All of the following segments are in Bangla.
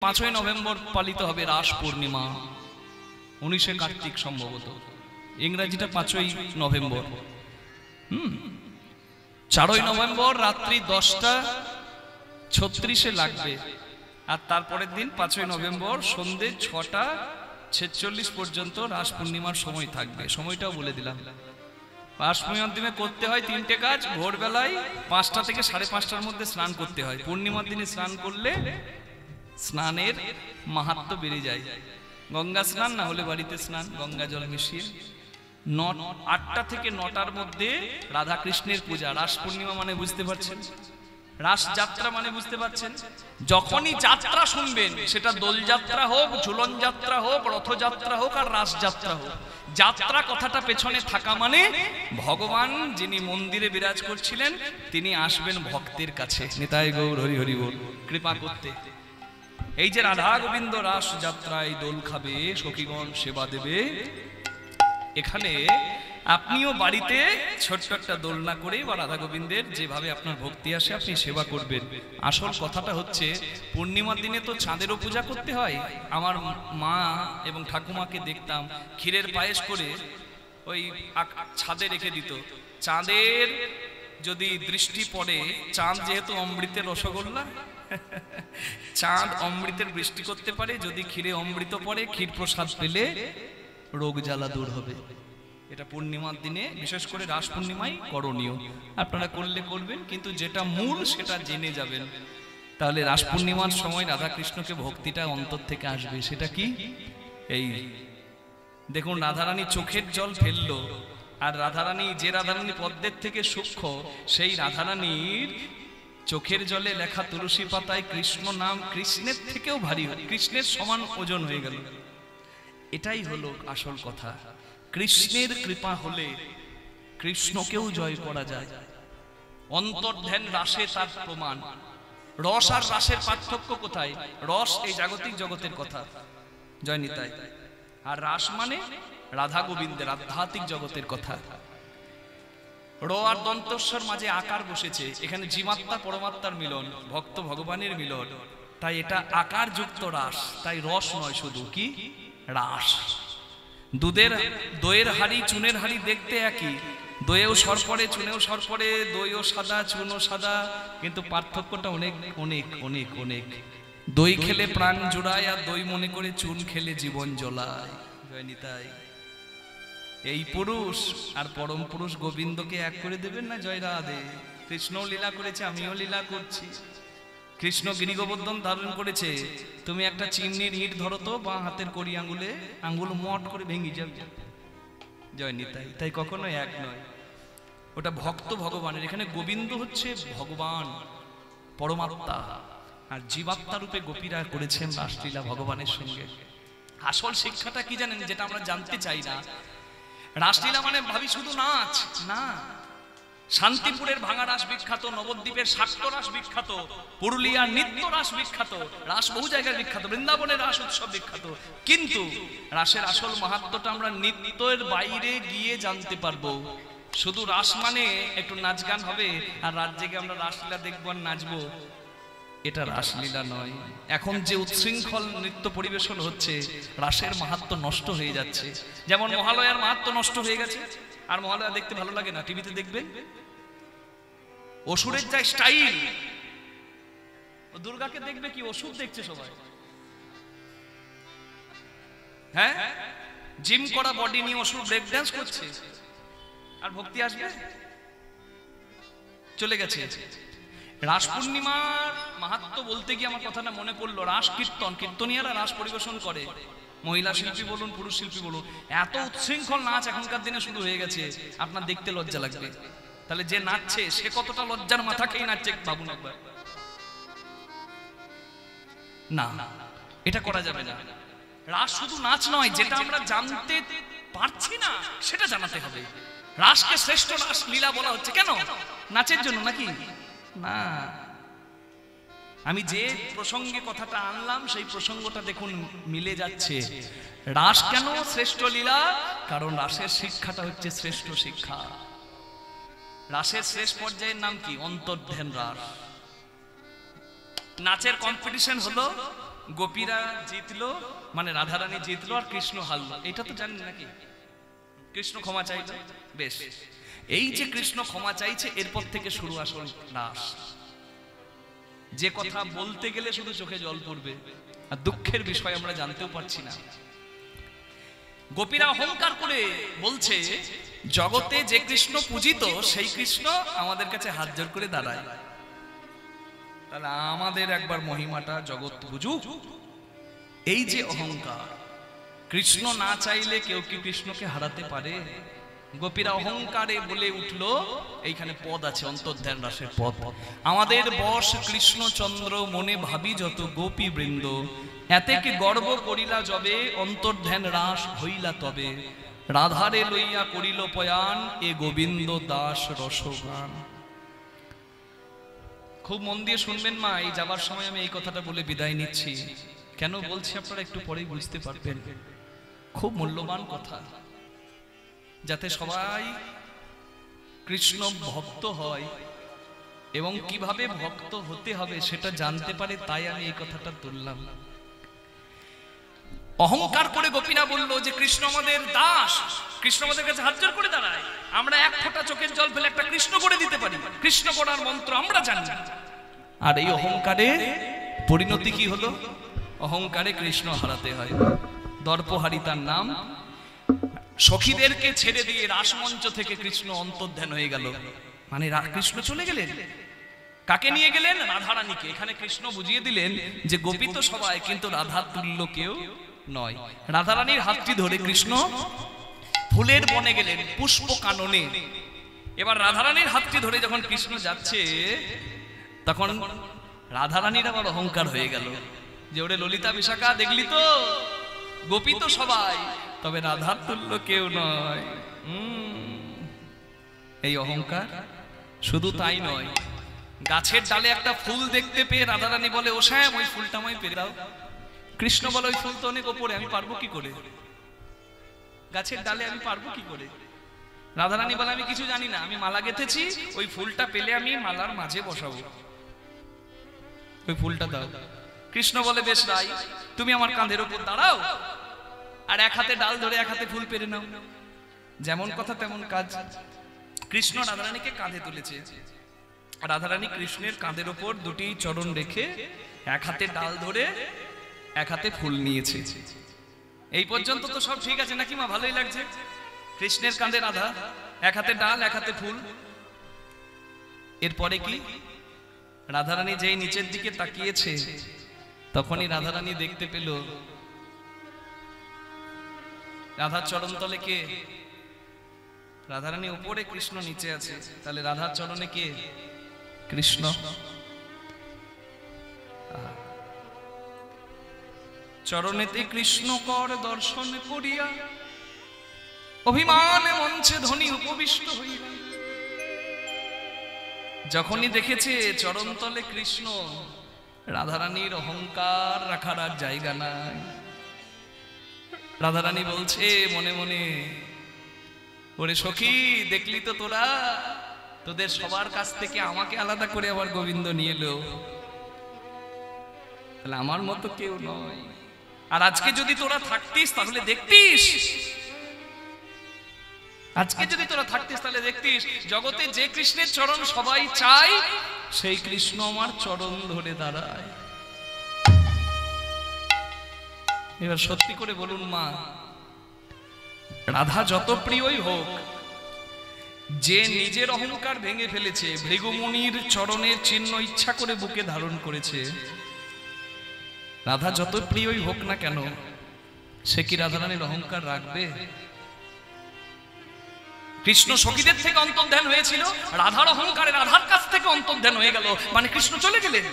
5ই নভেম্বর পালিত হবে রাস পূর্ণিমা, 19শে কার্তিক সম্ভবত, ইংরেজিটা 5ই নভেম্বর। 4ই নভেম্বর রাত্রি 10:36 লাগবে, আর তারপরের দিন 5ই নভেম্বর সন্ধ্যে 6:46 পর্যন্ত রাস পূর্ণিমার সময় থাকবে। সময়টাও বলে দিলাম। রাস পূর্ণিমার দিনে করতে হয় 3টে কাজ। ভোরবেলায় 5টা থেকে 5:30টার মধ্যে স্নান করতে হয়। পূর্ণিমার দিনে স্নান করলে স্নানের মাহাত্ম্য বেড়ে যায়। গঙ্গা স্নান না হলে বাড়িতে স্নান, গঙ্গা জল মিশিয়ে। 8টা থেকে 9টার মধ্যে রাধা কৃষ্ণের পূজা। রাস পূর্ণিমা মানে বুঝতে পারছেন, রাস যাত্রা মানে বুঝতে পারছেন। যখনই যাত্রা শুনবেন, সেটা দোল যাত্রা হোক, ঝুলন যাত্রা হোক, রথযাত্রা হোক আর রাস যাত্রা হোক, যাত্রা কথাটা পেছনে থাকা মানে ভগবান যিনি মন্দিরে বিরাজ করছিলেন তিনি আসবেন ভক্তের কাছে, নিতাই গৌর হরি হরি বল, কৃপা করতে। এই যে রাধা গোবিন্দ রাস যাত্রায় দোল খাবে, সখীগণ সেবা দেবে, এখানে আপনিও বাড়িতে ছোট্ট একটা দোলনা করে বা রাধা গোবিন্দের যেভাবে আপনার ভক্তি আসে আপনি সেবা করবেন। আসল কথাটা হচ্ছে পূর্ণিমার দিনে তো চাঁদেরও পূজা করতে হয়। আমার মা এবং ঠাকুমাকে দেখতাম ক্ষীরের পায়েস করে ওই ছাদে রেখে দিত। চাঁদের যদি দৃষ্টি পড়ে, চাঁদ যেহেতু অমৃতের রসগোল্লা, চাঁদ অমৃতের বৃষ্টি করতে পারে। যদি ক্ষীরে অমৃত পড়ে, ক্ষীর প্রসাদ পেলে রোগ জ্বালা দূর হবে। এটা পূর্ণিমার দিনে, বিশেষ করে রাস পূর্ণিমায় করণীয়। আপনারা করলে করবেন, কিন্তু যেটা মূল সেটা জেনে যাবেন। তাহলে রাস পূর্ণিমার সময় রাধা কৃষ্ণকে ভক্তিটা অন্তর থেকে আসবে। সেটা কি? এই দেখুন, রাধারানী চোখের জল ফেললো, আর রাধারানী, যে রাধারানী পদ্মের থেকে সূক্ষ্ম, সেই রাধারানীর চোখের জলে লেখা তুলসী পাতায় কৃষ্ণ নাম কৃষ্ণের থেকেও ভারী, কৃষ্ণের সমান ওজন হয়ে গেল। এটাই হলো আসল কথা। কৃষ্ণের কৃপা হলে কৃষ্ণকেও জয় করা যায়। অন্তর্ধ্যান রাসে তার প্রমাণ। রস আর রাসের পার্থক্য কোথায়? রস এই জাগতিক জগতের কথা, জয় নিতাই, আর রাস মানে রাধা গোবিন্দের আধ্যাত্মিক জগতের কথা। র আর দন্তস্বর মাঝে আকার বসেছে, এখানে জীবাত্মা পরমাত্মার মিলন, ভক্ত ভগবানের মিলন, তাই এটা আকার যুক্ত রাস। তাই রস নয় শুধু, কি রাস। দইয়ের হাড়ি চুনের হাড়ি দেখতে একই, দইয়েও সর পড়ে, চুনেও সর পড়ে, দইও সাদা চুনও সাদা, কিন্তু পার্থক্যটা অনেক অনেক অনেক অনেক। দই খেলে প্রাণ জোড়ায়, আর দই মনে করে চুন খেলে জীবন জ্বলায়। জয় নিতাই। এই পুরুষ আর পরম পুরুষ গোবিন্দকে এক করে দেবেন না? জয় রাধে। কৃষ্ণও লীলা করেছে, আমিও লীলা করছি। কৃষ্ণ গিরিগোবর্ধন ধারণ করেছে। তুমি একটা চিমনির ইট ধরো তো বাঁ হাতের কড়ি আঙ্গুলে, আঙ্গুল মট করে ভেঙে যাবে। জয় নিতাই। তাই কখনো এক নয়, ওটা ভক্ত ভগবানের। এখানে গোবিন্দ হচ্ছে ভগবান পরমাত্মা, আর জীবাত্মা রূপে গোপীরা করেছেন রাসলীলা ভগবানের সঙ্গে। আসল শিক্ষাটা কি জানেন, যেটা আমরা জানতে চাই না? রাসলীলা মানে ভাবি শুধু নাচ না। শান্তিপুরের ভাঙা রাস বিখ্যাত, নবদ্বীপের শাক্ত রাস বিখ্যাত, পুরুলিয়ার নৃত্য রাস বিখ্যাত, রাস বহু জায়গায় বিখ্যাত, বৃন্দাবনের রাস উৎসব বিখ্যাত। কিন্তু রাসের আসল মাহাত্ম্যটা আমরা নৃত্যের বাইরে গিয়ে জানতে পারবো। শুধু রাস মানে একটু নাচ গান হবে আর রাত জেগে আমরা রাসলীলা দেখবো আর নাচবো, এটা রাসলীলা নয়। এখন যে উচ্ছৃঙ্খল নৃত্য পরিবেশন হচ্ছে, রাসের মাহাত্ম্য নষ্ট হয়ে যাচ্ছে। যেমন মহালয়ার মাহাত্ম্য নষ্ট হয়ে গেছে, আর মহালয়া দেখতে ভালো লাগে না। টিভিতে দেখবেন অসুরের যা স্টাইল, দুর্গাকে দেখবে কি অসুর দেখছে সবাই। হ্যাঁ, জিম করা বডি নিয়ে অসুর ব্রেক ড্যান্স করছে, আর ভক্তি আসবে? চলে গেছে। রাস পূর্ণিমার মাহাত্ম্য বলতে গিয়ে আমার কথাটা মনে পড়লো, রাস কীর্তন, কীর্তনীয়ারা রাস পরিবেশন করে, মহিলা শিল্পী বলুন পুরুষ শিল্পী বলুন, এত উচ্ছৃঙ্খল নাচ এখনকার দিনে শুরু হয়ে গেছে, আপনার দেখতে লজ্জা লাগবে। তাহলে যে নাচছে সে কতটা লজ্জার মাথা খেয়ে নাচছে ভাবুন একবার। না, এটা করা যাবে না। রাস শুধু নাচ নয়, যেটা আমরা জানতে পারছি না সেটা জানাতে হবে। রাসকে শ্রেষ্ঠ রাস লীলা বলা হচ্ছে কেন? নাচের জন্য নাকি? না, আমি যে প্রসঙ্গে কথাটা আনলাম সেই প্রসঙ্গটা দেখুন মিলে যাচ্ছে। রাস কেন শ্রেষ্ঠ লীলা? কারণ রাসের শিক্ষাটা হচ্ছে শ্রেষ্ঠ শিক্ষা। রাসের শেষ পর্যায়ের নাম কি? অন্তর্ধ্যান রাস। নাচের কম্পিটিশন হলো, গোপীরা জিতলো, মানে রাধারানী জিতলো আর কৃষ্ণ হারলো, এটা তো জানেন নাকি? কৃষ্ণ ক্ষমা চাইছে, বেশ, এই যে কৃষ্ণ ক্ষমা চাইছে এরপর থেকে শুরু আসল রাস। যে কথা বলতে গেলে শুধু চোখে জল পড়বে, আর দুঃখের বিষয় আমরা জানতেও পারছি না। গোপীরা অহংকার করে বলছে জগতে যে কৃষ্ণ পূজিত সেই কৃষ্ণ আমাদের কাছে হাত জোড় করে দাঁড়ায়, তাহলে আমাদের একবার মহিমাটা জগৎ বুঝুক। এই যে অহংকার, কৃষ্ণ না চাইলে কেউ কি কৃষ্ণকে হারাতে পারে? গোপীরা অহংকারে বলে উঠলো, এইখানে পদ আছে অন্তর্ধান রাসের পদ, আমাদের বশ কৃষ্ণচন্দ্র মনে ভাবি যত গোপী বৃন্দ, এতে কি গর্ব করিলা যবে অন্তর্ধান রাস হইলা তবে, রাধারে লইয়া করিল পয়ান এ গোবিন্দ দাস রসগান। খুব মন দিয়ে শুনবেন মা, এই যাবার সময় আমি এই কথাটা বলে বিদায় নিচ্ছি। কেন বলছি আপনারা একটু পরেই বুঝতে পারবেন। খুব মূল্যবান কথা, যাতে সবাই কৃষ্ণ ভক্ত হয় এবং কিভাবে ভক্ত হতে হবে সেটা জানতে পারে, তাই আমি এই কথাটা তুললাম। অহংকার করে গোপীরা বললো যে কৃষ্ণ আমাদের দাস, কৃষ্ণ আমাদের কাছে হাত জোড় করে দাঁড়ায়, আমরা এক ফোঁটা চোখের জল ফেলে একটা কৃষ্ণ করে দিতে পারি, কৃষ্ণ করার মন্ত্র আমরা জানি। আর এই অহংকারের পরিণতি কি হলো? অহংকারে কৃষ্ণ হারাতে হয়। দর্পহারি তার নাম। সখীদেরকে ছেড়ে দিয়ে রাসমঞ্চ থেকে কৃষ্ণ অন্তর্ধান হয়ে গেল, মানে কৃষ্ণ চলে গেলেন। কাকে নিয়ে গেলেন? রাধারানীকে। এখানে কৃষ্ণ বুঝিয়ে দিলেন যে গোপী তো সবাই, কিন্তু রাধা তুল্য কেউ নয়। রাধারানীর হাতটি ধরে কৃষ্ণ ফুলের বনে গেলেন, পুষ্প কাননে। এবার রাধারানীর হাতটি ধরে যখন কৃষ্ণ যাচ্ছে, তখন রাধারানীর আবার অহংকার হয়ে গেল যে ওরে ললিতা বিশাখা, দেখলি তো গোপী তো সবাই, তবে রাধার তুল্য কেউ নয়। এই অহংকার। শুধু তাই নয়, গাছের ডালে একটা ফুল দেখতে পেয়ে রাধারানী বলে, ও শ্যাম ওই ফুলটা আমায় পেরে দাও। কৃষ্ণ বলে, ওই ফুল তো অনেক ওপরে, আমি পারবো কি করে? গাছের ডালে আমি পারবো কি করে? রাধারানী বলে, আমি কিছু জানি না, আমি মালা গেঁথেছি, ওই ফুলটা পেলে আমি মালার মাঝে বসাবো, ওই ফুলটা দাও। কৃষ্ণ বলে, বেশ রাই, তুমি আমার কাঁধের ওপর দাঁড়াও আর এক হাতে ডাল ধরে এক হাতে ফুল পেরে নাও। যেমন কথা তেমন কাজ। কৃষ্ণ রাধারানীকে কাঁধে তুলেছে, রাধারানী কৃষ্ণের কাঁধের ওপর দুটি চরণ রেখে এক হাতে ডাল ধরে এক হাতে ফুল নিয়েছে। এই পর্যন্ত তো সব ঠিক আছে নাকি মা? ভালোই লাগছে। কৃষ্ণের কাঁধে রাধা, এক হাতে ডাল এক হাতে ফুল। এরপরে কি? রাধারানী যেই নিচের দিকে তাকিয়েছে, তখনই রাধারানী দেখতে পেল রাধার চরণতলে কে? রাধারানী উপরে, কৃষ্ণ নিচে আছে, তাহলে রাধার চরণে কে? কৃষ্ণ। চরণেতে কৃষ্ণ কর দর্শন করিয়া অভিমানে মঞ্চে ধ্বনি উপবিষ্ট হইল। যখনই দেখেছে চরণতলে কৃষ্ণ, রাধারানীর অহংকার রাখার আর জায়গা নাই। রাধারানী বলছে মনে মনে, ওরে সখী, দেখলি তো তোরা, তোদের সবার কাছ থেকে আমাকে আলাদা করে আবার গোবিন্দ নিয়ে এলো, তাহলে আমার মতো কেউ নয়। আর আজকে যদি তোরা থাকতিস তাহলে দেখতিস, আজকে যদি তোরা থাকতিস তাহলে দেখতিস জগতে যে কৃষ্ণের চরণ সবাই চায়, সেই কৃষ্ণ আমার চরণ ধরে দাঁড়ায়। এবার সত্যি করে বলুন মা, রাধা যত প্রিয়ই হোক, যে নিজের অহংকার ভেঙে ফেলেছে, ভৃগুমুনির চরণের চিহ্ন ইচ্ছা করে বুকে ধারণ করেছে, রাধা যত প্রিয়ই হোক না কেন, সে কি রাধারানীর অহংকার রাখবে? কৃষ্ণ সখীদের থেকে অন্তর্ধান হয়েছিল, রাধার অহংকারে রাধার কাছ থেকে অন্তর্ধান হয়ে গেল, মানে কৃষ্ণ চলে গেলেন,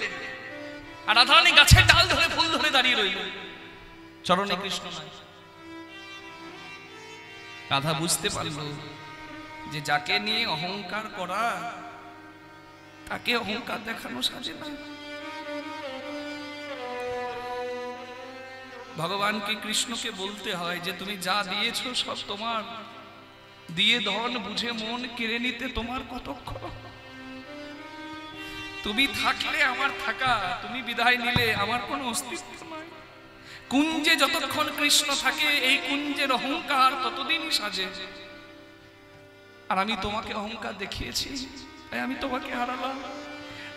আর রাধারানী গাছের ডাল ধরে ফুল ধরে দাঁড়িয়ে রইল, চরণে কৃষ্ণ নাই। রাধা বুঝতে পারল যে যাকে নিয়ে অহংকার করা, তাকে অহংকার দেখানো সাজে না। ভগবানকে, কৃষ্ণকে বলতে হয় যে তুমি যা দিয়েছো সব তোমার, দিয়ে ধন বুঝে মন কেড়ে নিতে তোমার কতক্ষণ। তুমি থাকলে আমার থাকা, তুমি বিদায় নিলে আমার কোনো অস্তিত্ব নয়। কুঞ্জে যতক্ষণ কৃষ্ণ থাকে এই কুঞ্জের অহংকার ততদিনই সাজে। আর আমি তোমাকে অহংকার দেখিয়েছি, তাই আমি তোমাকে হারালাম।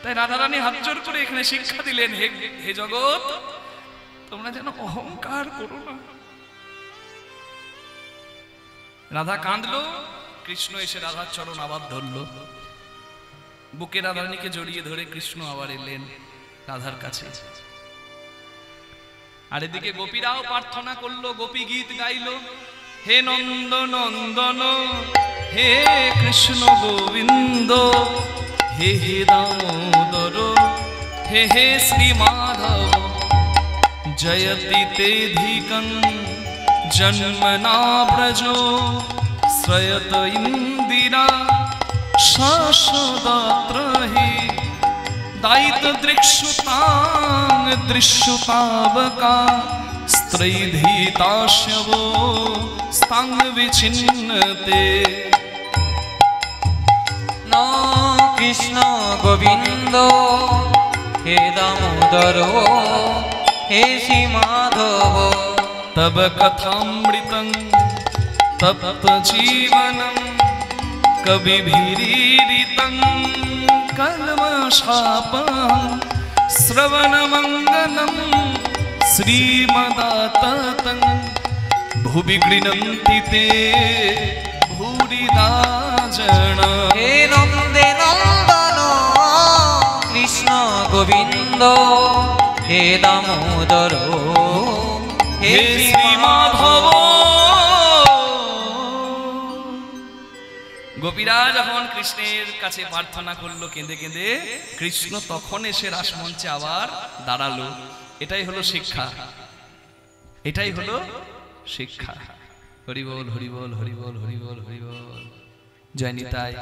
তাই রাধারানী হাত জোর করে এখানে শিক্ষা দিলেন, হে জগৎ, তোমরা যেন অহংকার করো না। রাধা কাঁদলো, কৃষ্ণ এসে রাধার চরণ আবার ধরলো, বুকে রাধারানীকে জড়িয়ে ধরে কৃষ্ণ আবার এলেন রাধার কাছে। আর এদিকে গোপীরাও প্রার্থনা করলো, গোপী গীত গাইলো, হে নন্দ নন্দন, হে কৃষ্ণ গোবিন্দ, হে হে দামোদর, হে হে শ্রী মাধব, জয়তি তেধিকং জন্মনা ব্রজো, শ্রয়ত ইন্দিরা শাশ্বদাত্র হি, দায়িত দৃক্ষুতাং দৃশ্যতাবকা, স্ত্রৈধীতাশবো স্তাং বিচ্ছিন্নতে। না কৃষ্ণ গোবিন্দ, হে দামোদর, হে শ্রী মাধব, তব কথামৃতং তপ্ত জীবনম, কবিভিরিতং কলমশাপহং, শ্রবণমঙ্গলম শ্রীমদাততং, ভুবি গৃণন্তি তে ভূরিদা জনা। হে নন্দে নন্দন কৃষ্ণ গোবিন্দ, হে দামোদর, হে শ্রী মাধব। গোপীরা যখন কৃষ্ণের কাছে প্রার্থনা করলো কেঁদে কেঁদে, কৃষ্ণ তখন এসে রাসমঞ্চে আবার দাঁড়ালো। এটাই হলো শিক্ষা, এটাই হলো শিক্ষা। হরি বল হরি বল হরি বল হরি বল হরি বল। জয় নিতাই।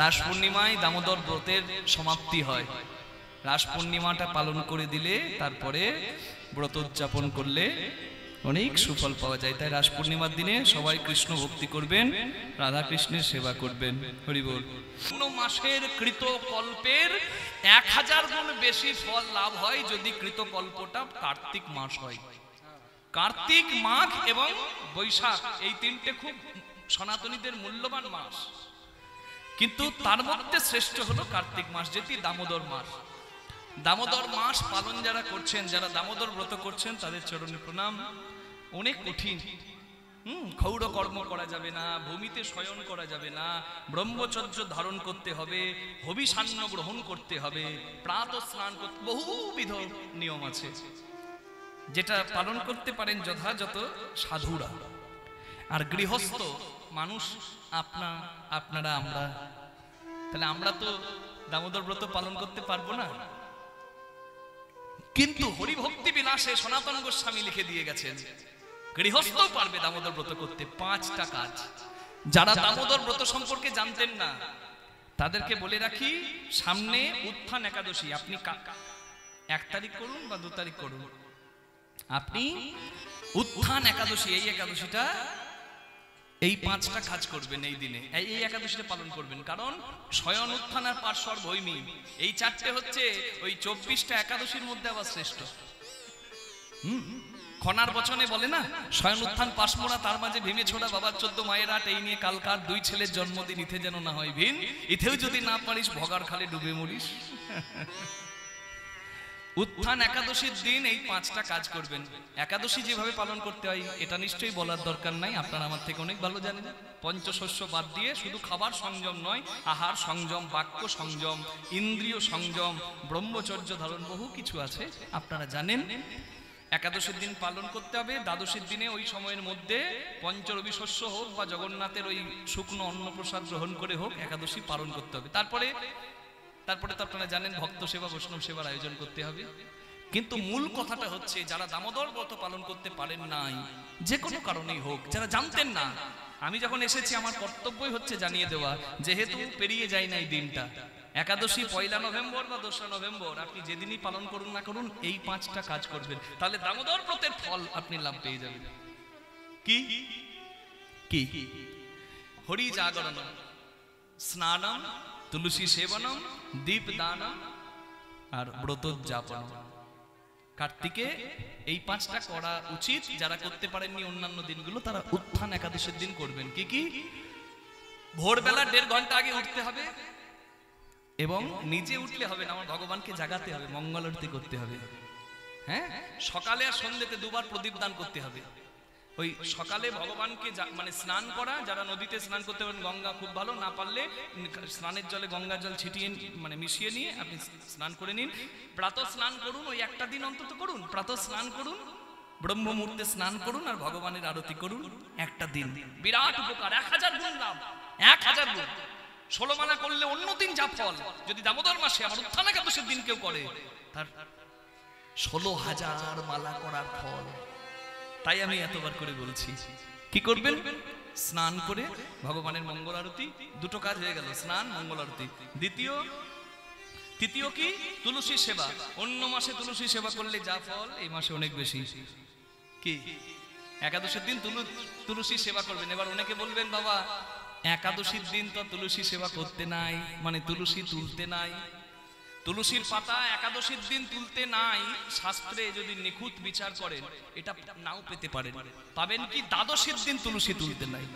রাস পূর্ণিমায় দামোদর ব্রতের সমাপ্তি হয়। রাস পূর্ণিমাটা পালন করে দিলে তারপরে ব্রত উদযাপন করলে অনেক সুফল পাওয়া যায়। তাই রাস পূর্ণিমার দিনে সবাই কৃষ্ণ ভক্তি করবেন, রাধা কৃষ্ণের সেবা করবেন। হরি বল। কোন মাসের কৃতকল্পের 1000 গুণ বেশি ফল লাভ হয় যদি কৃতকল্পটা কার্তিক মাস হয়। কার্তিক, মাঘ এবং বৈশাখ এই তিনটে খুব সনাতনীদের মূল্যবান মাস, কিন্তু তার মধ্যে শ্রেষ্ঠ হলো কার্তিক মাস, যেটি দামোদর মাস। দামোদর মাস পালন যারা করছেন, যারা দামোদর ব্রত করছেন, তাদের চরণে প্রণাম। অনেক কঠিন, ক্ষৌর কর্ম করা যাবে না, ভূমিতে শয়ন করা যাবে না, ব্রহ্মচর্য ধারণ করতে হবে, হবিষান্ন গ্রহণ করতে হবে, প্রাত স্নান করতে, বহুবিধ নিয়ম আছে, যেটা পালন করতে পারেন যথাযথ সাধুরা। আর গৃহস্থ মানুষ আপনারা আমরা, তাহলে আমরা তো দামোদর ব্রত পালন করতে পারবো না। কিন্তু হরিভক্তি বিলাসে সনাতন গোস্বামী লিখে দিয়ে গেছেন গৃহস্থ পারবে দামোদর ব্রত করতে। 5টা কাজ। যারা দামোদর ব্রত সম্পর্কে জানতেন না তাদেরকে বলে রাখি, সামনে উত্থান একাদশী, আপনি 1 তারিখ করুন বা 2 তারিখ করুন, আপনি উত্থান একাদশী, এই একাদশীটা, এই 5টা কাজ করবেন এই দিনে, এই একাদশীটা পালন করবেন। কারণ শয়ন, উত্থান আর পার্শ্বর ভৈমী, এই 4টে হচ্ছে ওই 24টা একাদশীর মধ্যে আবার শ্রেষ্ঠ। খনার বচনে বলে না, শয়ন, উত্থান, পাশমোড়া, তার মাঝে ভীমে ছোড়া, বাবার 14 মায়ের 8, এই নিয়ে কালকার 2 ছেলের জন্মদিন, ইথে যেন না হয় ভিন, ইথেও যদি না পারিস ভগার খালে ডুবে মরিস। উত্থান একাদশীর দিন এই 5টা কাজ করবেন। একাদশী যেভাবে পালন করতে হয় এটা নিশ্চয়ই বলার দরকার নাই, আপনারা আমার থেকে অনেক ভালো জানেন। পঞ্চশস্য বাদ দিয়ে শুধু খাবার সংযম নয়, আহার সংযম, বাক্য সংযম, ইন্দ্রিয় সংযম, ব্রহ্মচর্য ধারণ, বহু কিছু আছে, আপনারা জানেন। একাদশীর দিন পালন করতে হবে। দ্বাদশীর দিনে ওই সময়ের মধ্যে পঞ্চরবি শস্য হোক বা জগন্নাথের ওই শুকনো অন্নপ্রসাদ গ্রহণ করে হোক একাদশী পালন করতে হবে। তারপরে তো আপনারা জানেন ভক্ত সেবা, বৈষ্ণব সেবার আয়োজন করতে হবে। কিন্তু মূল কথাটা হচ্ছে, যারা দামোদর ব্রত পালন করতে পারেন নাই, যে কোনো কারণেই হোক, যারা জানতেন না, আমি যখন এসেছি আমার কর্তব্যই হচ্ছে জানিয়ে দেওয়া, যেহেতু পেরিয়ে যায় না এই দিনটা, একাদশী 1 নভেম্বর বা 2 নভেম্বর, আপনি যেদিনই পালন করুন না করুন এই 5টা কাজ করবেন, তাহলে দামোদর ব্রতের ফল আপনি লাভ পেয়ে যাবেন। কি কি? হরি জাগরণ, স্নানম, তুলসী সেবনম, দীপদানম আর ব্রতোদ্যাপন। কার্তিকে এই 5টা করা উচিত। যারা করতে পারেননি অন্যান্য দিনগুলো, তারা উত্থান একাদশীর দিন করবেন। কি কি? ভোরবেলা 1.5 ঘন্টা আগে উঠতে হবে, এবং নিজে উঠলে হবে না, আমার ভগবানকে জাগাতে হবে, মঙ্গল আরতি করতে হবে। হ্যাঁ, সকালে আর সন্ধ্যেতে 2 বার প্রদীপ দান করতে হবে। ওই সকালে ভগবানকে মানে স্নান করা, যারা নদীতে স্নান করতে পারেন, গঙ্গা খুব ভালো, না পারলে স্নানের জলে গঙ্গার জল ছিটিয়ে মানে মিশিয়ে নিয়ে আপনি স্নান করে নিন। প্রাতঃ স্নান করুন, ওই একটা দিন অন্তত করুন, প্রাতঃ স্নান করুন, ব্রহ্ম মুহূর্তে স্নান করুন, আর ভগবানের আরতি করুন একটা দিন। বিরাট উপকার, 1000 গুণ লাভ, 1000 গুণ। 16 মালা করলে অন্য দিন যা ফল, যদি দামোদর মাসে আমার উত্থান একাদশীর দিন কেউ করে, তার 16,000 মালা করার ফল। তাই আমি এতবার করে বলছি, কি করবেন? স্নান করে ভগবানের মঙ্গল আরতি, 2টো কাজ হয়ে গেল, স্নান, মঙ্গল আরতি। তৃতীয় কি? তুলসী সেবা। অন্য মাসে তুলসী সেবা করলে যা ফল, এই মাসে অনেক বেশি। কি? একাদশীর দিন তুলসী সেবা করবেন। এবার অনেকে বলবেন, বাবা একাদশীর দিন তো তুলসী সেবা করতে নাই, মানে তুলসী তুলতে নাই। তুলসীর পাতা একাদশীর দিন তুলতে নাই, শাস্ত্রে যদি নিখুঁত বিচার করেন এটা নাও পেতে পারেন। পাবেন কি? দ্বাদশীর দিন তুলসী তুলতে নাই।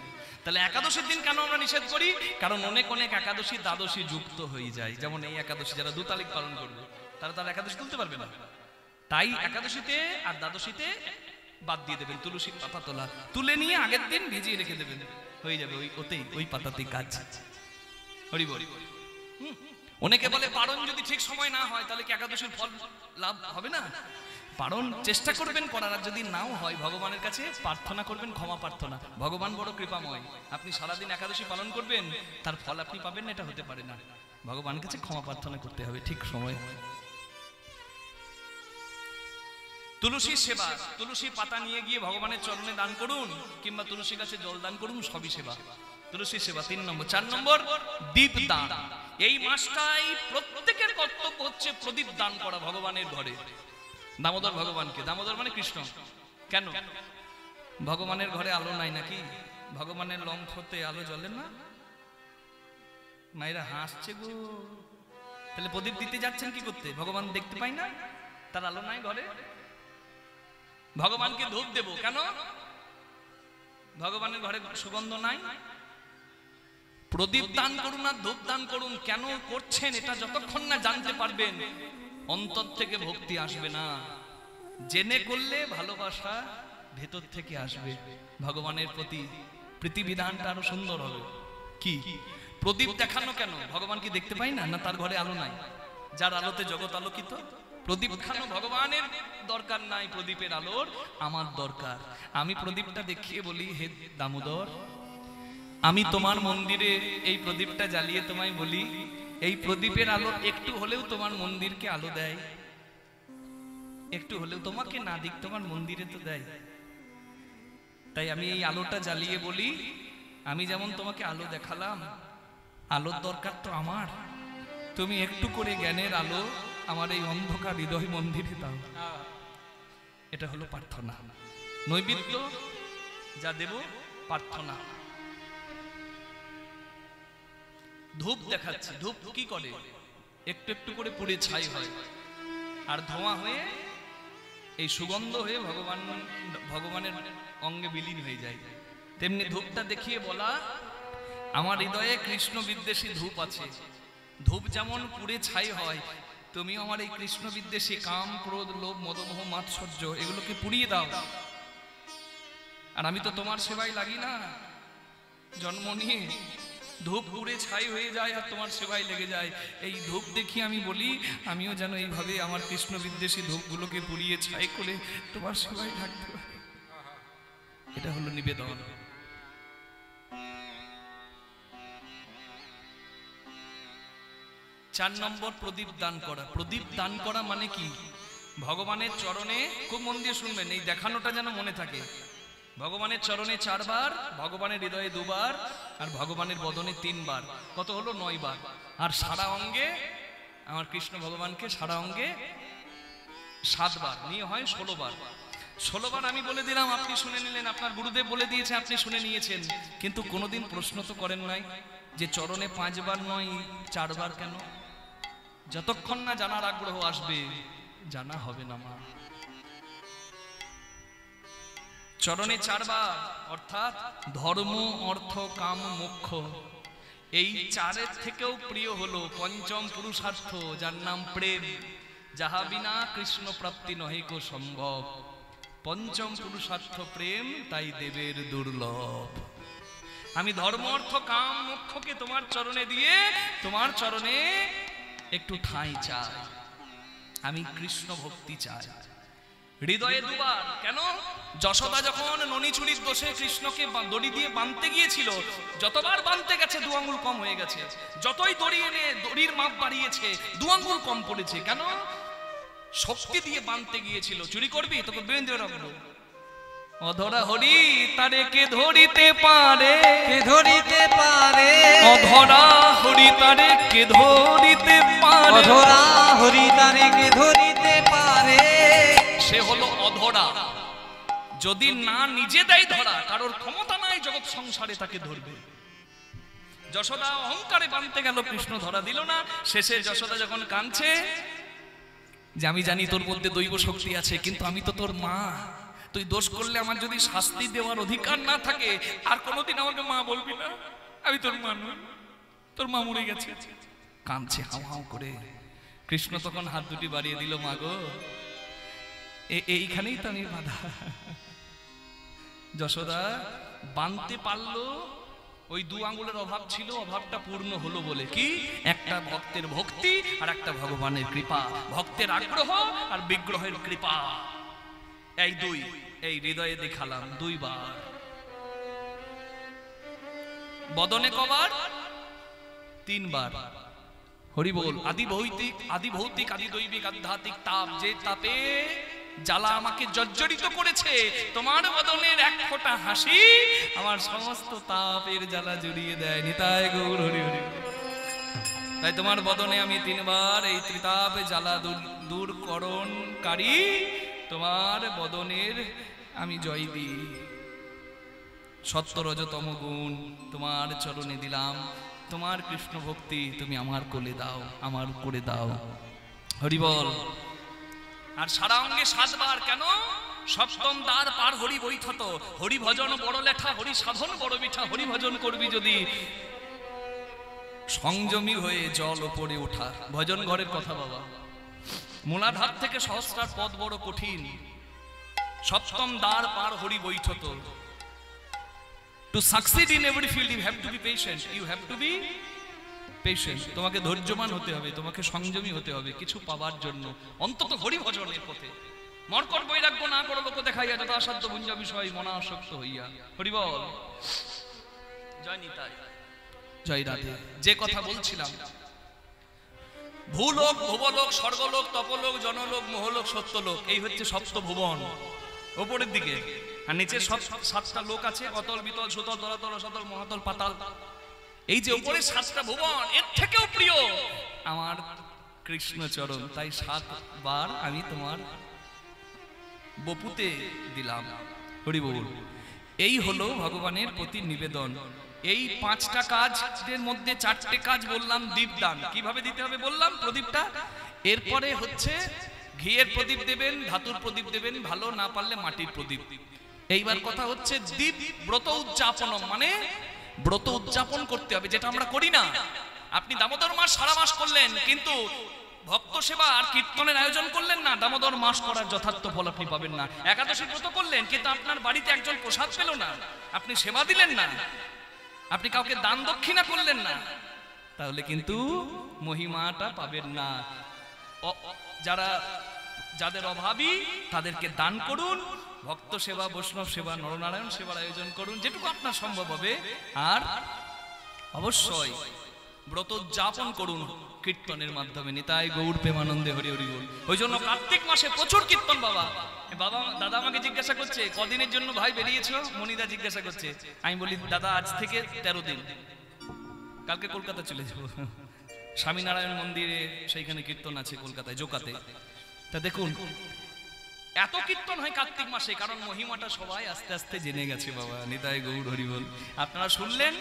তাহলে একাদশীর দিন কেন আমরা নিষেধ করি? কারণ অনেক একাদশী দ্বাদশী যুক্ত হয়ে যায়। যেমন এই একাদশী যারা 2 তারিখ পালন করবে, তারা একাদশী তুলতে পারবে না। তাই একাদশীতে আর দ্বাদশীতে বাদ দিয়ে দেবেন তুলসীর পাতা তোলা, তুলে নিয়ে আগের দিন ভিজিয়ে রেখে দেবেন, হয়ে যাবে ওই পাতাতেই কাজ। হরি বল। অনেকে বলে পারণ যদি ঠিক সময় না হয় তাহলে কি একাদশীর ফল লাভ হবে না? পারণ চেষ্টা করবেন করার, আর যদি নাও হয় ভগবানের কাছে প্রার্থনা করবেন, ক্ষমা প্রার্থনা। ভগবান বড় কৃপাময়, আপনি সারাদিন একাদশী পালন করবেন, তার ফল আপনি পাবেন না, এটা হতে পারে না। ভগবানের কাছে ক্ষমা প্রার্থনা করতে হবে ঠিক সময়। তুলসী সেবা, তুলসী পাতা নিয়ে গিয়ে ভগবানের চরণে দান করুন, কিংবা তুলসী গাছে জল দান করুন, সবই সেবা। তুলসী সেবা 3 নম্বর। 4 নম্বর দীপ দান। এই মাসটাই প্রত্যেকের কর্তব্য হচ্ছে প্রদীপ দান করা ভগবানের ঘরে। দামোদর ভগবানকে, দামোদর মানে কৃষ্ণ। কেন? ভগবানের ঘরে আলো নাই নাকি? ভগবানের লম্ফতে আলো জ্বলে না? মায়েরা হাসছে গো। তাহলে প্রদীপ দিতে যাচ্ছেন কি করতে? ভগবান দেখতে পাই না, তার আলো নাই ঘরে। ভগবানকে ধূপ দেব কেন? ভগবানের ঘরে সুগন্ধ নাই। প্রদীপ দান করুন আর ধূপ দান করুন, কেন করছেন এটা যতক্ষণ না জানতে পারবেন অন্তর থেকে ভক্তি আসবে না। জেনে করলে ভালোবাসা ভেতর থেকে আসবে, ভগবানের প্রতি প্রীতিবিধানটা আরো সুন্দর হবে। কি প্রদীপ দেখানো কেন? ভগবান কি দেখতে পাই না? না তার ঘরে আলো নাই? যার আলোতে জগৎ আলোকিত। প্রদীপ দেখানো ভগবানের দরকার নাই, প্রদীপের আলোর আমার দরকার। আমি প্রদীপটা দেখিয়ে বলি, হে দামোদর, আমি তোমার মন্দিরে এই প্রদীপটা জ্বালিয়ে তোমায় বলি, এই প্রদীপের আলো একটু হলেও তোমার মন্দিরকে আলো দেয়, একটু হলেও, তোমাকে না দিক তোমার মন্দিরে তো দেয়। তাই আমি এই আলোটা জ্বালিয়ে বলি, আমি যেমন তোমাকে আলো দেখালাম, আলোর দরকার তো আমার, তুমি একটু করে জ্ঞানের আলো আমার এই অন্ধকার হৃদয় মন্দিরে দাও। এটা হলো প্রার্থনা। নৈবেদ্য যা দেব প্রার্থনা। ধূপ দেখাচ্ছে, ধূপ কি করে? একটু একটু করে পুড়ে ছাই হয়, আর ধোঁয়া হয়ে এই সুগন্ধ হয়ে ভগবানের অঙ্গে বিলীন হয়ে যায়। তেমনি ধূপটা দেখিয়ে বলা, আমার হৃদয়ে কৃষ্ণ বিদ্বেষী ধূপ আছে। ধূপ যেমন পুড়ে ছাই হয়, তুমি আমার এই কৃষ্ণ বিদ্বেষী কাম, ক্রোধ, লোভ, মদমোহ, মাৎসর্য এগুলোকে পুড়িয়ে দাও। আর আমি তো তোমার সেবায় লাগি না, জন্ম নিয়ে ধূপ পুড়ে ছাই হয়ে যায় আর তোমার সেবায় লেগে যায়। এই ধূপ দেখি আমি বলি, আমিও যেন এইভাবে আমার কৃষ্ণ বিদ্বেষী ধূপগুলোকে পুড়িয়ে ছাই করে তোমার সেবায় থাকতে পারি। এটা হলো নিবেদন। চার নম্বর প্রদীপ দান করা। প্রদীপ দান করা মানে কি? ভগবানের চরণে, খুব মন দিয়ে শুনবেন, এই দেখানোটা যেন মনে থাকে। ভগবানের চরণে 4 বার, ভগবানের হৃদয়ে 2 বার, আর ভগবানের বদনে 3 বার। কত হলো? 9 বার। আর সারা অঙ্গে আমার কৃষ্ণ ভগবানকে সারা অঙ্গে 7 বার নিয়ে হয় 16 বার। 16 বার আমি বলে দিলাম, আপনি শুনে নিলেন, আপনার গুরুদেব বলে দিয়েছে, আপনি শুনে নিয়েছেন। কিন্তু কোনোদিন প্রশ্ন তো করেন নাই যে চরণে 5 বার নয় 4 বার কেন? যতক্ষণ না জানার আগ্রহ আসবে জানা হবে না মা। চরণে চারবার, অর্থাৎ ধর্ম অর্থ কাম মোক্ষ। এই চারের থেকেও প্রিয় হলো পঞ্চম পুরুষার্থ, যার নাম প্রেম। যাহা বিনা কৃষ্ণ প্রাপ্তি নহে কো সম্ভব। পঞ্চম পুরুষার্থ প্রেম, তাই দেবের দুর্লভ। আমি ধর্ম অর্থ কাম মোক্ষকে তোমার চরণে দিয়ে তোমার চরণে একটু ঠাঁই চাই। আমি কৃষ্ণ ভক্তি চাই হৃদয়ে দুবার। কেন? যশোদা যখন ননিচুরির দোষে কৃষ্ণকে দড়ি দিয়ে বাঁধতে গিয়েছিল, যতবার বাঁধতে গেছে 2 আঙ্গুল কম হয়ে গেছে। যতই দড়ি এনে দড়ির মাপ বাড়িয়েছে 2 আঙ্গুল কম পড়েছে। কেন? শক্তি দিয়ে বাঁধতে গিয়েছিল। চুরি করবি, তোকে বেঁধে রাখবো। অধরা হরি তারে কে ধরিতে পারে, কে ধরিতে পারে, অধরা হরি তারে কে ধরিতে পারে, অধরা হরি তারে কে ধরিতে পারে। সে হলো অধরা। যদি না নিজে দেয় ধরা, কারোর ক্ষমতা নাই জগৎ সংসারে তাকে ধরবে। যশোদা অহংকারে বাঁধতে গেল, কৃষ্ণ ধরা দিল না। শেষে যশোদা যখন কাঁদছে যে আমি জানি তোর মধ্যে দৈব শক্তি আছে, কিন্তু আমি তো তোর মা, তুই দোষ করলে আমার যদি শাস্তি দেওয়ার অধিকার না থাকে, আর কোনোদিন আমাকে মা বলবি না। আমি তোর মা নই, তোর মা মরে গেছে। কাঁদছে হাউ হাউ করে। কৃষ্ণ তখন হাত দুটি বাড়িয়ে দিল, মা গো, এইখানেই তো আমি বাধা। যশোদা বাঁধতে পারলো, ওই 2 আঙ্গুলের অভাব ছিল, অভাবটা পূর্ণ হলো বলে কি? একটা ভক্তের ভক্তি আর একটা ভগবানের কৃপা। ভক্তের আগ্রহ আর বিগ্রহের কৃপা, এই 2 এই হৃদয়ে দেখালাম 2 বার। বদনে কবার? 3 বার। হরি বল। আদি ভৌতিক, আদি ভৌতিক, আদি দৈবিক, আধ্যাত্মিক তাপ, যে তাপে জ্বালা আমাকে জর্জরিত করেছে, তোমার বদনের এক ফোঁটা হাসি আমার সমস্ত তাপের জ্বালা জুড়িয়ে দেয়। নিতাই গৌর হরি হরি। তাই তোমার বদনে আমি 3 বার এই ত্রিতাপ জ্বালা দূরকরণকারী তোমার বদনের আমি জয় দিই। সত্য রজতম গুণ তোমার চরণে দিলাম। তোমার কৃষ্ণ ভক্তি তুমি আমার কোলে দাও, আমার করে দাও। হরি বল। আর সারা অঙ্গে 7 বার। কেন? সপ্তম দ্বার পার হরি বৈঠত। হরি ভজন বড় লেঠা, হরি সাধন বড় মিঠা। হরি ভজন করবি যদি সংযমী হয়ে জল ওপরে ওঠা। ভজন ঘরের কথা বাবা। মূলাধার থেকে সহস্রার পথ বড় কঠিন। সপ্তম দ্বার পার Hari বৈঠত। To succeed in every field you have to be patient. You have to be patient. তোমাকে ধৈর্যবান হতে হবে, তোমাকে সংযমী হতে হবে কিছু পাবার জন্য, অন্তত হরি ভজনের পথে। মর্কট বৈরাগ্য না করো লোক দেখাইয়া, যত অসাধ্য ভুঞ্জ বিষয় মনা আসক্ত হইয়া। হরি বল। জয় নিতাই, জয় রাধে। যে কথা বলছিলাম, ভূলোক, ভুবলোক, স্বর্গলোক, তপলোক, জনলোক, মোহলোক, সত্যলোক, এই হচ্ছে সপ্ত ভুবন ওপরের দিকে। আর নিচে 7টা লোক আছে, অতল, বিতল, সুতল, তলাতল, রসাতল, মহাতল, পাতাল। এই যে উপরে 7টা ভুবন, এর থেকেও প্রিয় আমার কৃষ্ণ চরণ। তাই 7 বার আমি তোমার বপুতে দিলাম। হরি বল। এই হলো ভগবানের প্রতি নিবেদন। এই 5টা কাজের মধ্যে 4টে কাজ বললাম দীপদান। কিভাবে দিতে হবে বললাম, প্রদীপটা। এরপরে হচ্ছে ঘিয়ের প্রদীপ দেবেন, ধাতুর প্রদীপ দেবেন, ভালো না পারলে মাটির প্রদীপ। এইবার কথা হচ্ছে দীপ ব্রত উদযাপন, মানে ব্রত উদযাপন করতে হবে, যেটা আমরা করি না। আপনি দামোদর মাস সারা মাস করলেন, কিন্তু ভক্ত সেবা আর কীর্তনের আয়োজন করলেন না, দামোদর মাস করার যথার্থ ফল আপনি পাবেন না। একাদশী ব্রত করলেন, কিন্তু আপনার বাড়িতে একজন প্রসাদ পেল না, আপনি সেবা দিলেন না, আপনি কাউকে দান দক্ষিণা করলেন না, তাহলে কিন্তু মহিমাটা পাবেন না। যাদের অভাবী তাদেরকে দান করুন, ভক্ত সেবা, বৈষ্ণব সেবা, নরনারায়ণ সেবার আয়োজন করুন যেটুকু আপনার সম্ভব হবে। আর অবশ্যই ব্রত উদযাপন করুন কীর্তনের মাধ্যমে। নিতাই গৌর প্রেমানন্দে হরি হরি বল। ওই জন্য কার্তিক মাসে প্রচুর কীর্তন। বাবা দাদা আমাকে জিজ্ঞাসা করছে কদিনের জন্য ভাই বেরিয়েছো, মনিদা জিজ্ঞাসা করছে। আমি বলি দাদা আজ থেকে 13 দিন, কালকে কলকাতা চলে যাবো। স্বামীনারায়ণ মন্দিরে সেইখানে কীর্তন আছে কলকাতায়, জোকাতে। তা দেখুন এত কীর্তন হয় কার্তিক মাসে, কারণ মহিমাটা সবাই আস্তে আস্তে জেনে গেছে বাবা। নিতাই গৌর হরি বল। আপনারা শুনলেন,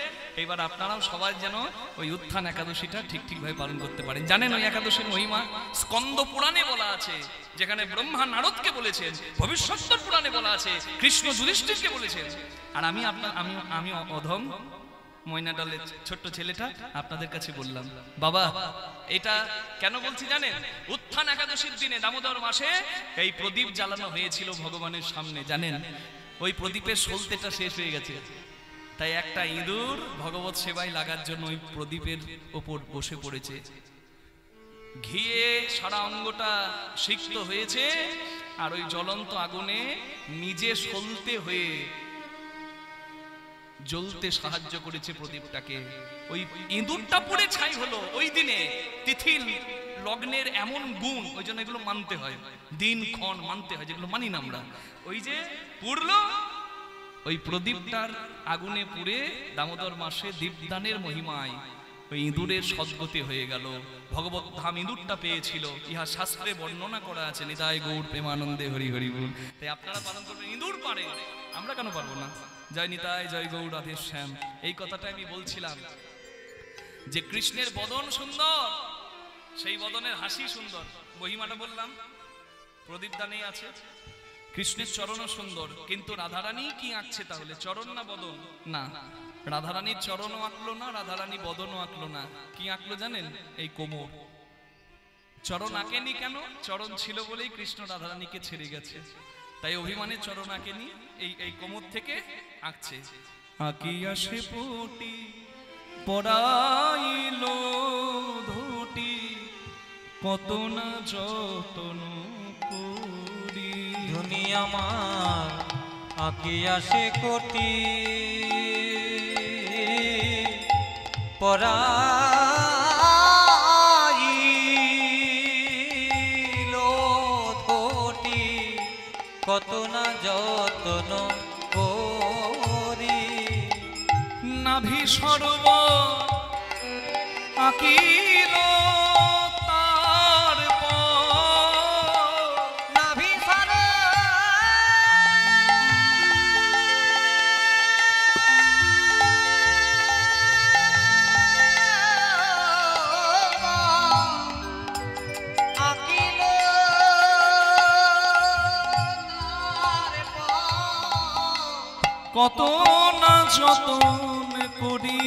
এবার আপনারাও সবাই যেন ওই উত্থান একাদশীটা ঠিক ঠিকভাবে পালন করতে পারেন। জানেন ওই একাদশীর মহিমা স্কন্দ পুরাণে বলা আছে, যেখানে ব্রহ্মা নারদকে বলেছেন, ভবিষ্যৎ পুরাণে বলা আছে, কৃষ্ণ যুধিষ্ঠিরকে বলেছেন। আর আমি অধম ময়নাডালের ছোট্ট ছেলেটা আপনাদের কাছে বললাম বাবা, এটা কেন বলছি জানেন? উত্থান একাদশীর দিনে দামোদর মাসে এই প্রদীপ জ্বালানো হয়েছিল ভগবানের সামনে। জানেন ওই প্রদীপের সলতেটা শেষ হয়ে গেছে, তাই একটা ইঁদুর ভগবত সেবায় লাগার জন্য ওই প্রদীপের ওপর বসে পড়েছে। ঘিয়ে সারা অঙ্গটা সিক্ত হয়েছে, আর ওই জ্বলন্ত আগুনে নিজে সলতে হয়ে জ্বলতে সাহায্য করেছে প্রদীপটাকে। ওই ইঁদুরটা পুড়ে ছাই হলো। ওই দিনে তিথি লগ্নের এমন গুণ, ওই জন্য এগুলো মানতে হয়, দিন ক্ষণ মানতে হয়, যেগুলো মানি না আমরা। ওই যে পুড়লো, ওই প্রদীপটার আগুনে পুড়ে দামোদর মাসে দীপদানের মহিমায় ওই ইঁদুরের সদ্গতি হয়ে গেল। ভগবত ধাম ইঁদুরটা পেয়েছিল, ইহা শাস্ত্রে বর্ণনা করা আছে। নিতাই গৌর প্রেমানন্দে হরি হরি বল। তাই আপনারা পালন করবেন, ইঁদুর পারে, আমরা কেন পারবো না? জয় নিতাই, জয় গৌর রাধে শ্যাম। এই কথাটা আমি বলছিলাম যে কৃষ্ণের বদন সুন্দর, সেই বদনের হাসি সুন্দর। মহিমাটা বললাম প্রদীপ দানে আছে। কৃষ্ণের চরণও সুন্দর, কিন্তু রাধারানী কি আঁকছে তাহলে? চরণ না বদন? না, রাধারানীর চরণও আঁকলো না, রাধারানী বদনও আঁকলো না। কি আঁকলো জানেন? এই কোমর। চরণ আঁকেনি কেন? চরণ ছিল বলেই কৃষ্ণ রাধারানীকে ছেড়ে গেছে, তাই অভিমানে চরণ আঁকেনি, এই কোমর থেকে আঁকছে। আঁকিয়া সে পটি পরাইল ধুটি, কত না যতন করি। ধুনি আমার আঁকিয়া সে কোটি পরাইল ধুটি, কত না যতন করি। নাভি সর্ব আঁকিল নাভি সর্ব আঁকিল কত না যতন করি,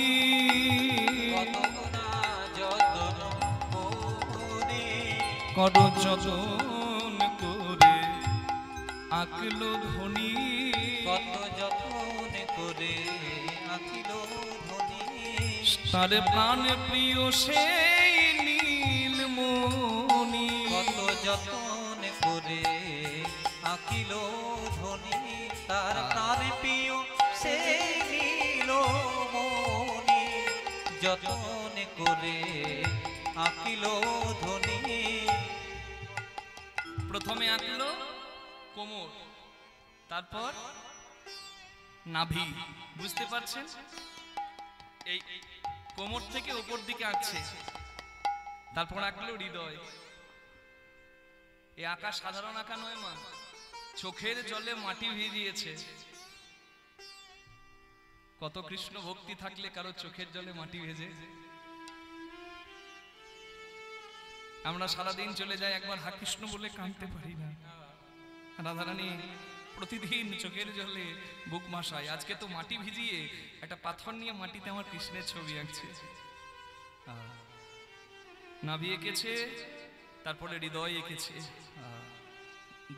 কত যতন করে আঁকলো ধ্বনি। কত যতন করে আঁকিল ধ্বনি। তার প্রাণ প্রিয় সেই নীলমণি। কত যতন করে আঁকিল ধ্বনি, তার প্রাণ প্রিয় সেই নীলমণি। যতন করে আঁকিল ধ্বনি। প্রথমে আঁকলো কোমর, তারপর নাভি। বুঝতে পারছেন? এই কোমর থেকে উপর দিকে আঁকছে, তারপর আঁকলো হৃদয়। এই আঁকা সাধারণ আঁকা নয় মা, চোখের জলে মাটি ভিজিয়েছে। কত কৃষ্ণ ভক্তি থাকলে কারো চোখের জলে মাটি ভেজে? আমরা সারাদিন চলে যাই, একবার হা কৃষ্ণ বলে কাঁদতে পারি না। রাধারানী প্রতিদিন চোখের জলে বুক মাসায়। আজকে তো মাটি ভিজিয়ে একটা পাথর নিয়ে মাটিতে আমার কৃষ্ণের ছবি আঁকছে। নাভি এঁকেছে, তারপরে হৃদয় এঁকেছে,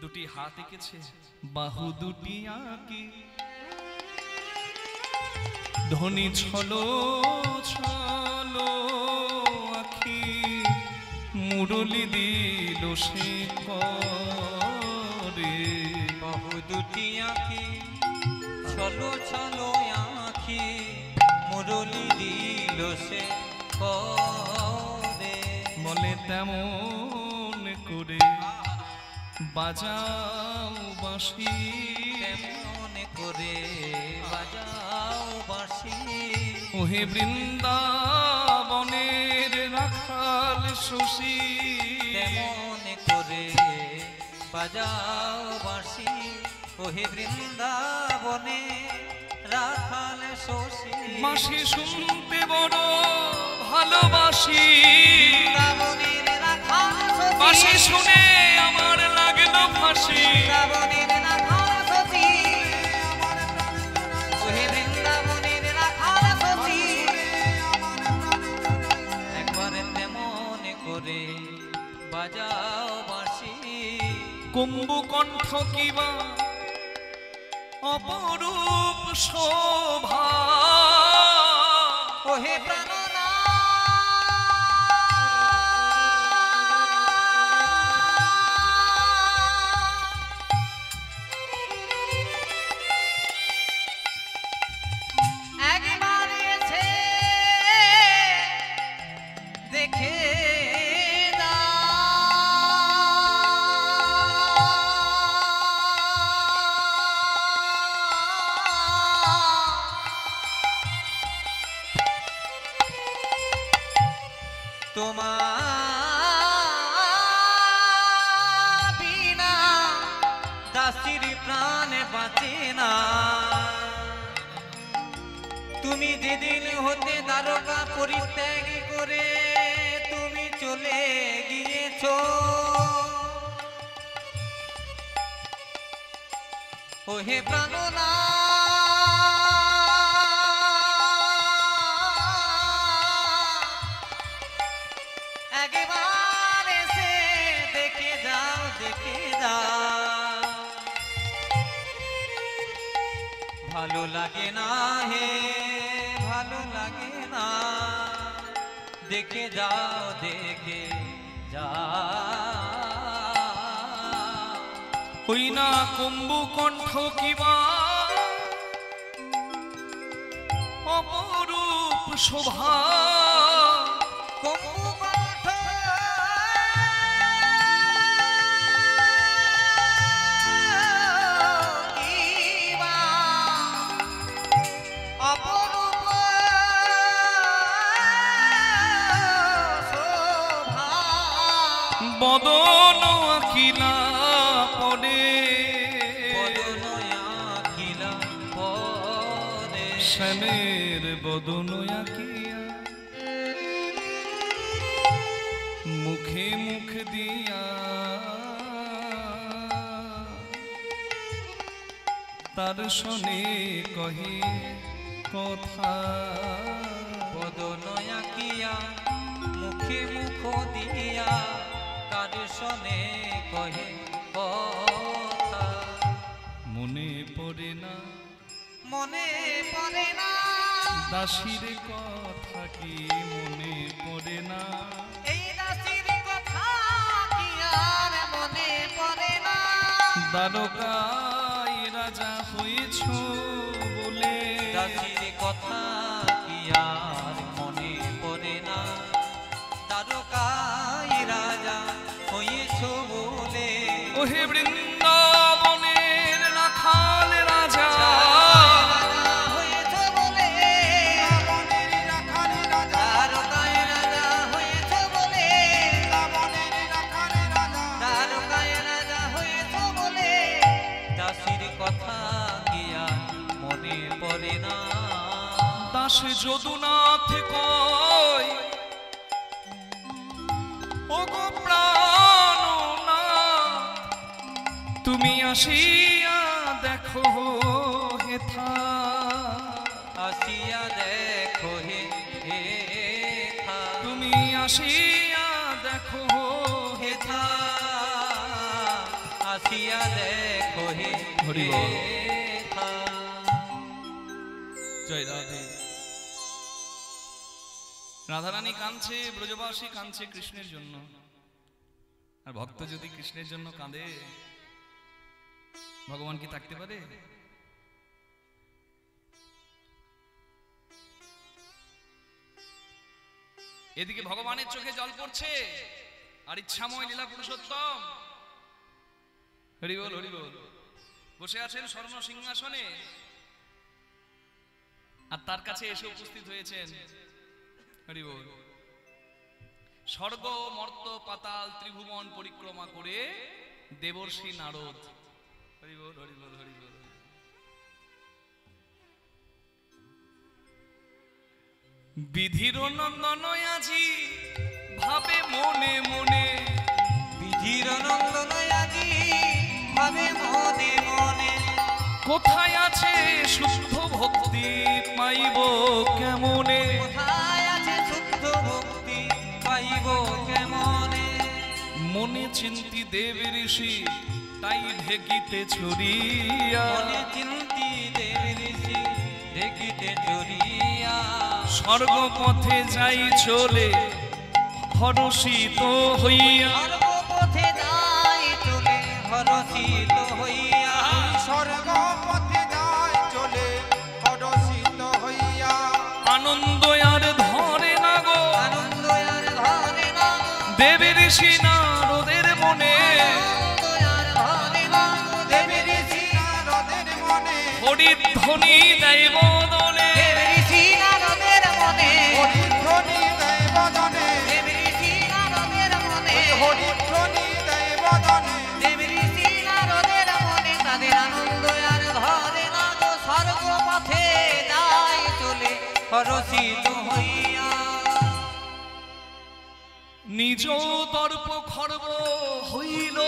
দুটি হাত এঁকেছে, বাহু দুটি আঁকি, ধ্বনি ছলো ছলো আখি, মুরলি দিল সে করে। বাহু দুটি আঁকি, ছলো ছলো আঁখি, মুরলি দিল সে করে। বলে তেমন করে বাজাও বাঁশি, তেমন করে বাজাও বাঁশি। ওহে বৃন্দাবনের রাখাল শশী, তেমন করে বাজাও বাঁশি ওহে বৃন্দাবনে রাখাল শশী বাঁশি শুনতে বড় ভালোবাসি বৃন্দাবনের রাখাল শশী বাঁশি শুনে আমার লাগলো ফাঁসি বৃন্দাবনের রাখাল শশী ওহে বৃন্দাবনের রাখাল শশী একবার তেমন করে বাজাও বাঁশি কুম্ভু কণ্ঠ কিবা অপরূপ শোভা ওহে প্রাণনাথ একবার এসে দেখে তোমার বিনা দাসীর প্রাণ বাঁচে না তুমি যেদিন হতে দ্বারকা পরিত্যাগ করে তুমি চলে গিয়েছো ওহে প্রাণনাথ একবার এসে দেখে যাও ভালো লাগে না হে ভালো লাগে না দেখে যাও হই না কুম্ভু কণ্ঠ কিবা অপরূপ শোভা বদন আখিলা পদে শ্যামের বদন আঁকিয়া মুখে মুখ দিয়া তার শোনে কহে কথা বদন আঁকিয়া মুখে মুখ দিয়া কার শোনে কহে কথা মনে পড়ে না দাসীর কথা কি মনে পড়ে না এই দাসীর কথা কি আর মনে পড়ে না দ্বারকায় রাজা হয়েছ বলে দাসীর কথা কি আর মনে পড়ে না দ্বারকায় রাজা হয়েছ বলে ওহে বৃন্দাবনের রাখাল রাজা দাস যদুনাথ কয় ওগো প্রাণনাথ তুমি আসিয়া দেখো হেথা আসিয়া দেখো হেথা তুমি আসিয়া দেখো হেথা আসিয়া দেখো হরি বল। হেথা জয় রাধে। রাধারানী কাঁদছে, ব্রজবাসী কাঁদছে কৃষ্ণের জন্য। আর ভক্ত যদি কৃষ্ণের জন্য কাঁদে ভগবান কি থাকতে পারে? এদিকে ভগবানের চোখে জল পড়ছে আর ইচ্ছাময় লীলা পুরুষোত্তম হরি বল হরি বল বসে আছেন স্বর্ণ সিংহাসনে আর তার কাছে এসে উপস্থিত হয়েছেন হরি বল স্বর্গ মর্ত পাতাল ত্রিভুবন পরিক্রমা করে দেবর্ষি নারদ। হরি বল, হরি বল, হরি বল। বিধির নন্দন আজি ভাবে মনে মনে, বিধির নন্দন আজি ভাবে মনে মনে, কোথায় আছে শুদ্ধ ভক্তি পাইব কেমনে, কোথায় আছে শুদ্ধ ভক্তি পাইব কেমনে, মনে চিন্তি দেব ঋষি তাই ঢেকিতে ছড়িয়া, মনে চিন্তি দেব ঋষি দেখিতে চলিয়া, স্বর্গ পথে যাই চলে হরষিত হইয়া, সর্বপথে যাই চলে হরষিত হইয়া, স্বর্গ পথে যায় চলে হরষিত হইয়া, আনন্দ আর ধরে না গো আনন্দ আর ধরে না, দেব ঋষি নারদের মনে, আনন্দ আর ধরে না, দেব ঋষি নারদের মনে হরিধ্বনি দেয় বদনে, দেব ঋষি নারদের মনে, হরিধ্বনি দেয় বদনে, দেব ঋষি নারদের মনে, হরিধ্বনি দেয় বদনে, দেব ঋষি নারদের মনে, তাদের আনন্দ আর ধরে না গো, স্বর্গপথে যায় চলে হরষিত হইয়া, নিজ দর্প খর্ব হইল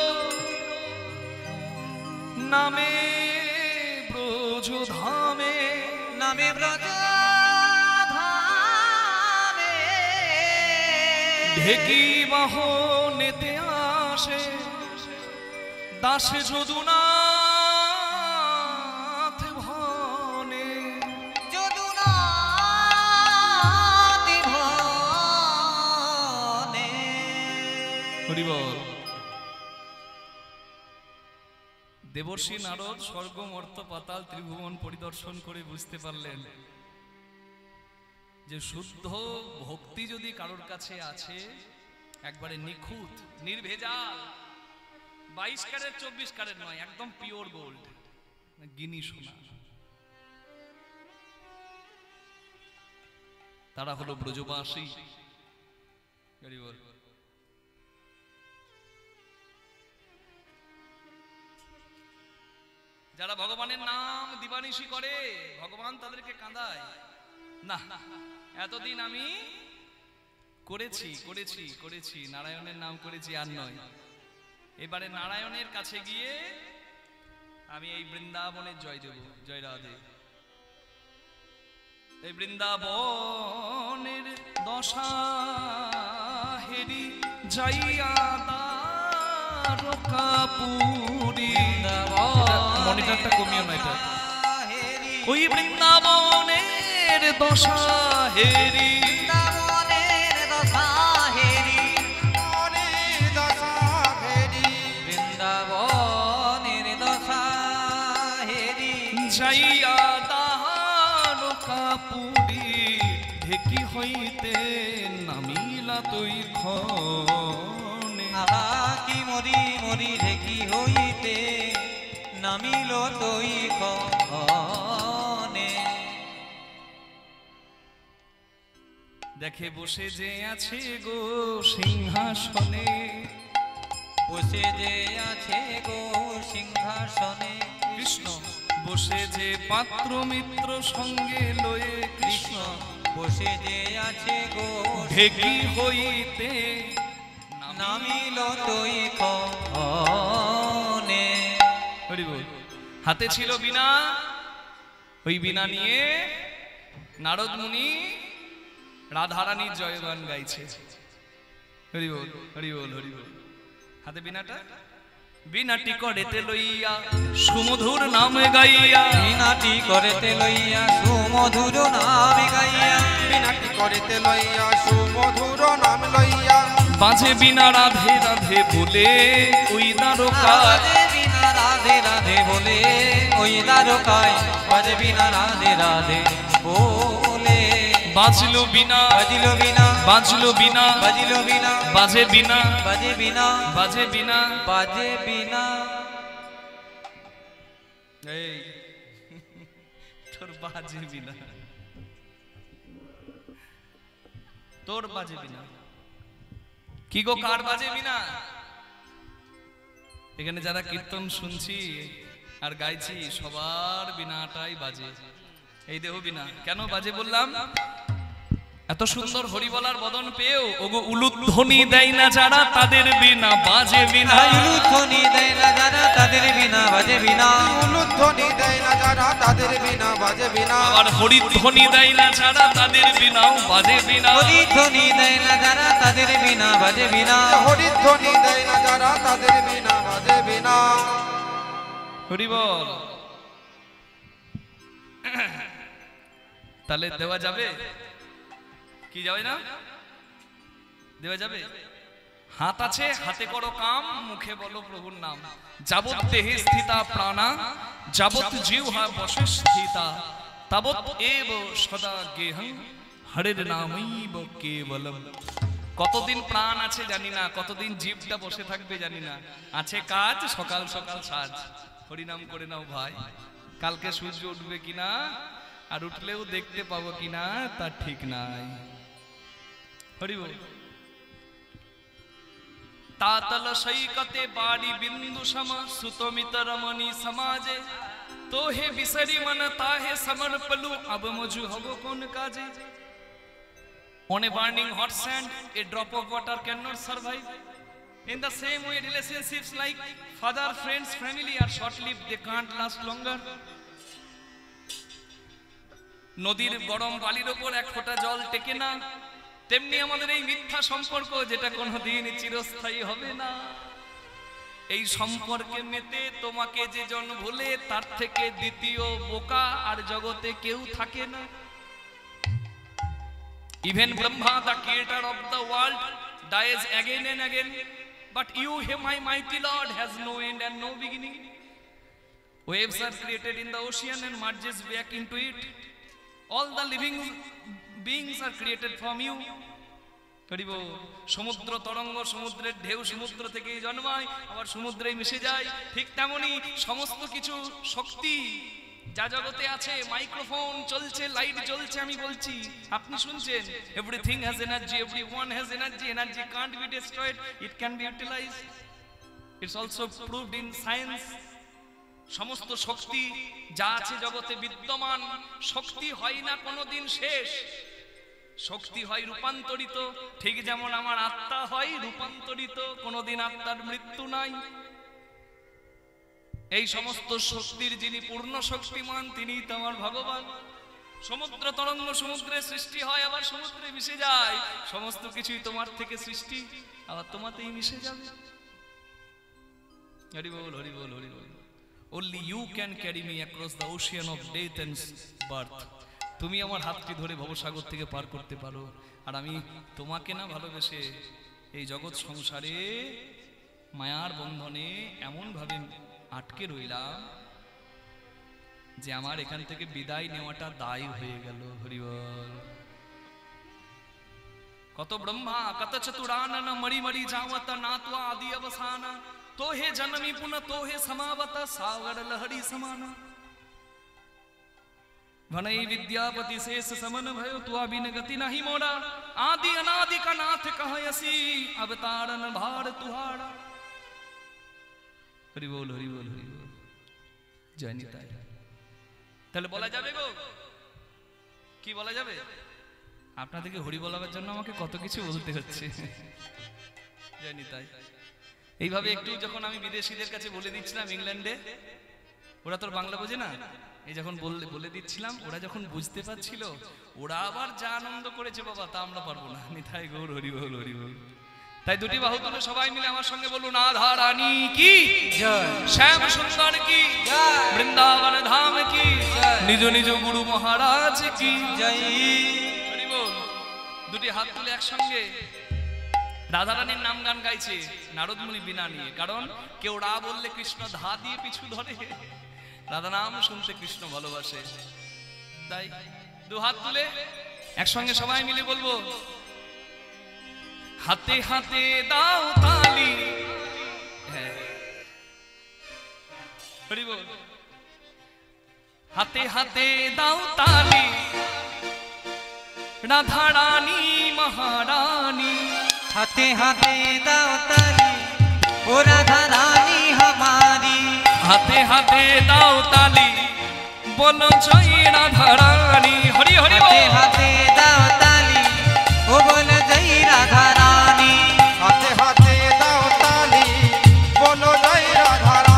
নামে ব্রজ ধামে, নামে ব্রজ ধামে, ঢেকি বাহনেতে আসে দাসে যদুনাথ ভনে, যদুনাথ ভনে। হরি বল। দেবর্ষি নারদ স্বর্গ মর্ত পাতাল ত্রিভুবন পরিদর্শন করে বুঝতে পারলেন যে শুদ্ধ ভক্তি যদি কারোর কাছে আছে, একবারে নিখুঁত নির্ভেজাল, 22 ক্যারেট 24 ক্যারেট নয়, একদম পিওর গোল্ড, গিনি সোনা, তারা হলো ব্রজবাসী। হরি বল। যারা ভগবানের নাম দিবানিশি করে, ভগবান তাদেরকে কাঁদায় না। এতদিন আমি করেছি করেছি করেছি, নারায়ণের নাম করেছি আর নয়, এবারে নারায়ণের কাছে গিয়ে আমি এই বৃন্দাবনের জয় দেব। জয় রাধে। এই বৃন্দাবনের দশা হেরি যাইয়া দ্বারকাপুরী, মনিটরটা কমিও না এটা, ওই বৃন্দাবনের দশা হেরি, বৃন্দাবনের দশা হেরি, মনের দশা ভেরি, বৃন্দাবনের দশা হেরি, যাইয়া দ্বারকাপুরী, ঢেকি হইতে নামিলা তুই ক্ষণে, আহা কি মরি মরি ঢেকি হইতে নামিল তৈ ক্ষণে, দেখে বসে যে আছে গো সিংহাসনে, বসে যে আছে গো সিংহাসনে, কৃষ্ণ বসে যে পাত্র মিত্র সঙ্গে লয়ে, কৃষ্ণ বসে যে আছে গো ঢেকি হইতে নামিল তৈ ক্ষণে। হরি বল। হাতে ছিল বীণা, ওই বীণা নিয়ে নারদ মুনি রাধারানীর জয়গান গাইছে। হরি বল, হরি বল, হরি বল। হাতে বীণাটা, বীণাটি করেতে লইয়া সুমধুর নাম গাইয়া, বিনাটি করেতে লইয়া সুমধুর নাম গাইয়া, বিনাটি করিতে লইয়া সুমধুর নাম লইয়া, বাজে বীণা রাধে রাধে বলে ওই দ্বারকায়, বাজে বিনা রাধে রাধে বলে ওই দ্বারকায়, বাজে বিনা রাধে রাধে বলে, বাজলো বীণা, বাজিল বিনা, বাজলো বীণা, বাজিল বিনা, বাজে বীণা, বাজে বিনা, বাজে বীণা, বাজে বিনা। এই তোর বাজে বীণা, তোর বাজে বীণা। কি গো কার বাজে বীণা? এখানে যারা কীর্তন শুনছি আর গাইছি সবার বিনাটাই বাজে, এই দেহ বিনা। কেন বাজে বললাম? এত সুন্দর হরি বলার বদন পেয়েও ওগো উলুধ্বনি দেয় না যারা, তাদের বিনা বাজে বিনা। উলুধ্বনি দেয় না যারা, তাদের বিনা বাজে বিনা। উলুধ্বনি দেয় না যারা, তাদের বিনা বাজে বিনা। আবার হরিধ্বনি দেয় না যারা, তাদের বিনাও বাজে বিনা। হরিধ্বনি দেয় না যারা, তাদের বিনা বাজে বিনা। হরিধ্বনি দেয় না যারা, তাদের বিনা বাজে বিনা। হরি বল। তাহলে দেওয়া যাবে কি যাবে না? দেওয়া যাবে। হাত আছে, হাতে করো কাম, মুখে বলো প্রভুর নাম। যাবৎ দেহে স্থিতা প্রাণা, যাবৎ জিহ্বা বশে স্থিতা, তাবৎ এব সদা গেহং হরির নামৈব কেবলম। কতদিন প্রাণ আছে জানি না, কতদিন জিভটা বসে থাকবে জানি না। আছে কাজ, সকাল সকাল সাজ। হরিনাম করে নাও ভাই, কালকে সূর্য উঠবে কিনা আর উঠলেও দেখতে পাবো কিনা তার ঠিক নাই। হরি বল। তাতল সৈকতে বাড়ি বিন্দু সম, সুতমিত রমণী সমাজে, তো হে বিসরি মন তাহে সমর্পলু, अब मुझु हबो कोन काजे। On a burning hot sand, a drop of water cannot survive. In the same way, relationships like father, friends, family are short-lived, they can't last longer. নদীর গরম বালির ওপর এক ফোঁটা জল টেকে না, তেমনি আমাদের এই মিথ্যা সম্পর্ক যেটা কোনোদিন চিরস্থায়ী হবে না। এই সম্পর্কে মেতে তোমাকে যে জন ভুলে, তার থেকে দ্বিতীয় বোকা আর জগতে কেউ থাকে না। Even Brahma, the creator of the world, dies again and again. But you, my mighty Lord, has no end and no beginning. Waves are created in the ocean and merges back into it. All the living beings are created from you. সমুদ্র তরঙ্গ, সমুদ্রের ঢেউ সমুদ্র থেকেই জন্মায়, আবার সমুদ্রেই মিশে যায়। ঠিক তেমনি সমস্ত কিছু শক্তি যা জগতে আছে, মাইক্রোফোন চলছে, লাইট জ্বলছে, আমি বলছি, আপনি শুনছেন। Everything has energy, everyone has energy. Energy can't be destroyed, it can be utilised. It's also proved in science. সমস্ত শক্তি যা আছে জগতে বিদ্যমান, শক্তি হয় না কোনোদিন শেষ, শক্তি হয় রূপান্তরিত। ঠিক যেমন আমার আত্মা হয় রূপান্তরিত, কোনোদিন আত্মার মৃত্যু নাই। এই সমস্ত শক্তির যিনি পূর্ণ শক্তিমান, তিনিই তো আমার ভগবান। সমুদ্র তরঙ্গ সমুদ্রে সৃষ্টি হয়, আবার সমুদ্রে মিশে যায়। সমস্ত কিছুই তোমার থেকে সৃষ্টি, আবার তোমাতেই মিশে যাবে। হরি বল, হরি বল, হরি বল। Only you can carry me across the ocean of death and birth. তুমি আমার হাতটি ধরে ভবসাগর থেকে পার করতে পারো, আর আমি তোমাকে না ভালোবেসে এই জগৎ সংসারে মায়ার বন্ধনে এমন ভাবে আটকে রইলাম যে আমার এখান থেকে বিদায় নেওয়াটা দায় হয়ে গেল। হরি বল। কত ব্রহ্মা কত চতুরানন মরি মরি যাওয়াত নাতवा আদি অবসানা, তো হে জননী পুন তো হে সমাবত সাগর লহরি সমানা। ভনই বিদ্যাপতি শেষ সমন भयो, तू बिन गति नहीं मोरा। आदि अनादि का नाथ कहयसी, अवतारन भार तुहारा। হরি বল, হরি বল, হরি বল। জয় নিতাই। তাহলে বলা যাবে গো, কি বলা যাবে? আপনাদেরকে হরি বলার জন্য আমাকে কত কিছু বলতে হচ্ছে। জয় নিতাই। এইভাবে একটু যখন আমি বিদেশিদের কাছে বলে দিচ্ছিলাম ইংল্যান্ডে, ওরা তো বাংলা বোঝে না, এই যখন বলে দিচ্ছিলাম, ওরা যখন বুঝতে পারছিল, ওরা আবার যা আনন্দ করেছে বাবা, তা আমরা পারবো না। নিতাই গৌর, হরি বল, হরি বল। তাই দুটি বাহু তুলে সবাই মিলে আমার সঙ্গে বলুন, রাধা রানী কি জয়, শ্যাম সুন্দর কি জয়, বৃন্দাবন ধাম কি জয়, নিজ নিজ গুরু মহারাজ কি জয়। হরি বল। দুটি হাত তুলে একসঙ্গে রাধা রানীর নাম গান গাইছে নারদ মুনি বিনা নিয়ে। কারণ কেউ রা বললে কৃষ্ণ ধা দিয়ে পিছু ধরে, রাধা নাম শুনতে কৃষ্ণ ভালোবাসে। তাই দু হাত তুলে একসঙ্গে সবাই মিলে বলবো, হাতে হাতে দাও তালি। হ্যাঁ, হরি বল। হাতে হাতে দাও তালি, রাধা রানী মহারানী। হাতে হাতে দাও তালি, ও রাধা রানী হবে হাতে হাতে দাও তালি বলো জয় রাধা রানী। হরি হরি হাতে হাতে দাও তালি ও বল জয় রাধা রানী। হাতে হাতে দাও তালি বলো জয় রাধা রানী।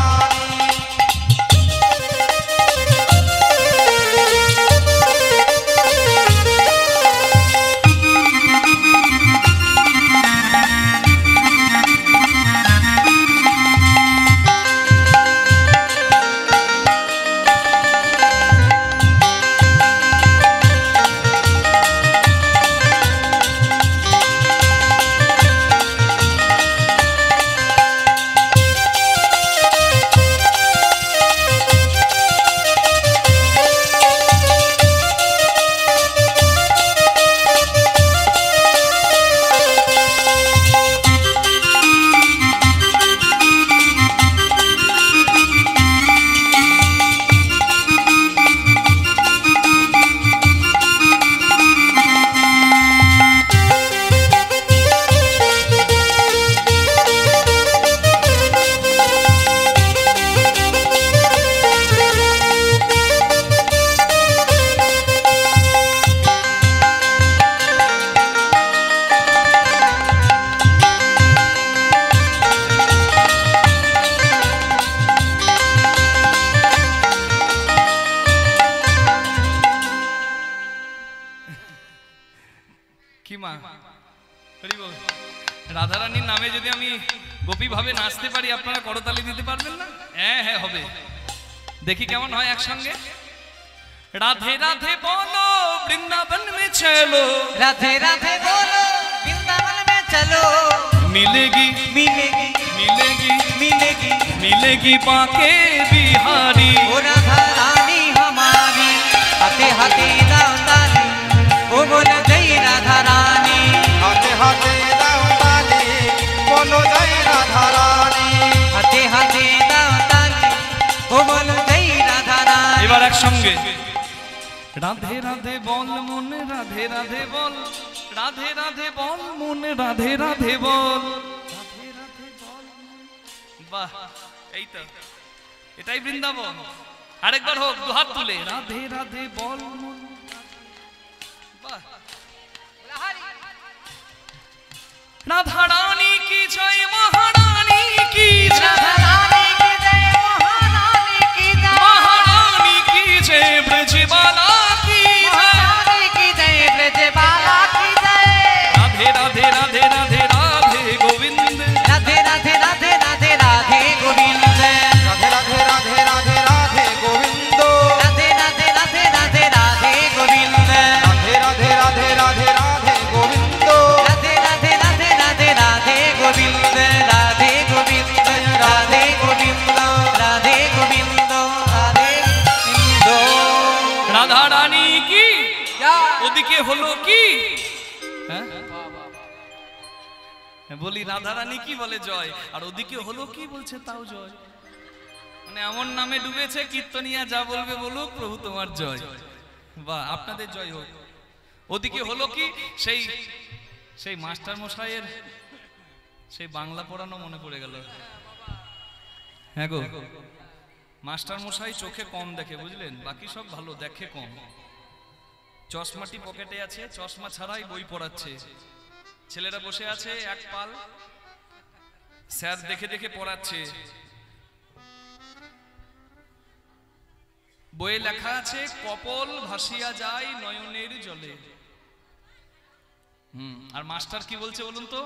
কি মা হরি বল। রাধারানীর নামে যদি আমি গোপী ভাবে নাচতে পারি আপনারা করতালি দিতে পারবেন না? হ্যাঁ হ্যাঁ হবে, দেখি কেমন হয় একসঙ্গে। রাধে রাধে বলো বৃন্দাবন মে চলো, राधे राधे बोलो वृंदावन में चलो। मिलेगी मिलेगी मिलेगी मिलेगी मिलेगी बाके बिहारी। ओ राधा रानी हमारी। हाथे हाथे दाओ ताली ओ बोल जय राधा रानी। हाथे हाथे दाओ ताली बोलो जय राधा रानी। हाथे हाथे दाओ ताली ओ बोल जय राधा रानी। এবার একসঙ্গে রাধে রাধে বল মন রাধে রাধে বল, রাধে রাধে বল মন রাধে রাধে বল, রাধে রাধে বল মন। বাহ, এই তো এটাই বৃন্দাবন। আরেকবার হোক দুহাত তুলে, রাধে রাধে বল মন। বাহ, রাধা রানী কি জয়, মহারানী কি জয়, राधा रानी की जय महारानी की जय। মহারানী কি জয়, ব্রজবালা কি জয়। महारानी की जय ब्रजबाला की जय। राधे राधे राधे राधे राधे गोविंद। राधे राधे राधे राधे राधे गोविंद। राधे राधे राधे राधे राधे गोविंदो। राधे राधे राधे राधे राधे गोविंद। राधे राधे राधे राधे राधे गोविंदो। राधे राधे राधे राधे राधे गोविंद। राधे गोविंद राधे गोविंद राधे गोविंद राधे गोविंद। রাধা রানী কি, क्या ওদিকে হলো কি? হ্যাঁ? বলি রাধা রানী কি বলে জয়, আর ওদিকে হলো কি বলছে তাও জয়। মানে এমন নামে ডুবেছে কীর্তনিয়া যা বলবে বলুক, প্রভু তোমার জয়। বাহ, আপনাদের জয় হোক। ওদিকে হলো কি, সেই সেই মাস্টার মশাইয়ের সেই বাংলা পড়ানো মনে পড়ে গেল। হ্যাঁ গো, মাস্টার মশাই চোখে কম দেখে বুঝলেন, বাকি সব ভালো, দেখে কম। চশমাটি পকেটে আছে, চশমা ছাড়াই বই পড়াচ্ছে। ছেলেরা বসে আছে এক পাল, স্যার দেখে দেখে পড়াচ্ছে। বইয়ে লেখা আছে কপল ভাসিয়া যায় নয়নের জলে। আর মাস্টার কি বলছে বলুন তো?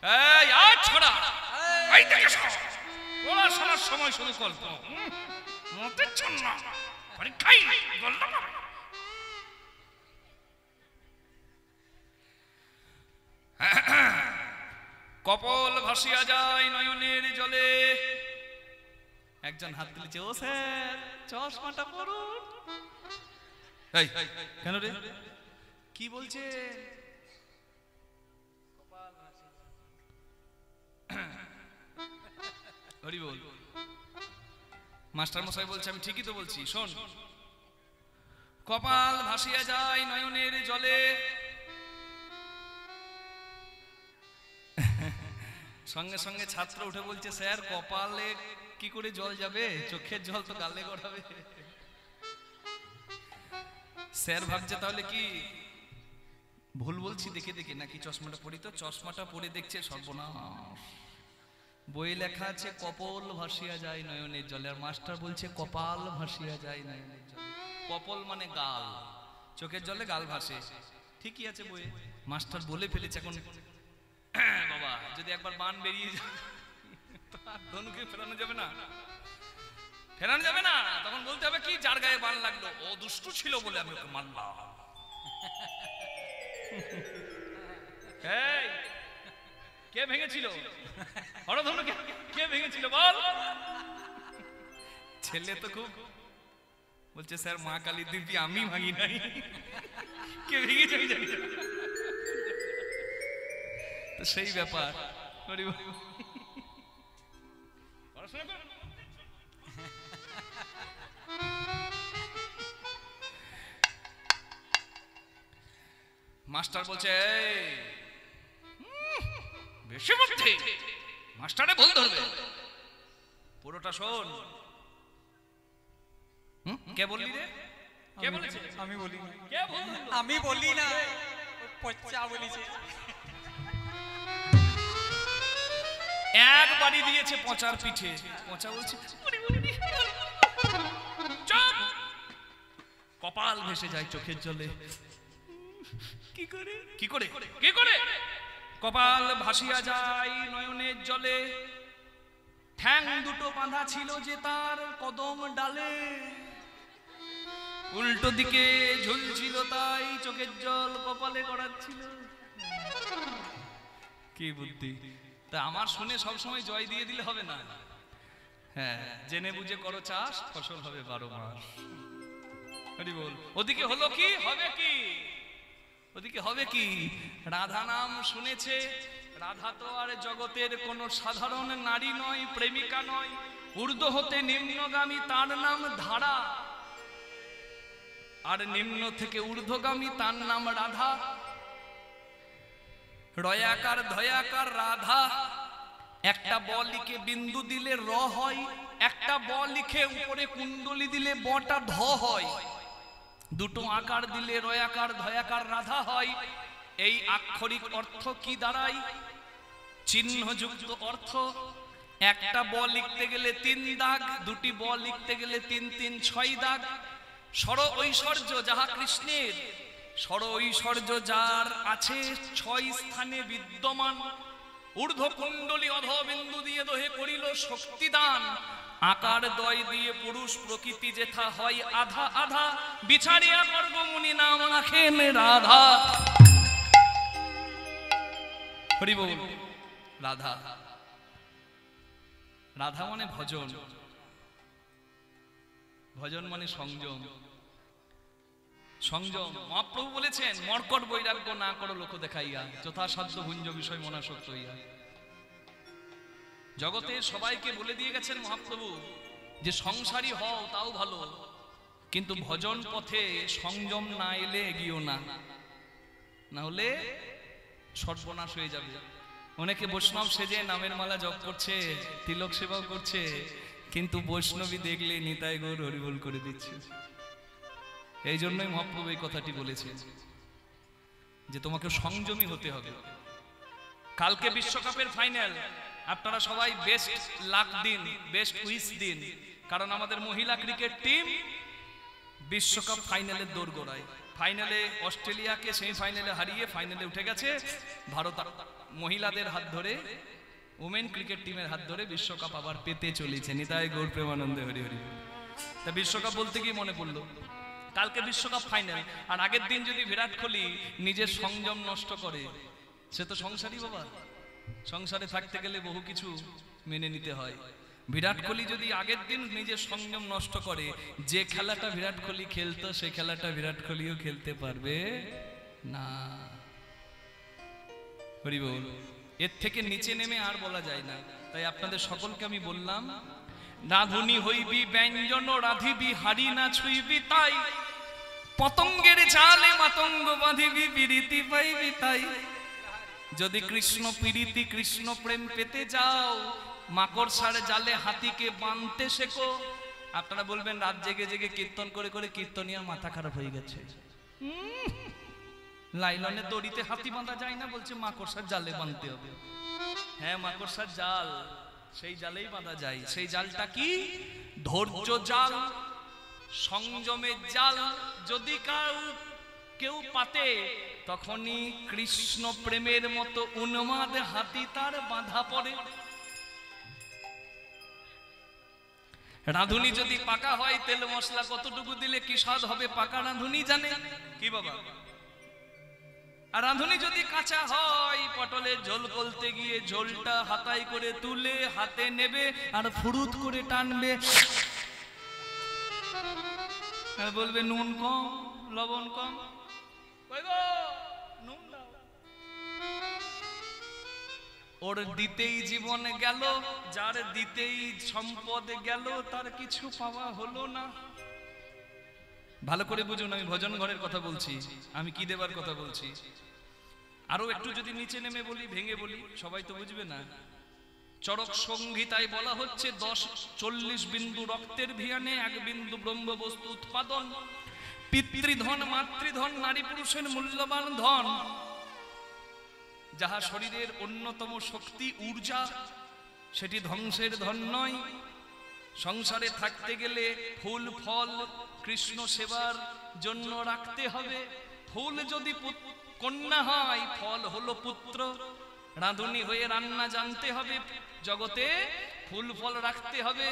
এই আয় ছোড়া, এই দেখে সব পড়াশোনার সময় শুধু গল্প, মতে ছন্না পরীক্ষাই গল্প। কপল ভাসিয়া যায় নয়নের জলে। একজন হাত তুলেছে, ও স্যার চশমাটা পড়ুন। এই কেন রে, কি বলছে? হরি বল। মাস্টার মশাই বলছে, আমি ঠিকই তো বলছি, শোন। কপাল ভাসিয়া যায় নয়নের জলে। সঙ্গে সঙ্গে ছাত্র উঠে বলছে, স্যার কপালে কি করে জল যাবে? চোখের জল তো গালে গড়াবে। স্যার ভাবছে তাহলে কি ভুল বলছি দেখে দেখে, নাকি চশমাটা পরি? তো চশমাটা পরে দেখছে সর্বনাশ, বইয়ে লেখা আছে কপল ভাসিয়া যায় নয়নের জলে, আর মাস্টার বলছে কপাল ভাসিয়া যায় নয়নের জলে। কপল মানে গাল, চোখের জলে গাল ভাসে, ঠিকই আছে বইয়ে, মাস্টার বলে ফেলেছে। এখন বাবা যদি একবার বান বেরিয়ে যায় ধনুকে ফেরানো যাবে না, ফেরানো যাবে না, তখন বলতে হবে কি যার গায়ে বান লাগলো ও দুষ্টু ছিল বলে আমি ওকে মারলাম। এই কে ভেঙেছিল হরধনু? কে ভেঙেছিল বল? ছেলে তো খুব বলছে স্যার মা কালী দিব্যি আমি ভাঙি নাই, কে ভেঙেছে আমি জানি না। তো সেই ব্যাপার, মাস্টার বলছে বেশি বুদ্ধি, মাস্টারে ভুল ধরবে, পুরোটা শোন। কে বললি রে? কে বলেছে? আমি বলি না। কে বলল? আমি বলি না, পচ্চা বলেছে। এক বাড়ি দিয়েছে পচার পিঠে, পচা বলছে চুপ, কপাল ভেসে যায় চোখের জলে। কি করে কি করে কি করে কপাল ভাসিয়া যায় নয়নের জলে। ঠ্যাং দুটো বাঁধা ছিল যে তার কদম ডালে, উল্টো দিকে ঝুলছিল তাই চোখের জল কপালে গড়াচ্ছিল। কি বুদ্ধি! তা আমার শুনে সবসময় জয় দিয়ে দিলে হবে না, হ্যাঁ জেনে বুঝে করো চাষ, ফসল হবে 12 মাস। হরি বল। ওদিকে হলো কি হবে কি, ওদিকে হবে কি? রাধা নাম শুনেছে, রাধা তো আর জগতের কোন সাধারণ নারী নয়, প্রেমিকা নয়, ঊর্ধ্ব হতে নিম্নগামী তার নাম ধারা, আর নিম্ন থেকে ঊর্ধ্বগামী তার নাম রাধা। রয়াকার ধয়াকার রাধা, একটা ব লিখে বিন্দু দিলে র হয়, একটা ব লিখে উপরে কুণ্ডলি দিলে বটা ধ হয়, দুটো আকার দিলে রয়াকার ধয়াকার রাধা হয়। এই আক্ষরিক অর্থ কি দাঁড়ায়? চিহ্নযুক্ত অর্থ। একটা ব লিখতে গেলে 3 দাগ, দুটি ব লিখতে গেলে 3 3 6 দাগ। স্বর ঐশ্বর্য যাহা কৃষ্ণের, স্বর ঐশ্বর্য যার আছে 6 স্থানে বিদ্যমান। ঊর্ধ্ব কুণ্ডলী অধবিন্দু দিয়ে দোহে করিল শক্তিদান, আকার দয় দিয়ে পুরুষ প্রকৃতি যেথা হয় আধা আধা, বিছাড়িয়া বর্গমুনি নাম রাখেন রাধা। হরি বল। রাধা, রাধা মানে ভজন, ভজন মানে সংযম। সংযম মহাপ্রভু বলেছেন মর্কট বৈরাগ্য না করো লোক দেখাইয়া, যথাসাধ্য ভুঞ্জ বিষয় মনাসক্ত হইয়া। জগতে সবাইকে বলে দিয়ে গেছেন মহাপ্রভু যে সংসারী হও তাও ভালো, কিন্তু ভজন পথে সংযম না এলে এগিয়েও না, না হলে সর্বনাশ হয়ে যাবে। অনেকে বৈষ্ণব সেজে নামের মালা জপ করছে, তিলক সেবাও করছে, কিন্তু বৈষ্ণবী দেখলে নিতাই গৌর হরিবোল করে দিচ্ছে। এই জন্যই মহাপ্রভু এই কথাটি বলেছেন যে তোমাকে সংযমী হতে হবে। কালকে বিশ্বকাপের ফাইনাল, আপনারা সবাই বেস্ট লাক দিন, বেস্ট উইশ দিন, কারণ আমাদের মহিলা ক্রিকেট টিম বিশ্বকাপ ফাইনালের দোরগোড়ায়। ফাইনালে অস্ট্রেলিয়াকে সেমিফাইনালে হারিয়ে ফাইনালে উঠে গেছে। ভারত মহিলাদের হাত ধরে, ওমেন ক্রিকেট টিমের হাত ধরে বিশ্বকাপ আবার পেতে চলেছে। নিতাই গৌর প্রেমানন্দে হরি হরি। তা বিশ্বকাপ বলতে কি মনে পড়লো, কালকে বিশ্বকাপ ফাইনাল, আর আগের দিন যদি বিরাট কোহলি নিজের সংযম নষ্ট করে, সে তো সংসারী বাবা। সংসারে থাকতে গেলে বহু কিছু মেনে নিতে হয়। বিরাট কোহলি যদি আগের দিন নিজের সংযম নষ্ট করে, যে খেলাটা বিরাট কোহলি খেলতো সে খেলাটা বিরাট কোহলিও খেলতে পারবে না। হরি বল। এর থেকে নিচে নেমে আর বলা যায় না। তাই আপনাদের সকলকে আমি বললাম, রাধুনি হইবি ব্যঞ্জন রাধিবি, হারি না ছুইবি তাই, পতঙ্গের জালে মাতঙ্গ বাঁধিবি, বিরীতি পাইবি তাই। যদি কৃষ্ণ প্রীতি কৃষ্ণ প্রেম পেতে যাও, মাকড়সার জালে হাতিকে বাঁধতে শেখো। আপনারা বলবেন রাত জেগে জেগে কীর্তন করে করে কীর্তনিয়ার মাথা খারাপ হয়ে গেছে। লাইলনে দড়িতে হাতি বাঁধা যায় না, বলছে মাকড়সার জালে বাঁধতে হবে। হ্যাঁ, মাকড়সার জাল, সেই জালেই বাঁধা যায়। সেই জালটা কি? ধৈর্য জাল, সংযমের জাল। যদি কেউ পাতে, তখনই কৃষ্ণ প্রেমের মতো উন্মাদ হাতি তার বাঁধা পড়ে। রাঁধুনি যদি পাকা হয়, তেল মশলা কতটুকু দিলে কি স্বাদ হবে পাকা রাঁধুনি জানে। কি বাবা? আর রাঁধুনি যদি কাঁচা হয়, পটলের ঝোল করতে গিয়ে ঝোলটা হাতায় করে তুলে হাতে নেবে আর ফুরুত করে টানবে, আর বলবে নুন কম, লবণ কম, নুন দাও। ওর দিতেই জীবন গেল, যার দিতেই সম্পদ গেল, তার কিছু পাওয়া হলো না। ভালো করে বুঝুন, আমি ভজন ঘরের কথা বলছি, আমি কি দেবার কথা বলছি। আরো একটু যদি নিচে নেমে বলি, ভেঙে বলি, সবাই তো বুঝবে না। চরক সংহিতায় বলা হচ্ছে 40 বিন্দু রক্তের ভিয়ানে 1 বিন্দু ব্রহ্ম বস্তু উৎপাদন। পিতৃধন মাতৃধন নারী পুরুষের মূল্যবান ধন, যাহা শরীরের অন্যতম শক্তি ঊর্জা, সেটি ধ্বংসের ধন নয়। সংসারে থাকতে গেলে ফুল ফল কৃষ্ণ সেবার জন্য রাখতে হবে। ফুল যদি কন্যা হয়, ফল হলো পুত্র। রাঁধুনি হয়ে রান্না জানতে হবে, জগতে ফুল ফল রাখতে হবে।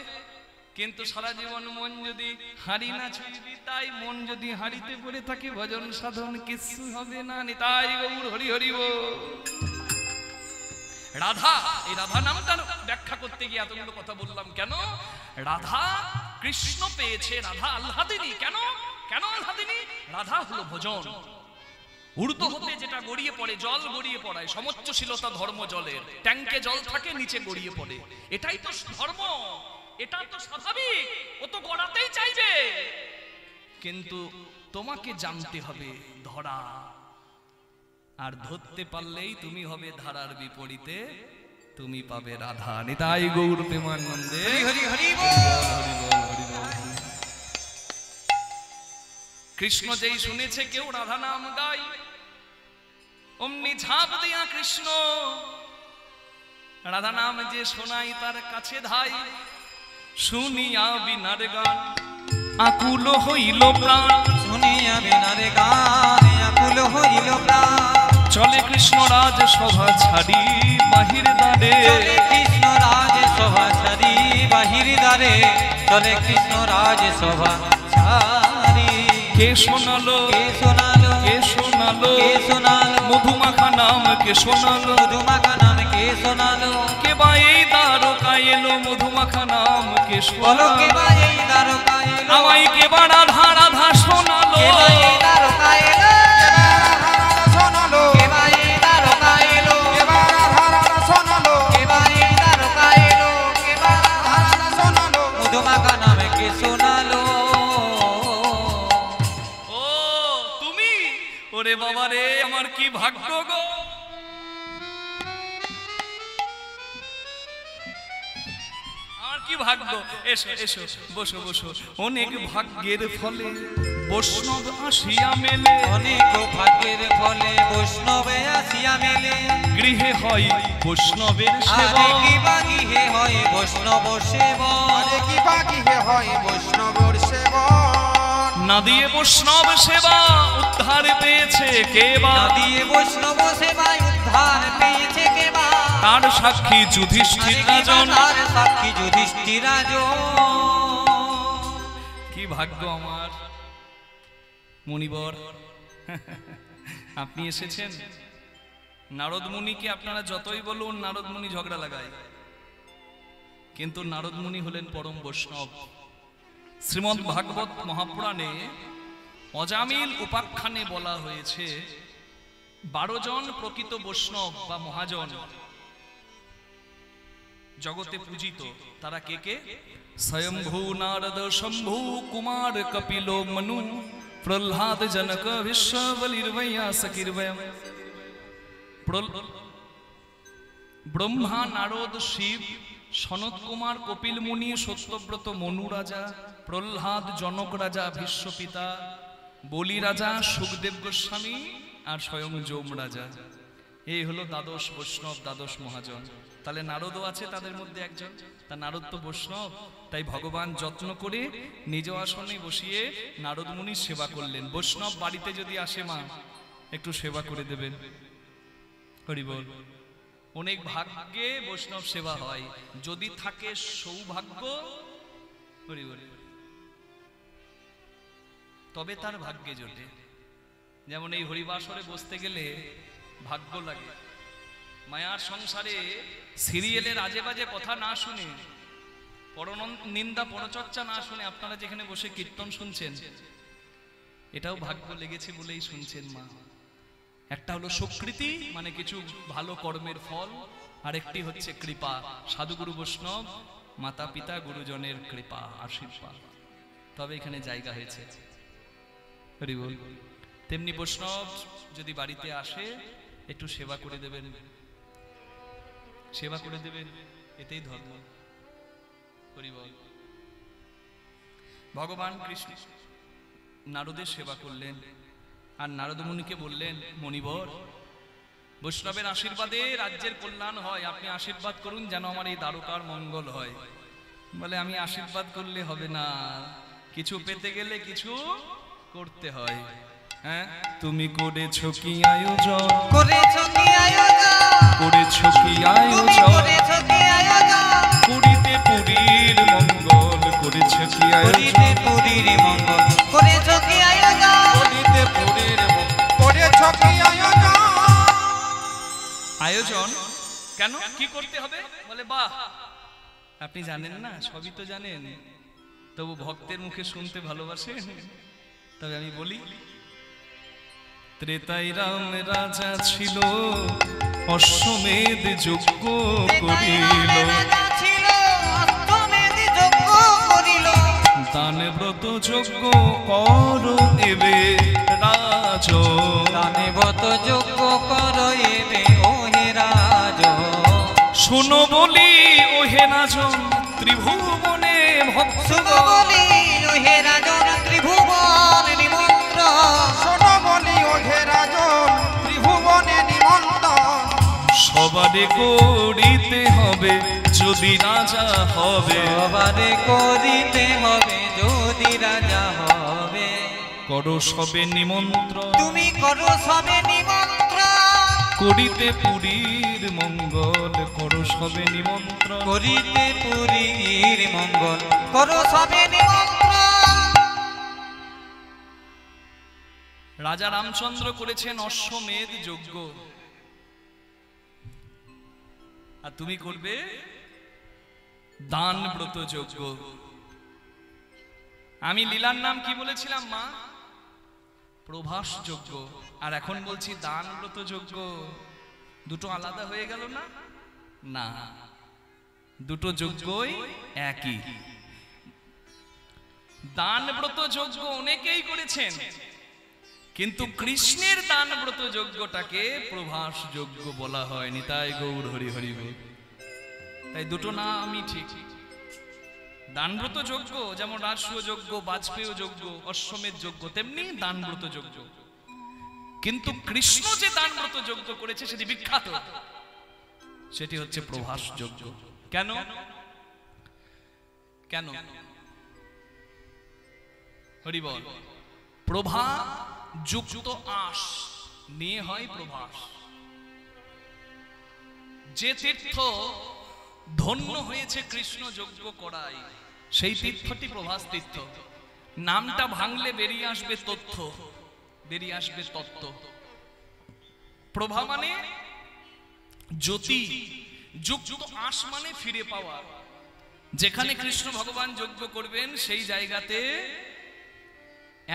কিন্তু সারা জীবন মন যদি হাঁড়ি না ছুঁইবি, তাই মন যদি হাঁড়িতে পড়ে থাকে, ভজন সাধন কিছু হবে না। নিতাই গৌর হরি হরি বল। রাধা, এই রাধা নামটার ব্যাখ্যা করতে গিয়ে এতগুলো কথা বললাম কেন? রাধা কৃষ্ণ পেয়েছে, রাধা আহ্লাদিনী। কেন কেন আহ্লাদিনী? রাধা হলো ভজন। ঊর্ধ্ব হতে যেটা গড়িয়ে পড়ে, জল গড়িয়ে পড়ায়, সমচ্চশীলতা ধর্ম জলের। ট্যাঙ্কে জল থাকে, নিচে গড়িয়ে পড়ে, এটাই তো ধর্ম, এটা তো স্বাভাবিক। ও তো গড়াতেই চাইবে, কিন্তু তোমাকে জানতে হবে ধরা। আর ধরতে পারলেই তুমি হবে ধারার বিপরীতে, তুমি পাবে রাধা। নিতাই গৌর প্রেমানন্দে হরি হরি বল, হরি বল, হরি বল। কৃষ্ণ যেই শুনেছে কেউ রাধা নাম গায়, অমনি ঝাঁপ দিয়া কৃষ্ণ রাধা নাম যে শোনাই তার কাছে ধাই। শুনিয়া বিনার গান আকুল হইল প্রাণ, শুনিয়া বিনার গান আকুল হইল প্রাণ। চলে কৃষ্ণ রাজ সভা ছাড়ি বাহির দ্বারে, চলে কৃষ্ণ রাজ সভা ছাড়ি বাহির দ্বারে, চলে কৃষ্ণ রাজ সভা ছাড়ি। কে শোনালো, কে শোনালো, কে শোনালো, কে শোনালো, মধুমাখা নাম কে শোনালো, মধুমাখা নাম কে শোনালো। কে বা এই দ্বারকা এলো, মধুমাখা নাম কে বলো কে শোনালো। বা এই দ্বারকা এলো, আমায় কে বা রাধা রাধা শোনালো। কে বা এই দ্বারকা এলো, শোনালো, কে বা এই দ্বারকা এলো, এবার রাধা শোনালো, কে বা এই দ্বারকা এলো, কে বা রাধা শোনালো। মধুমাখা নাম কে শোনালো। ও তুমি, ওরে বাবা রে, আমার কি ভাগ্য গো। আমার কি ভাগ্য। এসো এসো, বসো বসো। অনেক ভাগ্যের ফলে বৈষ্ণব আসিয়া মেলে, অনেক ভাগ্যের ফলে বৈষ্ণবে আসিয়া মেলে। গৃহে হয় বৈষ্ণবের আরে সেবা, কি বাগি হে হয় বৈষ্ণব সেবা। আরে কি বাকি হে হয় বৈষ্ণবর সেবন। না দিয়ে বৈষ্ণব সেবা উদ্ধার পেয়েছে কে বা, না দিয়ে বৈষ্ণব সেবায় উদ্ধার পেয়েছে কে বা। তার সাক্ষী যুধিষ্ঠির আরে কি বা রাজন। তার সাক্ষী যুধিষ্ঠির রাজন। কি ভাগ্য আমার মুনিবর, আপনি এসেছেন। নারদ মুনিকে আপনারা যতই বলুন, নারদ মুনি ঝগড়া লাগায়, কিন্তু নারদ মুনি হলেন পরম বৈষ্ণব। শ্রীমদ্ ভাগবত মহাপুরাণে অজামিল উপাখ্যানে বলা হয়েছে 12 জন প্রকৃত বৈষ্ণব বা মহাজন জগতে পূজিত। তারা কে কে? স্বয়ম্ভু নারদ শম্ভু কুমার কপিল মনু প্রহ্লাদ জনক বিশ্ববলির্বয়া সকির্বয়ম। ব্রহ্মা নারদ শিব সনত কুমার, কপিল মুনি, সত্যব্রত মনু রাজা, প্রহ্লাদ জনক রাজা, ভীষ্ম পিতা, বলি রাজা, সুখদেব গোস্বামী আর স্বয়ং যম রাজা। এই হলো দ্বাদশ বৈষ্ণব, দ্বাদশ মহাজন। তাহলে নারদও আছে তাদের মধ্যে একজন। তা নারদ তো বৈষ্ণব, তাই ভগবান যত্ন করে নিজ আসনে বসিয়ে নারদ মুনির সেবা করলেন। বৈষ্ণব বাড়িতে যদি আসে মা, একটু সেবা করে দেবেন। হরি বল। অনেক ভাগ্যে বৈষ্ণব সেবা হয়, যদি থাকে সৌভাগ্য, হরি বল, তবে তার ভাগ্যে জোটে। যেমন এই হরিবাসরে বসতে গেলে ভাগ্য লাগে। মায়ার সংসারে সিরিয়ালের আজে বাজে কথা না শুনে, নিন্দা পরচর্চা না শুনে আপনারা যেখানে বসে কীর্তন শুনছেন, এটাও ভাগ্য লেগেছে বলেই শুনছেন মা। একটা হলো সুকৃতি, মানে কিছু ভালো কর্মের ফল, আরেকটি হচ্ছে কৃপা, সাধুগুরু বৈষ্ণব, মাতা পিতা গুরুজনের কৃপা, আশীর্বাদ, তবে এখানে জায়গা হয়েছে। হরি বল। তেমনি বৈষ্ণব যদি বাড়িতে আসে, একটু সেবা করে দেবেন, সেবা করে দেবেন, এতেই ধর্ম। হরি বল। ভগবান কৃষ্ণ নারদের সেবা করলেন, আর নারদ মুনিকে বললেন, মণিবর, বৈষ্ণবের আশীর্বাদে রাজ্যের কল্যাণ হয়, আপনি আশীর্বাদ করুন যেন আমার এই দ্বারকার মঙ্গল হয়। বলে, আমি আশীর্বাদ করলে হবে না, কিছু পেতে গেলে কিছু করতে হয়। হ্যাঁ, তুমি করেছো কি আয়োজন, করেছো কি আয়োজন, করেছো কি তুমি আয়োজন, করেছো কি আয়োজন, করিতে পুরীর মঙ্গল, করেছো কি করিতে আয়োজন, পুরীর মঙ্গল, করেছো কি আয়োজন, করিতে পুরীর করেছো কি আয়োজন। আয়োজন কেন, কি করতে হবে? বলে, বাহ, আপনি জানেন না, সবই তো জানেন, তবু ভক্তের মুখে শুনতে ভালোবাসেন। তবে আমি বলি, ত্রেতায় রাম রাজা ছিল, অশ্বমেধ যজ্ঞ করিল, রাজা ছিল, অশ্বমেধ যজ্ঞ করিল, দান ব্রত যজ্ঞ কর এবে রাজ, দানে ব্রত যজ্ঞ কর এবে ওহে রাজ, শোনো বলি ওহে রাজন, ত্রিভুবনে ভক্ত শুভ বলি ওহে রাজন, ত্রিভুবন নিমন্ত্র, শোনো বলি ওহে রাজন, ত্রিভুবনে নিমন্ত্রণ। সবারে করিতে হবে যদি রাজা হবে, সবারে করিতে হবে যদি রাজা হবে, করো সবে নিমন্ত্রণ, তুমি করো সবে নিমন্ত্রণ, করিতে পুরীর মঙ্গল, করো সবে নিমন্ত্রণ, করিতে পুরীর মঙ্গল, করো সবে নিমন্ত্রণ। রাজা রামচন্দ্র করেছেন অশ্বমেধ যজ্ঞ, আর তুমি করবে দান ব্রত যজ্ঞ। আমি লীলার নাম কি বলেছিলাম মা? প্রভাস যজ্ঞ। আর এখন বলছি দান ব্রত যজ্ঞ। দুটো আলাদা হয়ে গেল না? না, দুটো যজ্ঞই একই। দান ব্রত যজ্ঞ অনেকেই করেছেন, কিন্তু কৃষ্ণের দান ব্রত যজ্ঞটাকে প্রভাস যজ্ঞ বলা হয়। নিতাই গৌর হরি হরি বল। তাই দুটো না আমি ঠিক। দানব্রত যজ্ঞ যেমন রাজসূয় যজ্ঞ, বাজপেয় যজ্ঞ, অশ্বমেধ যজ্ঞ, তেমনি দানব্রত যজ্ঞ। কিন্তু কৃষ্ণ যে দানব্রত যজ্ঞ করেছে সেটি বিখ্যাত, সেটি হচ্ছে প্রভাস যজ্ঞ। কেন কেন হরি বল। প্রভা যুক্ত আশ নিয়ে হয় প্রভাস। যে তীর্থ ধন্য হয়েছে কৃষ্ণ যজ্ঞ করায়, সেই তীর্থটি প্রভাস তীর্থ। নামটা ভাঙলে বেরিয়ে আসবে তথ্য, বেরিয়ে আসবে তত্ত্ব। প্রভা মানে জ্যোতি, যুক্ত আশ মানে ফিরে পাওয়া। যেখানে কৃষ্ণ ভগবান যজ্ঞ করবেন সেই জায়গাতে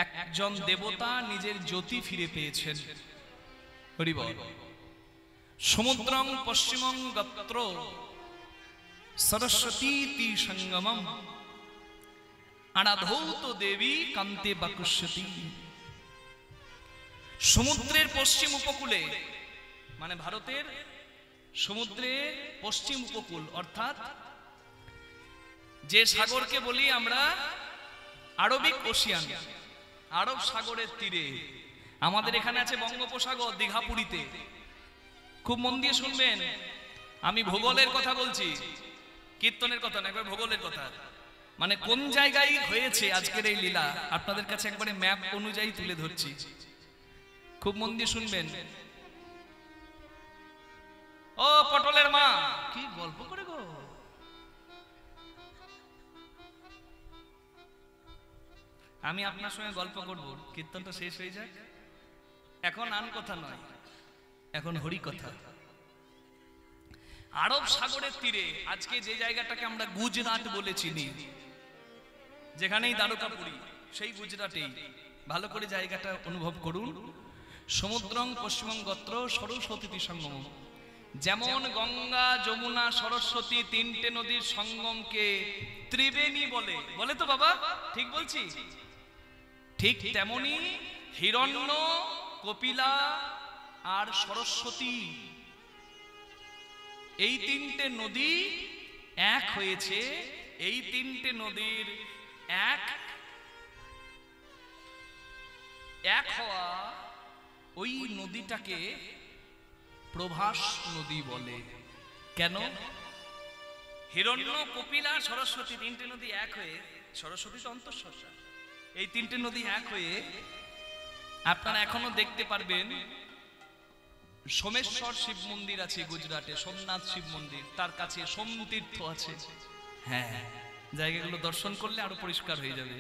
একজন দেবতা নিজের জ্যোতি ফিরে পেয়েছেন। হরি বল। সমুদ্রং পশ্চিমং গত্র সরস্বতী সঙ্গমম আরাধৌত দেবী কান্তে বাকুষ্যতি। সমুদ্রের পশ্চিম উপকূলে, মানে ভারতের সমুদ্রে পশ্চিম উপকূল অর্থাৎ যে সাগরকে বলি আমরা আরবিক ওশিয়ান, আরব সাগরের তীরে। আমাদের এখানে আছে বঙ্গোপসাগর, দীঘাপুরীতে। খুব মন দিয়ে শুনবেন, আমি ভূগোলের কথা বলছি, কীর্তনের কথা না, একবার ভূগোলের কথা। মানে কোন জায়গায় হয়েছে আজকের এই লীলা আপনাদের কাছে একবারে ম্যাপ অনুযায়ী তুলে ধরছি, খুব মন দিয়ে শুনবেন। ও পটলের মা, কি গল্প করে গো। আমি আপনার সঙ্গে গল্প করব, কীর্তনটা শেষ হয়ে যাক। এখন আন কথা নয়, এখন হরি কথা। আরব সাগরের তীরে আজকে যে জায়গাটাকে আমরা গুজরাট বলে চিনি, যেখানেই দ্বারকাপুরী, সেই গুজরাটেই। ভালো করে জায়গাটা অনুভব করুন। সমুদ্রং পশ্চিমবঙ্গত্র সরস্বতী সঙ্গম। যেমন গঙ্গা, যমুনা, সরস্বতী তিনটে নদীর সঙ্গমকে ত্রিবেণী বলে, বলে তো বাবা, ঠিক বলছি? ঠিক তেমনি হিরণ্য, কপিলা আর সরস্বতী, এই তিনটে নদী এক হয়েছে। এই তিনটে নদীর এক হওয়া, ওই নদীটাকে প্রভাস নদী বলে। কেন? হিরণ্য, কপিলা, সরস্বতী তিনটে নদী এক হয়ে, সরস্বতী তো অন্তঃসত্ত্বা, এই তিনটে নদী এক হয়ে আপনারা এখনো দেখতে পারবেন সোমেশ্বর শিব মন্দির আছে গুজরাটে, সোমনাথ শিব মন্দির, তার কাছে সোমতীর্থ আছে। হ্যাঁ, জায়গাগুলো দর্শন করলে আরো পরিষ্কার হয়ে যাবে।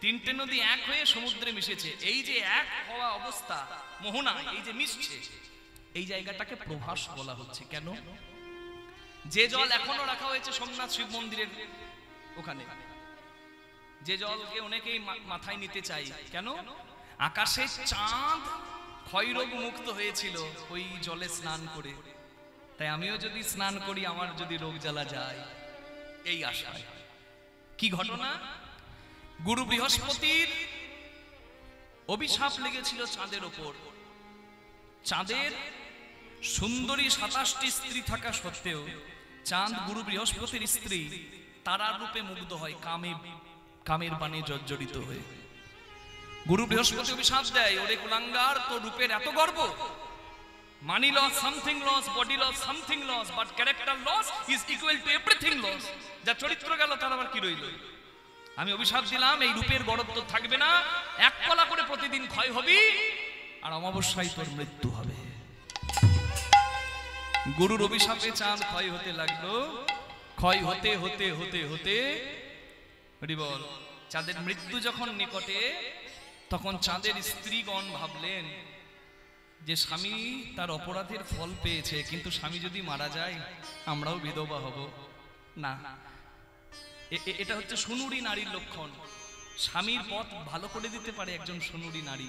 তিনটে নদী এক হয়ে সমুদ্রে মিশেছে। এই যে এক হওয়া অবস্থা, মোহনা, এই যে মিশছে, এই জায়গাটাকে প্রভাস বলা হচ্ছে। কেন? যে জল এখনো রাখা হয়েছে সোমনাথ শিব মন্দিরের ওখানে, যে জলকে অনেকেই মাথায় নিতে চাই, কেন? আকাশে চাঁদ ক্ষয়রোগ মুক্ত হয়েছিল ওই জলে স্নান করে। তাই আমিও যদি স্নান করি, আমার যদি রোগ জ্বালা যায়, এই আশায়। কি ঘটনা? গুরু বৃহস্পতির অভিশাপ লেগেছিল চাঁদের ওপর। চাঁদের সুন্দরী 27টি স্ত্রী থাকা সত্ত্বেও চাঁদ গুরু বৃহস্পতির স্ত্রী তারার রূপে মুগ্ধ হয়, কামের বাণে জর্জরিত হয়ে। গুরু বৃহস্পতি অভিশাপ দেয়, ওরে কুলাঙ্গার, তো রূপের এত গর্ব, money loss, something loss, body loss, something loss, but character loss is equal to everything loss. যা চরিত্র গেল তার আবার কি রইল? আমি অভিশাপ দিলাম, এই রূপের গর্ব তো থাকবে না, এক কলা করে প্রতিদিন ক্ষয় হবি, আর অমাবস্যায় তোর মৃত্যু হবে। গুরুর অভিশাপে চাঁদ ক্ষয় হতে লাগলো। ক্ষয় হতে হতে হতে হতে হরি বল, চাঁদের মৃত্যু যখন নিকটে, তখন চাঁদের স্ত্রীগণ ভাবলেন যে স্বামী তার অপরাধের ফল পেয়েছে, কিন্তু স্বামী যদি মারা যায় আমরাও বিধবা হব না। এটা হচ্ছে সুনুরি নারীর লক্ষণ। স্বামীর পথ ভালো করে দিতে পারে একজন সুনুরি নারী।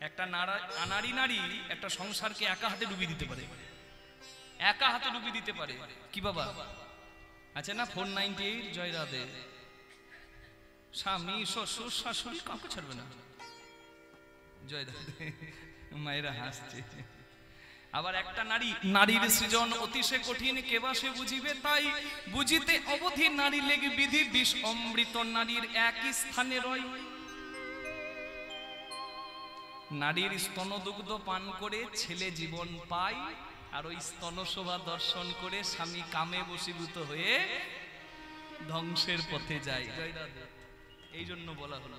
একটা আনাড়ি নারী একটা সংসারকে একা হাতে ডুবিয়ে দিতে পারে, একা হাতে ডুবিয়ে দিতে পারে। কি বাবা আছে না 498 জয় রাধে, স্বামী, শ্বশুর, শাশুড়ি কাউকে ছাড়বে না, জয় রাধে। মায়েরা হাসছে। আবার একটা নারীর সৃজন অতিশয় কঠিন, কেবা সে বুঝিবে, তাই বুঝিতে অবধি নারী লেগে বিধি, বিষ অমৃত নারীর একই স্থানে রয়। নারীর স্তনদুগ্ধ পান করে ছেলে জীবন পায়, আর ওই স্তনশোভা দর্শন করে স্বামী কামে বশীভূত হয়ে ধ্বংসের পথে যায়। জয় রাধে। এই জন্য বলা হলো,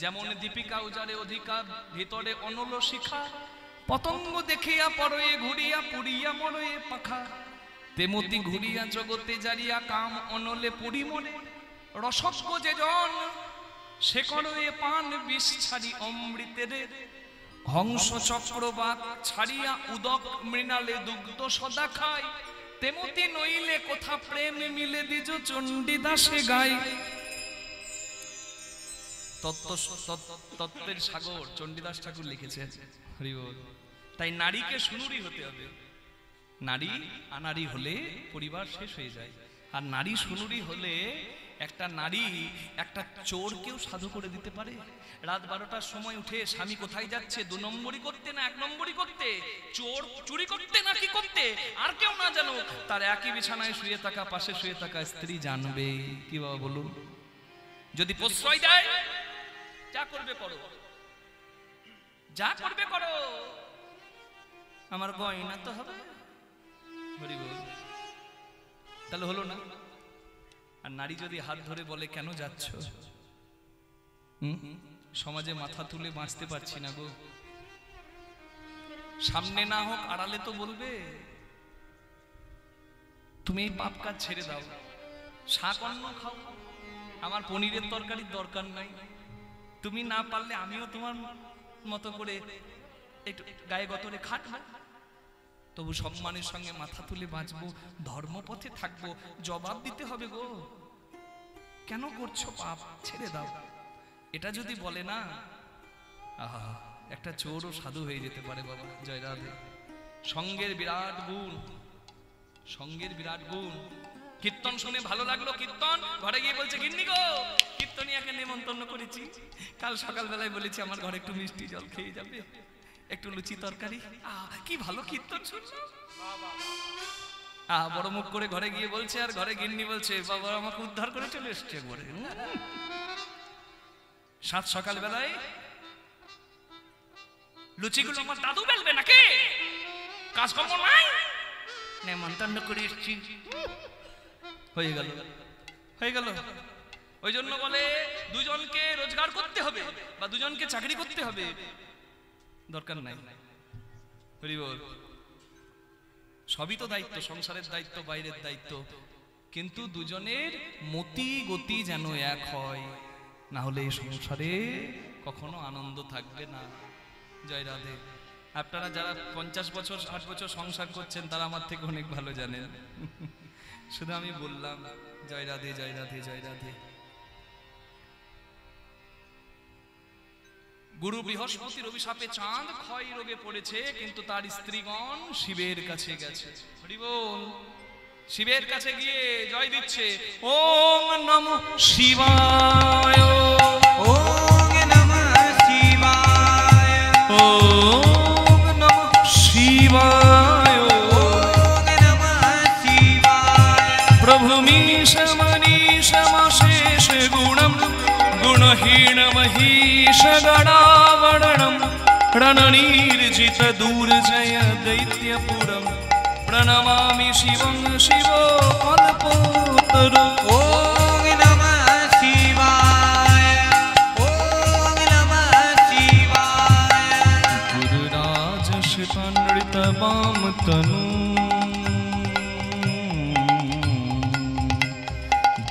যেমন দীপিকা উজারে অধিকার, ভিতরে অনল শিখা, পতঙ্গ দেখিয়া পরয়ে ঘুরিয়া পুরিয়া মরয়ে পাখা, তেমতি ঘুরিয়া জগতে জারিয়া কাম অনলে পুরি মনে, রসজ্ঞ যে জন সে করয়ে পান বিষ ছাড়ি অমৃতের, হংস চক্রবাক ছাড়িয়া উদক মৃণালে দুগ্ধ সদা খায়, তেমতি নইলে কোথা প্রেম মিলে দ্বিজ চণ্ডীদাসে গায়। তত্ত্বের সাগর চণ্ডীদাস ঠাকুর লিখেছেন। হরি বল। তাই নারীকে সুনুরি হতে হবে। নারী আনারি হলে পরিবার শেষ হয়ে যায়, আর নারী সুনুরি হলে একটা নারী একটা চোরকেও সাধু করে দিতে পারে। রাত 12টার সময় উঠে স্বামী কোথায় যাচ্ছে, 2 নম্বরই করতে না 1 নম্বরই করতে, চোর চুরি করতে না কি করতে, আর কেউ না জানো, তার একই বিছানায় শুয়ে থাকা, পাশে শুয়ে থাকা স্ত্রী জানবে। কি বাবা বলুন? যদি প্রশ্রয় দেয়, যা করবে করো, যা করবে করো, আমার গয়না তো হবে। হরি বল। তাহলে হলো না? আর নারী যদি হাত ধরে বলে কেন যাচ্ছ, সমাজে মাথা তুলে বাঁচতে পারছি না গো, সামনে না হোক আড়ালে তো বলবে, তুমি এই পাপ কাজ ছেড়ে দাও, শাক অন্ন খাও, আমার পনিরের তরকারির দরকার নাই, তুমি না পারলে আমিও তোমার মতো করে একটু গায়ে গতরে খাটবো, তবু সম্মানের সঙ্গে মাথা তুলে বাঁচবো, ধর্মপথে থাকবো, জবাব দিতে হবে গো, কেন করছো পাপ, ছেড়ে দাও। এটা যদি বলে না, আহা, একটা চোরও সাধু হয়ে যেতে পারে বাবা। জয় রাধে। সঙ্গের বিরাট গুণ, সঙ্গের বিরাট গুণ। কীর্তন শুনে ভালো লাগলো, কীর্তন ঘরে গিয়ে বলছে, গিন্নি গো, কীর্তনিয়াকে নেমন্তন্ন করেছি, কাল সকালবেলায় বলেছি আমার ঘরে একটু মিষ্টি জল খেয়ে যাবে, একটু লুচি তরকারি। কি ভালো কীর্তন শুনছো। বড় মুখ করে ঘরে গিয়ে বলছে, আর ঘরে গিন্নি বলছে, বাবা আমাকে উদ্ধার করে চলে এসছে ঘরে। 7 সকালবেলায় লুচিগুলো আমার দাদু বেলবে নাকি, কাজকর্ম নাই, নেমন্তন্ন করে এসছি। হয়ে গেল, হয়ে গেল। ওই জন্য বলে দুজনকে রোজগার করতে হবে বা দুজনকে চাকরি করতে হবে, দরকার নাই। হরি বল। সবই তো দায়িত্ব, সংসারের দায়িত্ব, বাইরের দায়িত্ব, কিন্তু দুজনের মতি গতি যেন এক হয়, না হলে এই সংসারে কখনো আনন্দ থাকবে না। জয় রাধে। আপনারা যারা 50 বছর 60 বছর সংসার করছেন তারা আমার থেকে অনেক ভালো জানেন, শুধু আমি বললাম। জয় রাধে, জয় রাধে, জয় রাধে। গুরু বৃহস্পতির অভিশাপে চাঁদ ক্ষয় রোগে পড়েছে, কিন্তু তার স্ত্রীগণ শিবের কাছে গেছে। হরি বল। শিবের কাছে গিয়ে জয় দিচ্ছে, ওম নমঃ শিবায়, ওম নমঃ শিবায়, ওম নমঃ শিবায়, ওম নমঃ শিবায়। প্রভু মীশ মনীষ মশেষ গুণম গুণহীন মহিষ গণাবরণম রণনীর্জিত দুর্জয় দৈত্যপুরম প্রণমামি শিবং শিব কল্পতরু। ওম নমঃ শিবায়, ওম নমঃ শিবায়। গুরুরাজ শিতানৃত বাম তনু,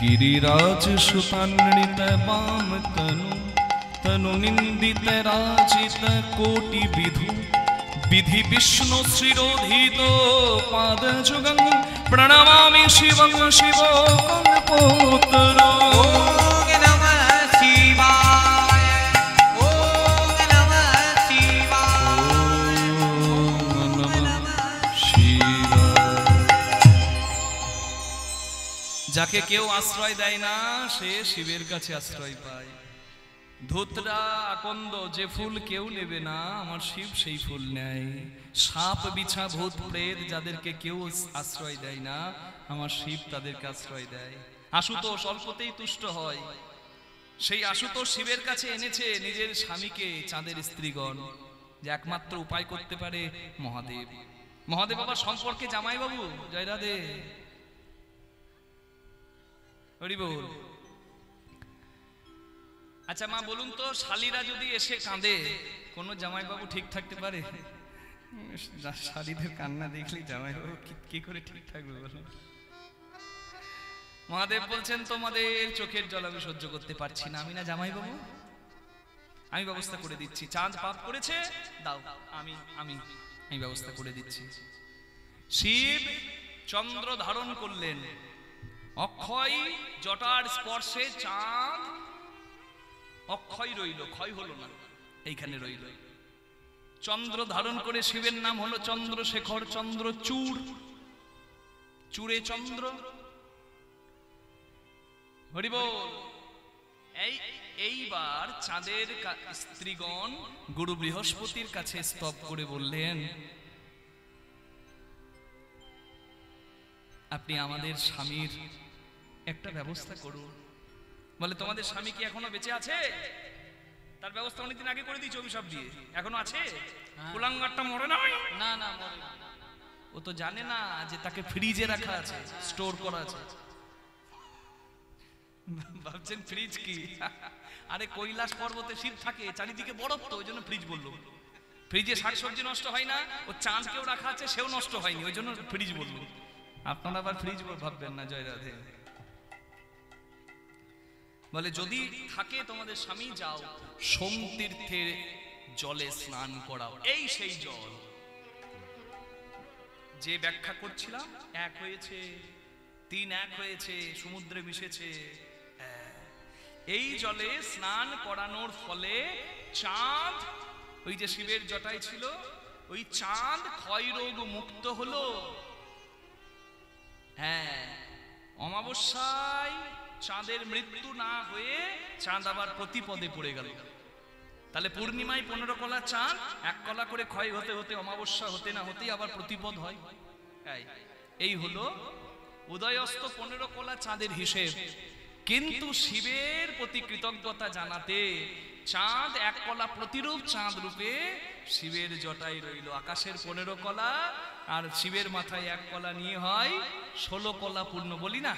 गिरिराज सुतान्वित बाम तनु, तनु निंदित राजित कोटि विधु, विधि विष्णु शिरोधित पाद जुगं प्रणमामि शिवं शिवो कल्पोत्तरो। ओम नमः शिवाय, ओम नमः शिवाय, ओम नमः शिवाय। যাকে কেউ আশ্রয় দেয় না সে শিবের কাছে আশ্রয় পায়। ধুতরা আকন্দ যে ফুল কেউ নেবে না, আমার শিব সেই ফুল নেয়। সাপ বিছা ভূত প্রেত যাদেরকে কেউ আশ্রয় দেয় না, আমার শিব তাদেরকে আশ্রয় দেয়। আশুতোষ অল্পতেই তুষ্ট হয়, সেই আশুতোষ শিবের কাছে এনেছে নিজের স্বামীকে, চাঁদের স্ত্রীগণ, যে একমাত্র উপায় করতে পারে মহাদেব। মহাদেব বাবার সম্পর্কে জামাইবাবু। জয় রাধে। হরি বল। আচ্ছা মা বলুন তো, শালীরা যদি এসে কাঁদে, কোন জামাইবাবু ঠিক থাকতে পারে? শালীদের কান্না দেখলেই জামাইবাবু কি করে ঠিক থাকবে বলুন? মহাদেব বলছেন, তোমাদের চোখের জল আমি সহ্য করতে পারছি না, আমি না জামাইবাবু, আমি ব্যবস্থা করে দিচ্ছি। চাঁদ পাপ করেছে, দাও, আমি আমি আমি ব্যবস্থা করে দিচ্ছি। শিব চন্দ্র ধারণ করলেন, অক্ষয় জটার স্পর্শে চাঁদ অক্ষয় রইল, ক্ষয় হলো না, এইখানে রইল। চন্দ্র ধারণ করে শিবের নাম হলো চন্দ্রশেখর, চন্দ্রচূড়, চূড়ে চন্দ্র। হরি বল। এইবার চাঁদের স্ত্রীগণ গুরু বৃহস্পতির কাছে স্তব করে বললেন, আপনি আমাদের স্বামীর একটা ব্যবস্থা করুন। বলে, তোমাদের স্বামী কি এখনো বেঁচে আছে? তার ব্যবস্থা অনেকদিন আগে করে দিয়েছি অভিশাপ দিয়ে, এখনো আছে? কুলাঙ্গারটা মরে নাই? না না মরে না। ও তো জানে না যে তাকে ফ্রিজে রাখা আছে, স্টোর করা আছে। ভাবছেন ফ্রিজ কি? আরে কৈলাস পর্বতে শীত থাকে, চারিদিকে বরফ, তো ওই জন্য ফ্রিজ বললো। ফ্রিজে শাকসবজি নষ্ট হয় না, ও চাঁদকেও রাখা আছে, সেও নষ্ট হয়নি, ওই জন্য ফ্রিজ বললো। আপনারা আবার ফ্রিজ ভাববেন না। জয় রাধে। বলে, যদি থাকে তোমাদের স্বামী, যাও সোম তীর্থের জলে স্নান করাও। এই সেই জল যে ব্যাখ্যা করছিলাম, এক হয়েছে, তিন এক হয়েছে, সমুদ্রে মিশেছে। এই জলে স্নান করানোর ফলে চাঁদ, ওই যে শিবের জটায় ছিল, ওই চাঁদ ক্ষয় রোগ মুক্ত হলো। হ্যাঁ, অমাবস্যায় চাঁদের মৃত্যু না হয়ে চাঁদ আবার প্রতিপদে পড়ে গেল। তাহলে পূর্ণিমায় 15 কলা চাঁদ, 1 কলা করে ক্ষয় হতে হতে অমাবস্যা হতে না হতেই আবার প্রতিপদ হয়। এই হলো উদয়স্ত 15 কলা চাঁদের হিসেব। কিন্তু শিবের প্রতি কৃতজ্ঞতা জানাতে চাঁদ 1 কলা প্রতিরূপ চাঁদ রূপে শিবের জটায় রইল। আকাশের 15 কলা আর শিবের মাথায় 1 কলা নিয়ে হয় 16 কলা পূর্ণ। বলি না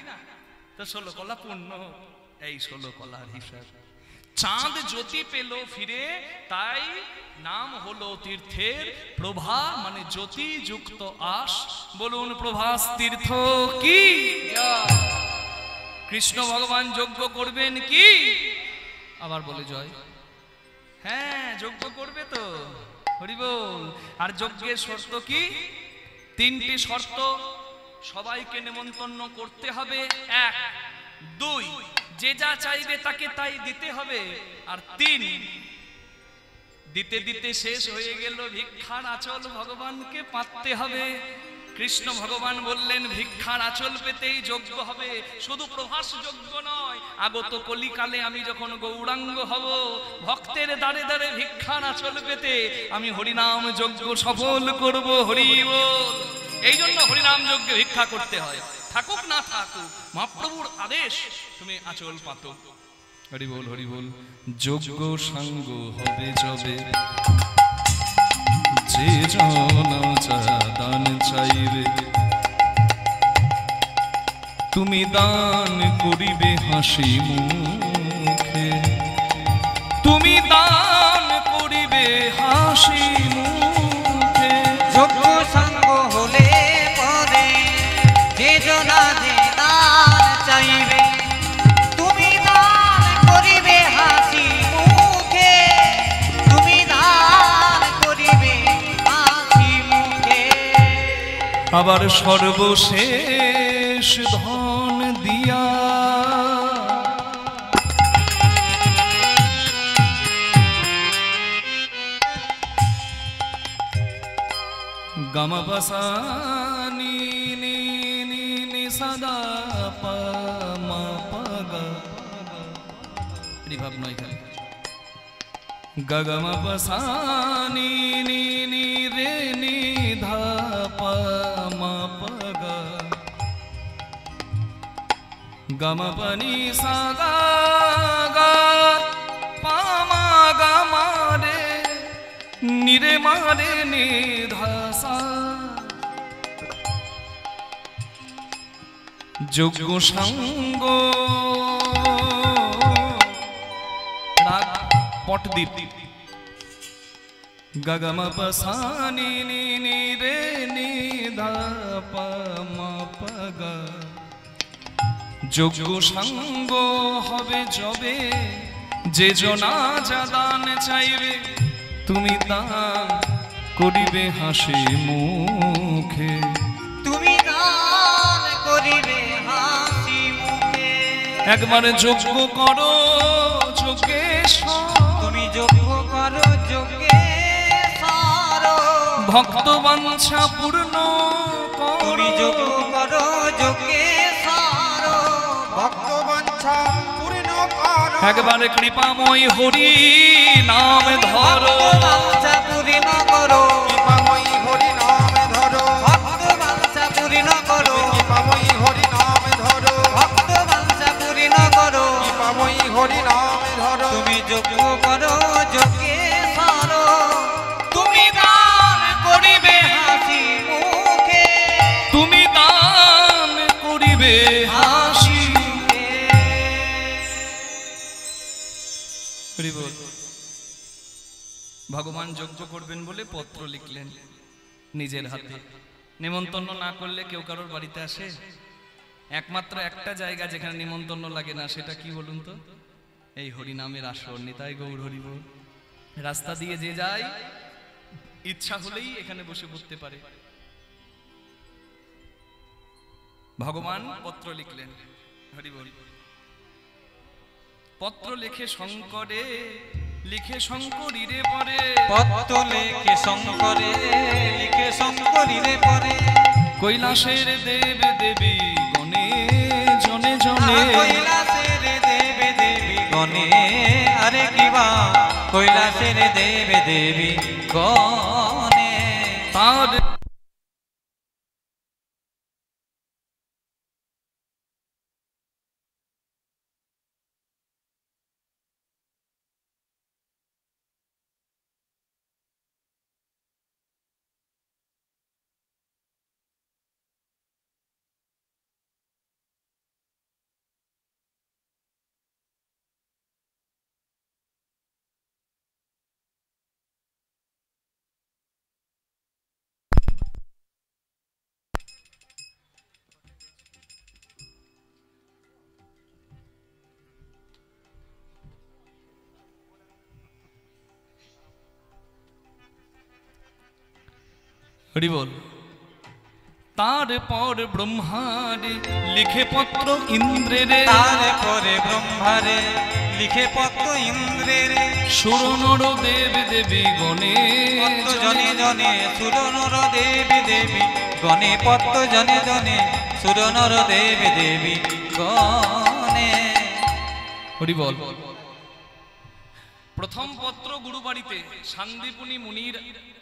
তো 16 কলা পূর্ণ, এই 16 কলার হিসাব। চাঁদ জ্যোতি পেল ফিরে, তাই নাম হলো তীর্থের প্রভা, মানে জ্যোতি যুক্ত আস। বলুন প্রভাস তীর্থ কি? কৃষ্ণ ভগবান যজ্ঞ করবেন কি? আবার বলে জয়। হ্যাঁ, যজ্ঞ করবে তো, হরি বল। আর যজ্ঞের শর্ত কি? 3টি শর্ত। সবাইকে নেমন্তন্ন করতে হবে, 1। 2, যে যা চাইবে তাকে তাই দিতে হবে। আর 3, দিতে দিতে শেষ হয়ে গেল, ভিক্ষার আঁচল ভগবানকে পাততে হবে। কৃষ্ণ ভগবান বললেন, ভিক্ষার আঁচল পেতেই যজ্ঞ হবে। শুধু প্রভাস যজ্ঞ নয়, আগত কলিকালে আমি যখন গৌরাঙ্গ হব, ভক্তের দ্বারে দ্বারে ভিক্ষার আঁচল পেতে আমি হরিনাম যজ্ঞ সফল করব। হরি বল। এই জন্য হরিনাম যজ্ঞে ভিক্ষা করতে হয়, থাকুক না থাকুক, মহাপ্রভুর আদেশ, তুমি আঁচল পাতো। হরি বল, হরি বল। যজ্ঞ সাঙ্গ হবে যবে, যে দান চাইবে, তুমি দান করিবে হাসি মুখে, তুমি দান করিবে হাসি মুখে। যজ্ঞ সঙ্গ হলে পরে যে জনা যে দান চাইবে, তুমি দান করিবে হাসি মুখে, তুমি দান করিবে হাসি মুখে। আবার সর্বশেষ ধন দিয়া গামাপাসানি নি নি নি সদা পামা পাগা, ভাব নয় খালি গাগামাপাসানি নি নি রে নি ধা পামা পাগা, গামাপানি সাগা গা পামা গামা রে নিরে মারে নিধাসা। যজ্ঞ সাঙ্গ রাগ পটদীপ, গাগামা পাসানি নি নি রে নি ধা পামা পাগা। যজ্ঞ সাঙ্গ হবে যবে, যে জনা যা দান চাইবে, তুমি দান করিবে হাসি মুখে, তুমি দান করিবে হাসি মুখে। একবার যজ্ঞ করো যোগেশ্বর, তুমি যজ্ঞ করো যোগেশ্বর, ভক্ত বাঞ্ছা পূর্ণ তুমি করো। যজ্ঞ করো যোগেশ্বর, ভক্ত বাঞ্ছা একবারে কৃপাময় হরি নাম ধরো, বাঞ্ছা পূর্ণ করো, কৃপাময়ী হরি নাম ধরো, ভক্ত বাঞ্ছা পূর্ণ করো, কৃপাময়ী হরি নাম ধরো, ভক্ত বাঞ্ছা পূর্ণ করো। কৃপাময়ী হরি নাম ধরো। তুমি যজ্ঞ করো যজ্ঞে সারো, তুমি দান করিবে হাসি মুখে, তুমি দান করিবে হাসি। হরি বল। ভগবান যজ্ঞ করবেন বলে পত্র লিখলেন নিজের হাতে। নিমন্ত্রণ না করলে কেউ কারোর বাড়িতে আসে? একমাত্র একটা জায়গা যেখানে নিমন্ত্রণ লাগে না, সেটা কি বলুন তো? এই হরিনামের আসর। নিতাই গৌর হরি বল। রাস্তা দিয়ে যে যায় ইচ্ছা হলেই এখানে বসে পড়তে পারে। ভগবান পত্র লিখলেন। হরি বল। পত্র লিখে শঙ্করে, লিখে শঙ্করীরে পরে, পত্র লেখে শঙ্করে, লিখে শঙ্করীরে পরে, কৈলাসের দেব দেবী গণে জনে জনে, কৈলাসের দেবে দেবী গণে, আরে কিবা কৈলাসের দেবে দেবী গণে। তার হরি বল। তারপর ব্রহ্মারে লিখে পত্র ইন্দ্রেরে, তারপরে ব্রহ্মারে লিখে পত্র ইন্দ্রেরে, সুরনর দেব দেবী গণে পত্র জনে জনে সুরনর দেবী দেবী গণে, পত্র জনে জনে সুরনর দেবী দেবী গণে। হরি বল। প্রথম পত্র গুরু বাড়িতে শান্তিপুনি মুনির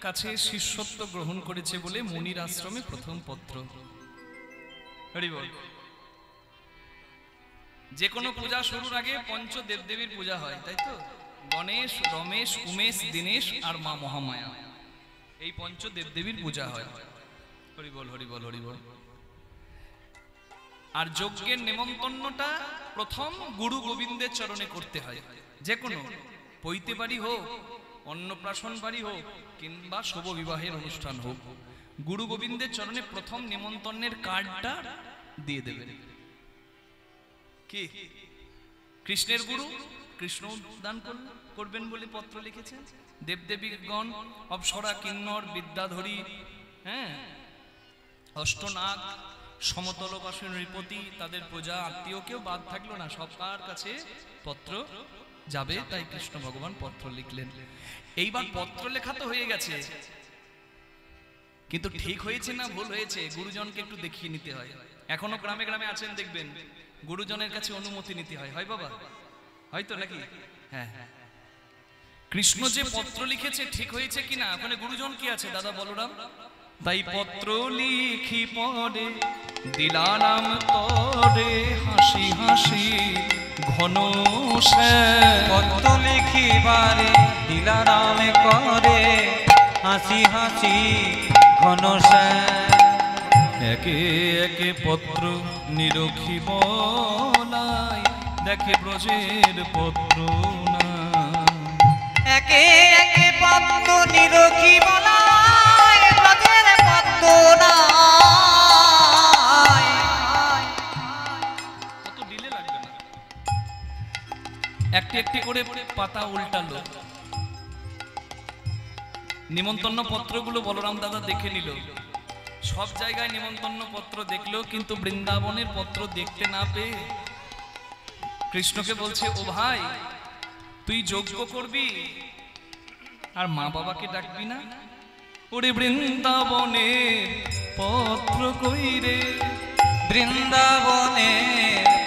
কাছে শিষ্যত্ব গ্রহণ করেছে বলে মুনির আশ্রমে প্রথম পত্র। হরি বল। যে কোনো পূজা শুরুর আগে পঞ্চ দেবদেবীর পূজা হয়, তাই তো? গণেশ, রমেশ, উমেশ, দীনেশ আর মা মহামায়া, এই পঞ্চ দেবদেবীর পূজা হয়। হরি বল, হরি বল, হরি বল। আর যজ্ঞের নেমন্তন্নটা প্রথম গুরু গোবিন্দের চরণে করতে হয়। যে কোনো পৈতে বাড়ি হোক, অন্নপ্রাশন বাড়ি হোক, কিংবা শুভ বিবাহের অনুষ্ঠান হোক, গুরু গোবিন্দের চরণে প্রথম নিমন্ত্রণের কার্ডটা দিয়ে দেবেন। কি কৃষ্ণের গুরু, কৃষ্ণ দান করবেন বলে পত্র লিখেছেন। দেবদেবীগণ, অপ্সরা, কিন্নর, বিদ্যাধরী, হ্যাঁ, অষ্টনাগ, সমতলবাসী নৃপতি, তাদের প্রজা আত্মীয় কেউ বাদ থাকলো না, সবার কাছে পত্র যাবে। তাই কৃষ্ণ ভগবান পত্র লিখলেন। এইবার পত্র লেখা তো হয়ে গেছে, কিন্তু ঠিক হয়েছে না ভুল হয়েছে গুরুজনকে একটু দেখিয়ে নিতে হয়। এখনো গ্রামে গ্রামে আছেন দেখবেন, গুরুজনের কাছে অনুমতি নিতে হয়। হয় বাবা? হয়তো নাকি? হ্যাঁ হ্যাঁ। কৃষ্ণ যে পত্র লিখেছে ঠিক হয়েছে কিনা, ওখানে গুরুজন কি আছে দাদা বলরাম? তাই পত্র লিখি পরে দিলাম তরে, হাসি হাসি ঘন পত্র লিখিবারে দিলারাম করে, হাসি হাসি ঘন একে একে পত্র নিরখি বলাই, দেখে ব্রজের পত্র না। একে একে পত্র নিরখি বলায়, ব্রজের পত্র নাই। কত দিলে লাগবে না, একটি একটি করে পাতা উল্টালো। নিমন্ত্রণ পত্রগুলো বলরাম দাদা দেখে নিল। সব জায়গায় নিমন্ত্রণ পত্র দেখলো, কিন্তু বৃন্দাবনের পত্র দেখতে না পেয়ে কৃষ্ণকে বলছে, ও ভাই তুই যজ্ঞ করবি আর মা বাবাকে ডাকবি না? ওরে বৃন্দাবনে পত্র কইরে, বৃন্দাবনে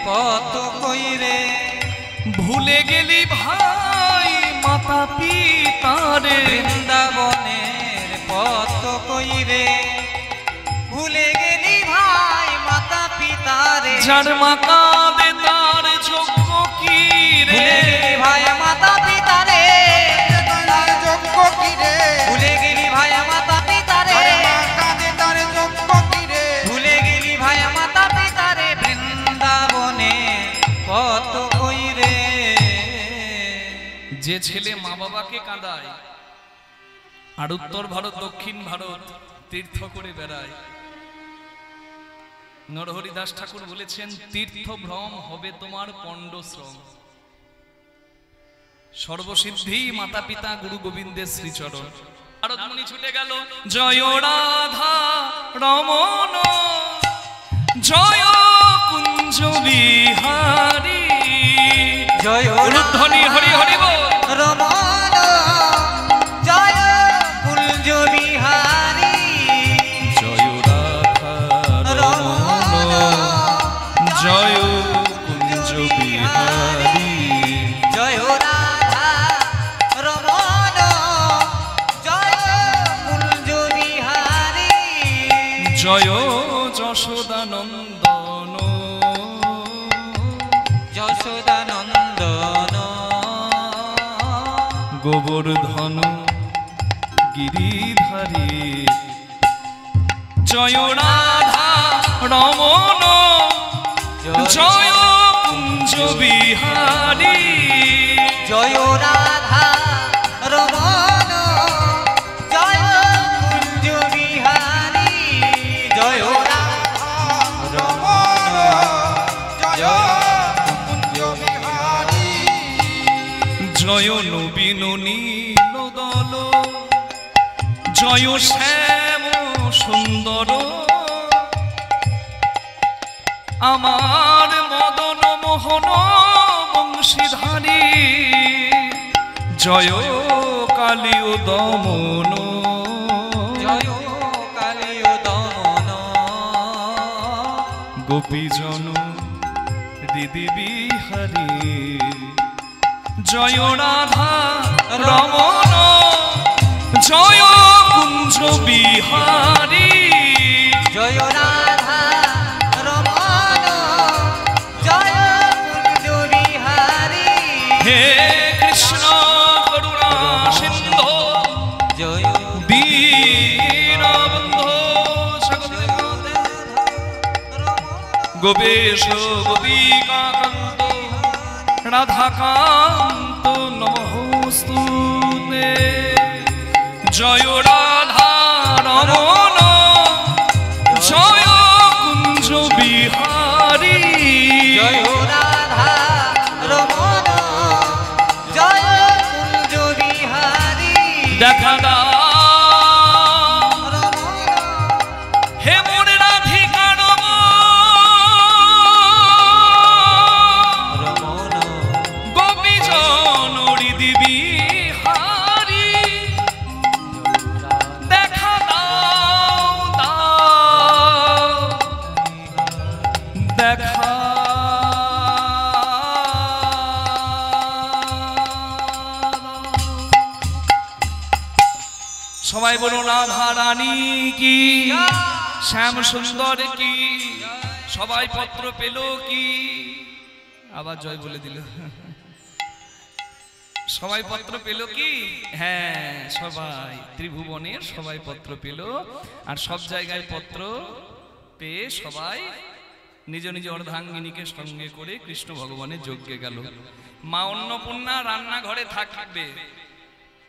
পত্র কইরে, ভুলে গেলি ভাই মাতা পিতারে, বৃন্দাবনের পথ কই রে, ভুলে গেলি ভাই মাতা পিতারে, যার মা কাঁদে তার যোগ্য কি রে, ভুলে গেলি ভাই মাতা পিতারে, তার যোগ্য কি রে, ভুলে গেলি ভাই মাতা পিতারে, তার মা কাঁদে তার যোগ্য কি রে, ভুলে গেলি ভাই মাতা পিতারে, বৃন্দাবনের পথ কই রে। যে ছেলে মা বাবাকে কাঁদায় আর উত্তর ভারত দক্ষিণ ভারত তীর্থ করে বেড়ায়, নরহরি দাস ঠাকুর বলেছেন তীর্থ ভ্রম হবে তোমার পণ্ডশ্রম, সর্বসিদ্ধি মাতা পিতা গুরু গোবিন্দের শ্রীচরণ। ভারতমণি ছুটে গেল জয় রাধা রমন জয় কুঞ্জ বিহারী, জয় উলুধ্বনি হরি হরি বল, রমন জয় কুঞ্জ বিহারী, জয় রাধা রমন জয় কুঞ্জ বিহারী, জয় রাধা রমন জয় কুঞ্জ বিহারী, জয় যশোদানন্দন যশোদানন্দন, গোবর্ধন গিরিধারী, জয় রাধা রমন জয় কুঞ্জ বিহারী, জয় রাধা রমন জয় কুঞ্জ বিহারী, জয় রাধা রমন জয় কুঞ্জ বিহারী, জয় নবীন নীল দল জয় শ্যাম সুন্দর, আমার মদন মোহন বংশীধারী, জয় কালীয় দমন, জয় কালীয় দমন, গোপীজন হৃদি বিহারী, জয় রাধা রমন জয় কুঞ্জ বিহারী, জয় রাধা রমন জয় কুঞ্জ বিহারী, হে কৃষ্ণ করুণা সিন্ধু জয় দীনবন্ধু গোপেশ গোপিকাকান্ত রাধাকান্ত নমস্তুতে, জয় রাধা রমন জয় কুঞ্জ বিহারী, জয় রাধা রমন জয় কুঞ্জ বিহারী, দেখা দাও রমন হে মোর রাধিকা রমন গোপীজন হৃদি বিহারী, দেখা দাও দাও দেখা সবাই বলুন রাধা রানী কি, শ্যাম সুন্দর কি, সবাই পত্র পেল কি, আবার জয় বলে দিল, সবাই পত্র পেল কি, হ্যাঁ সবাই ত্রিভুবনের সবাই পত্র পেল, আর সব জায়গায় পত্র পেয়ে সবাই নিজ নিজ অর্ধাঙ্গিনীকে সঙ্গে করে কৃষ্ণ ভগবানের যজ্ঞে গেল। মা অন্নপূর্ণা রান্নাঘরে থাকবে,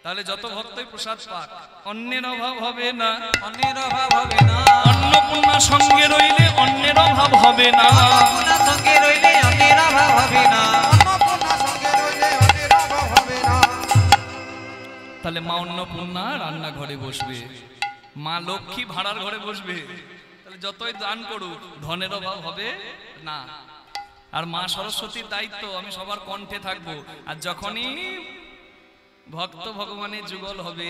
তাহলে যত ভক্তই প্রসাদ পাক, অন্যের অভাব হবে না, অন্যের অভাব হবে না, অন্নপূর্ণা সঙ্গে রইলে অন্যের অভাব হবে না, অন্নপূর্ণা সঙ্গে রইলে অন্যের অভাব হবে না, অন্নপূর্ণা সঙ্গে রইলে অন্যের অভাব হবে না। তাহলে মা অন্নপূর্ণা রান্নাঘরে বসবে, মা লক্ষ্মী ভাড়ার ঘরে বসবে, তাহলে যতই দান করুক ধনের অভাব হবে না। আর মা সরস্বতীর দায়িত্ব আমি সবার কণ্ঠে থাকবো, আর যখনই ভক্ত ভগবানের যুগল হবে,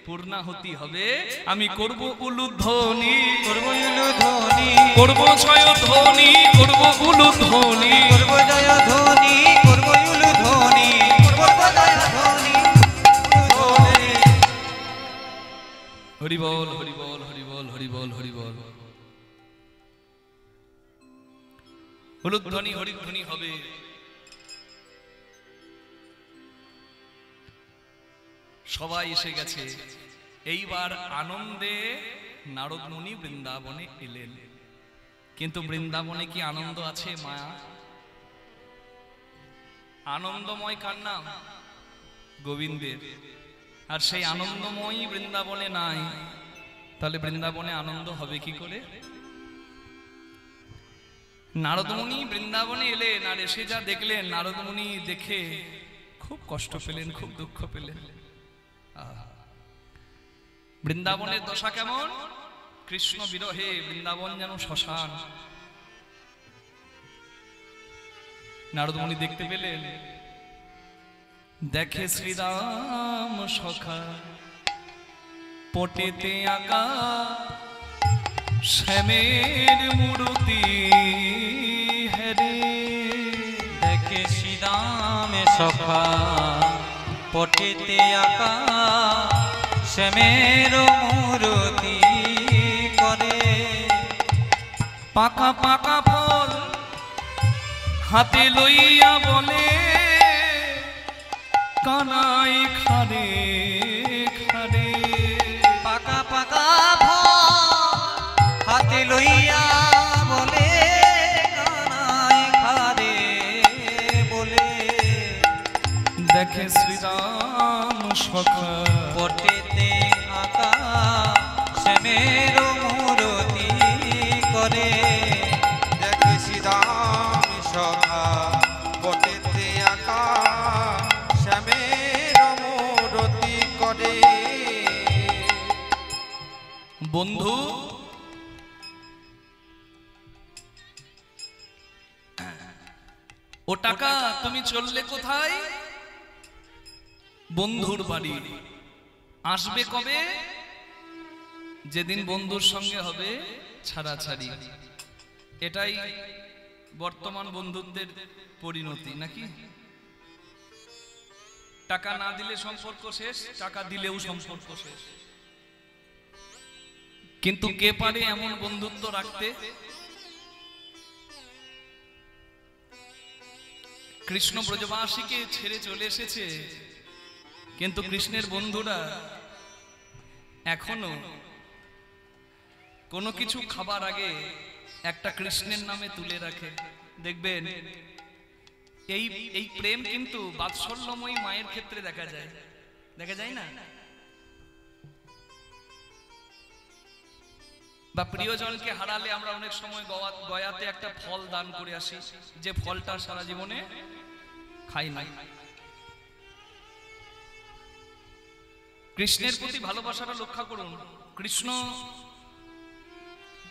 পূর্ণাহুতি হবে, আমি করব উলুধ্বনি, করব উলুধ্বনি, করব জয় ধ্বনি, করব উলুধ্বনি, করব জয় ধ্বনি, করব হরিবল হরিবল হরিবল হরিবল হরিবল। হলুধ্বনি হরিধ্বনি হবে। সবাই এসে গেছে। এইবার আনন্দে নারদ মুনি বৃন্দাবনে এলেন। কিন্তু বৃন্দাবনে কি আনন্দ আছে মায়া? আনন্দময় কার নাম? গোবিন্দের। আর সেই আনন্দময় বৃন্দাবনে নাই, তাহলে বৃন্দাবনে আনন্দ হবে কি করে? নারদ মুনি বৃন্দাবনে এলেন, আর এসে যা দেখলেন, নারদ মুনি দেখে খুব কষ্ট পেলেন, খুব দুঃখ পেলেন। বৃন্দাবনের দশা কেমন? কৃষ্ণ বিরহে বৃন্দাবন যেন শ্মশান। নারদ মুনি দেখতে পেলেন, দেখে শ্রীরাম সখা পটেতে আঁকা শ্যামের মূর্তি হেরে। দেখে শ্রীরাম সখা পটেতে আঁকা শ্যামের মূর্তি করে। পাকা পাকা ফল হাতে লইয়া বলে, কানাই খারে খারে। পাকা পাকা ফল হাতে লইয়া বলে, কানাই খারে বলে। দেখে শ্রীরাম সখা পটেতে আঁকা শ্যামের মূর্তি করে। দেখে শ্রীরাম সখা পটেতে আঁকা শ্যামের মূর্তি করে। বন্ধু, ও টাকা তুমি চললে কোথায়? বন্ধুর বাড়ি। আসবে কবে? যেদিন বন্ধুর সঙ্গে হবে ছাড়াছাড়ি। এটাই বর্তমান বন্ধুত্বের পরিণতি নাকি? টাকা না দিলে সম্পর্ক শেষ, টাকা দিলেও সম্পর্ক শেষ। কিন্তু কে পারে এমন বন্ধুত্ব রাখতে? কৃষ্ণ ব্রজবাসীকে ছেড়ে চলে এসেছে, কিন্তু কৃষ্ণের বন্ধুরা এখনো কোনো কিছু খাবার আগে একটা কৃষ্ণের নামে তুলে রাখে। দেখবেন এই এই প্রেম কিন্তু বাৎসল্যময়ী মায়ের ক্ষেত্রে দেখা যায়, দেখা যায় না? বা প্রিয়জনকে হারালে আমরা অনেক সময় গয়াতে একটা ফল দান করে আসি, যে ফলটা সারা জীবনে খাই নাই। কৃষ্ণের প্রতি ভালোবাসাটা লক্ষ্য করুন। কৃষ্ণ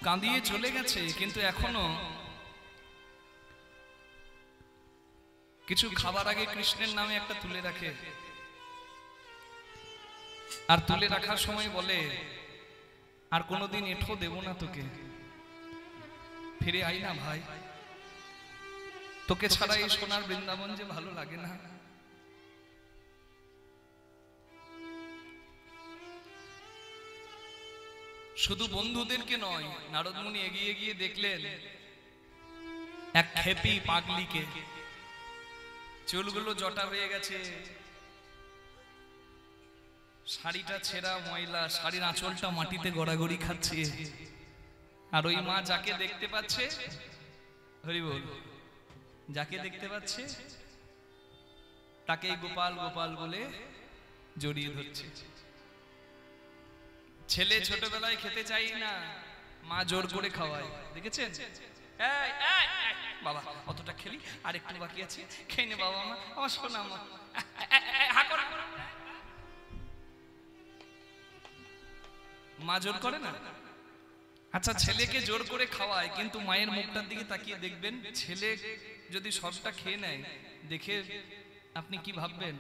কাঁদিয়ে চলে গেছে, কিন্তু এখনো কিছু খাবার আগে কৃষ্ণের নামে একটা তুলে রাখে। আর তুলে রাখার সময় বলে, আর কোনোদিন এঠো দেব না তোকে, ফিরে আই না ভাই, তোকে ছাড়া এই সোনার বৃন্দাবন যে ভালো লাগে না। শুধু বন্ধুদেরকে নয়, নারদ মুনি এগিয়ে গিয়ে দেখলেন এক খেপি পাগলিকে। চুলগুলো জটা হয়ে গেছে, শাড়িটা ছেঁড়া ময়লা, শাড়ির আঁচলটা মাটিতে গড়াগড়ি খাচ্ছে। আর ওই মা যাকে দেখতে পাচ্ছে, হরি বল, যাকে দেখতে পাচ্ছে তাকে গোপাল গোপাল বলে জড়িয়ে ধরছে। ছেলে ছোটবেলায় খেতে চাই না, মা জোর করে খাওয়ায়, দেখেছেন? বাবা অতটা খেলি, আর একটু বাকি আছে, খেয়ে নে বাবা, মা আমার শোনা মা। মা জোর করে না? আচ্ছা, ছেলেকে জোর করে খাওয়ায়, কিন্তু মায়ের মুখটার দিকে তাকিয়ে দেখবেন, ছেলে যদি সবটা খেয়ে নেয়, দেখে আপনি কি ভাববেন?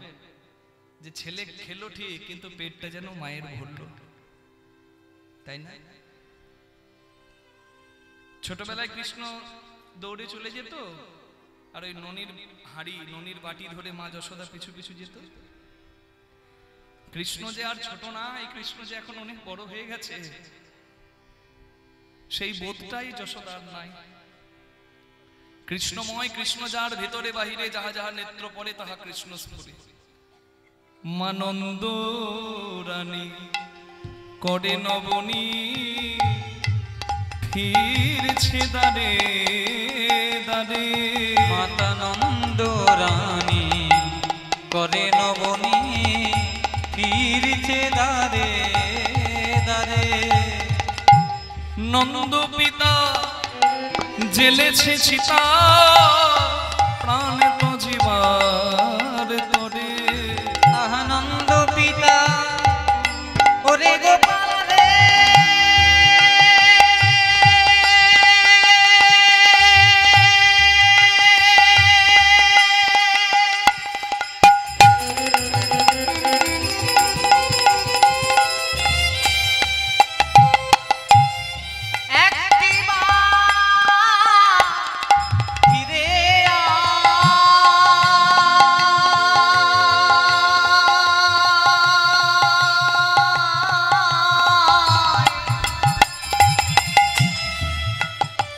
যে ছেলে খেলো ঠিক, কিন্তু পেটটা যেন মায়ের ভরলো, তাই না? ছোটবেলায় কৃষ্ণ দৌড়ে চলে যেত, আর ওই ননির হাড়ি, ননির বাটি ধরে মা যশোদা পিছু পিছু যেত। কৃষ্ণ যে আর ছোট না, এই কৃষ্ণ যে এখন অনেক বড় হয়ে গেছে, সেই বোধটাই যশোদার নাই। কৃষ্ণময় কৃষ্ণ যার ভেতরে বাহিরে, যাহা যাহা নেত্র পড়ে তাহা কৃষ্ণ স্ফুরে। মানন্দ রানী করে নবনী ফিরছে দারে দারে। মাতা নন্দ রানী করে নবনী ফিরছে দারে দারে। নন্দ পিতা জেলেছে চিতা প্রাণ তো জীবার তরে। আনন্দ পিতা ওরে গোপাল রে,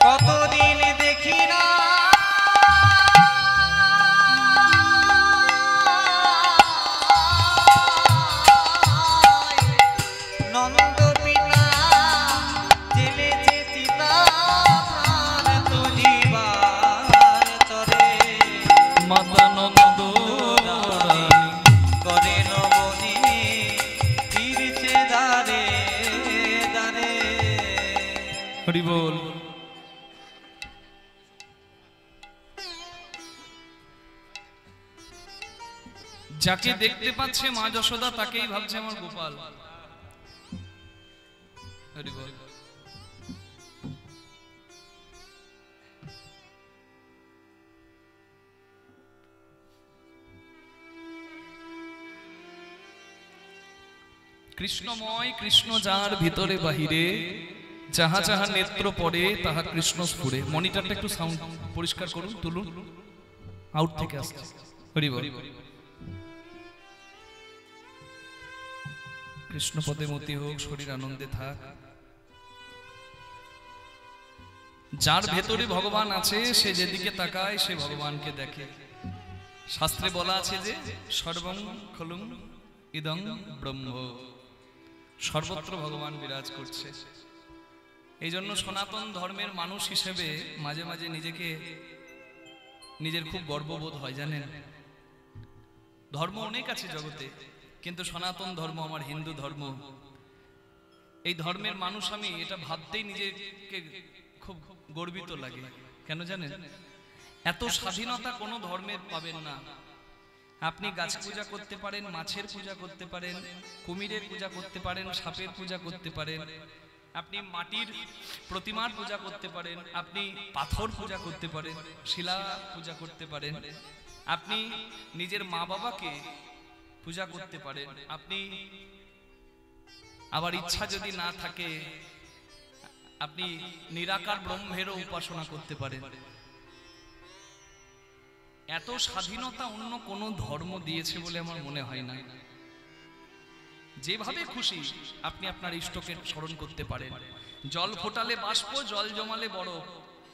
কতদিন দেখি না নন্দ পিতা জেলেছে চিতা প্রাণ তো জীবার তরে। মাতা নন্দ রানী করে নবনী ফিরছে দারে দারে। হরি বল। যাকে দেখতে পাচ্ছে মা যশোদা তাকেই ভাবছে আমার গোপাল। হরি বল। কৃষ্ণময় কৃষ্ণ যার ভিতরে বাহিরে, যাহা যাহা নেত্র পড়ে তাহা কৃষ্ণ স্ফুরে। মনিটরটা একটু সাউন্ড পরিষ্কার করুন, তুলুন, আউট থেকে আসছে। হরি বল। কৃষ্ণ পদে মতি হোক, শরীর আনন্দে থাক। যার ভেতরে ভগবান আছে সে যেদিকে তাকায় সে ভগবানকে দেখে। শাস্ত্রে বলা আছে যে সর্বং খলুং ইদং ব্রহ্ম, সর্বত্র ভগবান বিরাজ করছে। এই জন্য সনাতন ধর্মের মানুষ হিসেবে মাঝে মাঝে নিজেকে নিজের খুব গর্ববোধ হয়। জানেন, ধর্ম অনেক আছে জগতে, কিন্তু সনাতন ধর্ম আমার হিন্দু ধর্ম, এই ধর্মের মানুষ আমি, এটা ভাবতেই নিজেকে খুব গর্বিত লাগে। কেন জানেন? এত স্বাধীনতা কোনো ধর্মের পাবেন না। আপনি গাছ পূজা করতে পারেন, মাছের পূজা করতে পারেন, কুমিরের পূজা করতে পারেন, সাপের পূজা করতে পারেন, আপনি মাটির প্রতিমার পূজা করতে পারেন, আপনি পাথর পূজা করতে পারেন, শিলা পূজা করতে পারেন, আপনি নিজের মা বাবাকে পূজা করতে পারেন, আপনি আবার ইচ্ছা যদি না থাকে আপনি নিরাকার ব্রহ্মেরও উপাসনা করতে পারেন। এত স্বাধীনতা অন্য কোনো ধর্ম দিয়েছে বলে আমার মনে হয় না। যেভাবে খুশি আপনি আপনার ইষ্টকে স্মরণ করতে পারেন। জল ফোটালে বাষ্প, জল জমালে বরফ,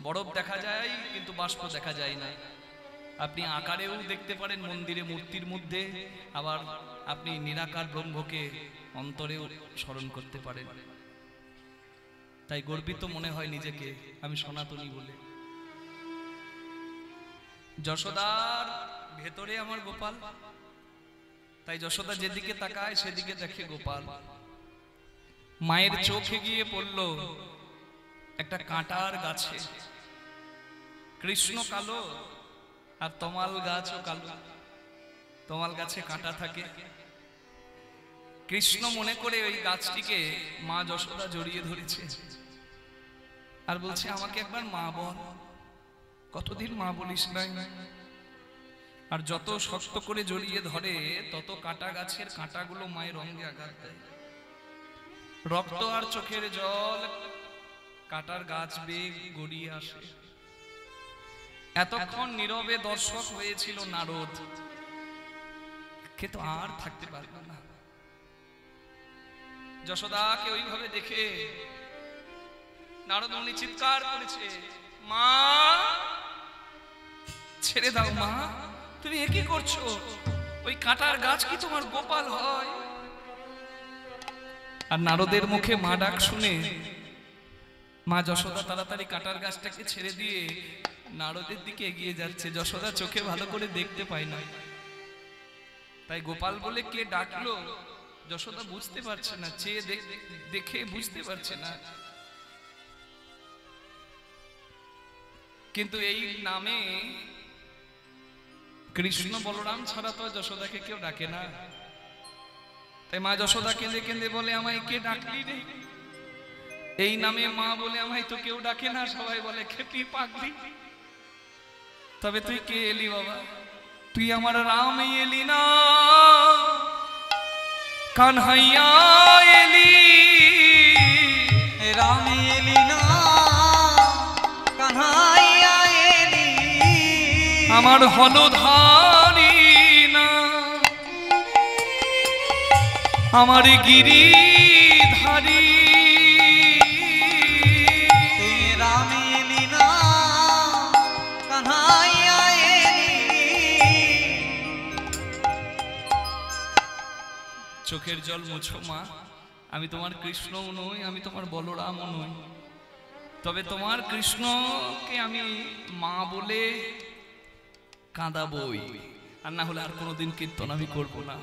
বরফ দেখা যায় কিন্তু বাষ্প দেখা যায় না। আপনি আকারেও দেখতে পারেন মন্দিরে মূর্তির মধ্যে, আবার আপনি নিরাকার ব্রহ্মকে অন্তরেও স্মরণ করতে পারেন। তাই গর্বিত মনে হয় নিজেকে আমি সনাতনী বলে। যশোদার ভেতরে আমার গোপাল, তাই যশোদা যেদিকে তাকায় সেদিকে দেখে গোপাল। মায়ের চোখে গিয়ে পড়ল একটা কাঁটার গাছে। কৃষ্ণ কালো আর তমাল গাছও কালো, তমাল গাছে কাঁটা থাকে। কৃষ্ণ মনে করে ওই গাছটিকে মা যশোদা জড়িয়ে ধরেছে আর বলছে আমাকে একবার মা বল, কতদিন মা বলিস নাই। আর যত শক্ত করে জড়িয়ে ধরে তত কাঁটা গাছের কাঁটাগুলো মায়ের অঙ্গে আঘাত দেয়। রক্ত আর চোখের জল কাঁটার গাছ বেয়ে গড়িয়ে আসে। এতক্ষণ নীরবে দর্শক হয়েছিল নারদ, কিন্তু আর থাকতে পারল না। যশোদাকে ওইভাবে দেখে নারদ মুনি চিৎকার করেছে, মা ছেড়ে দাও মা, তুমি এ কি করছো? ওই কাঁটার গাছ কি তোমার গোপাল হয়? আর নারদের মুখে মা ডাক শুনে মা যশোদা তাড়াতাড়ি কাঁটার গাছটাকে ছেড়ে দিয়ে নারদের দিকে এগিয়ে যাচ্ছে। যশোদা চোখে ভালো করে দেখতে পায় না, তাই গোপাল বলে কে ডাকলো যশোদা বুঝতে পারছে না, চেয়ে দেখে বুঝতে পারছে না। কিন্তু এই নামে কৃষ্ণ বলরাম ছাড়া তো যশোদাকে কেউ ডাকে না। তাই মা যশোদা কেঁদে কেঁদে বলে, আমায় কে ডাকলি রে? এই নামে মা বলে আমায় তো কেউ ডাকে না, সবাই বলে খেপি পাগলি। তবে তুই কে এলি বাবা? তুই আমার রাম এলি না, কানহাইয়া এলি। রাম এলি না, কানহাইয়া এলি। আমার হলধারি না, আমার গিরিধারী। তুই রাম এলি না, কানহাইয়া এলি। চোখের জল মুছো মা, আমি তোমার কৃষ্ণও নই, আমি তোমার বলরামও নই। তবে তোমার কৃষ্ণকে আমি মা বলে কাঁদাবই, আর না হলে আর কোনোদিন কীর্তন আমি করব না।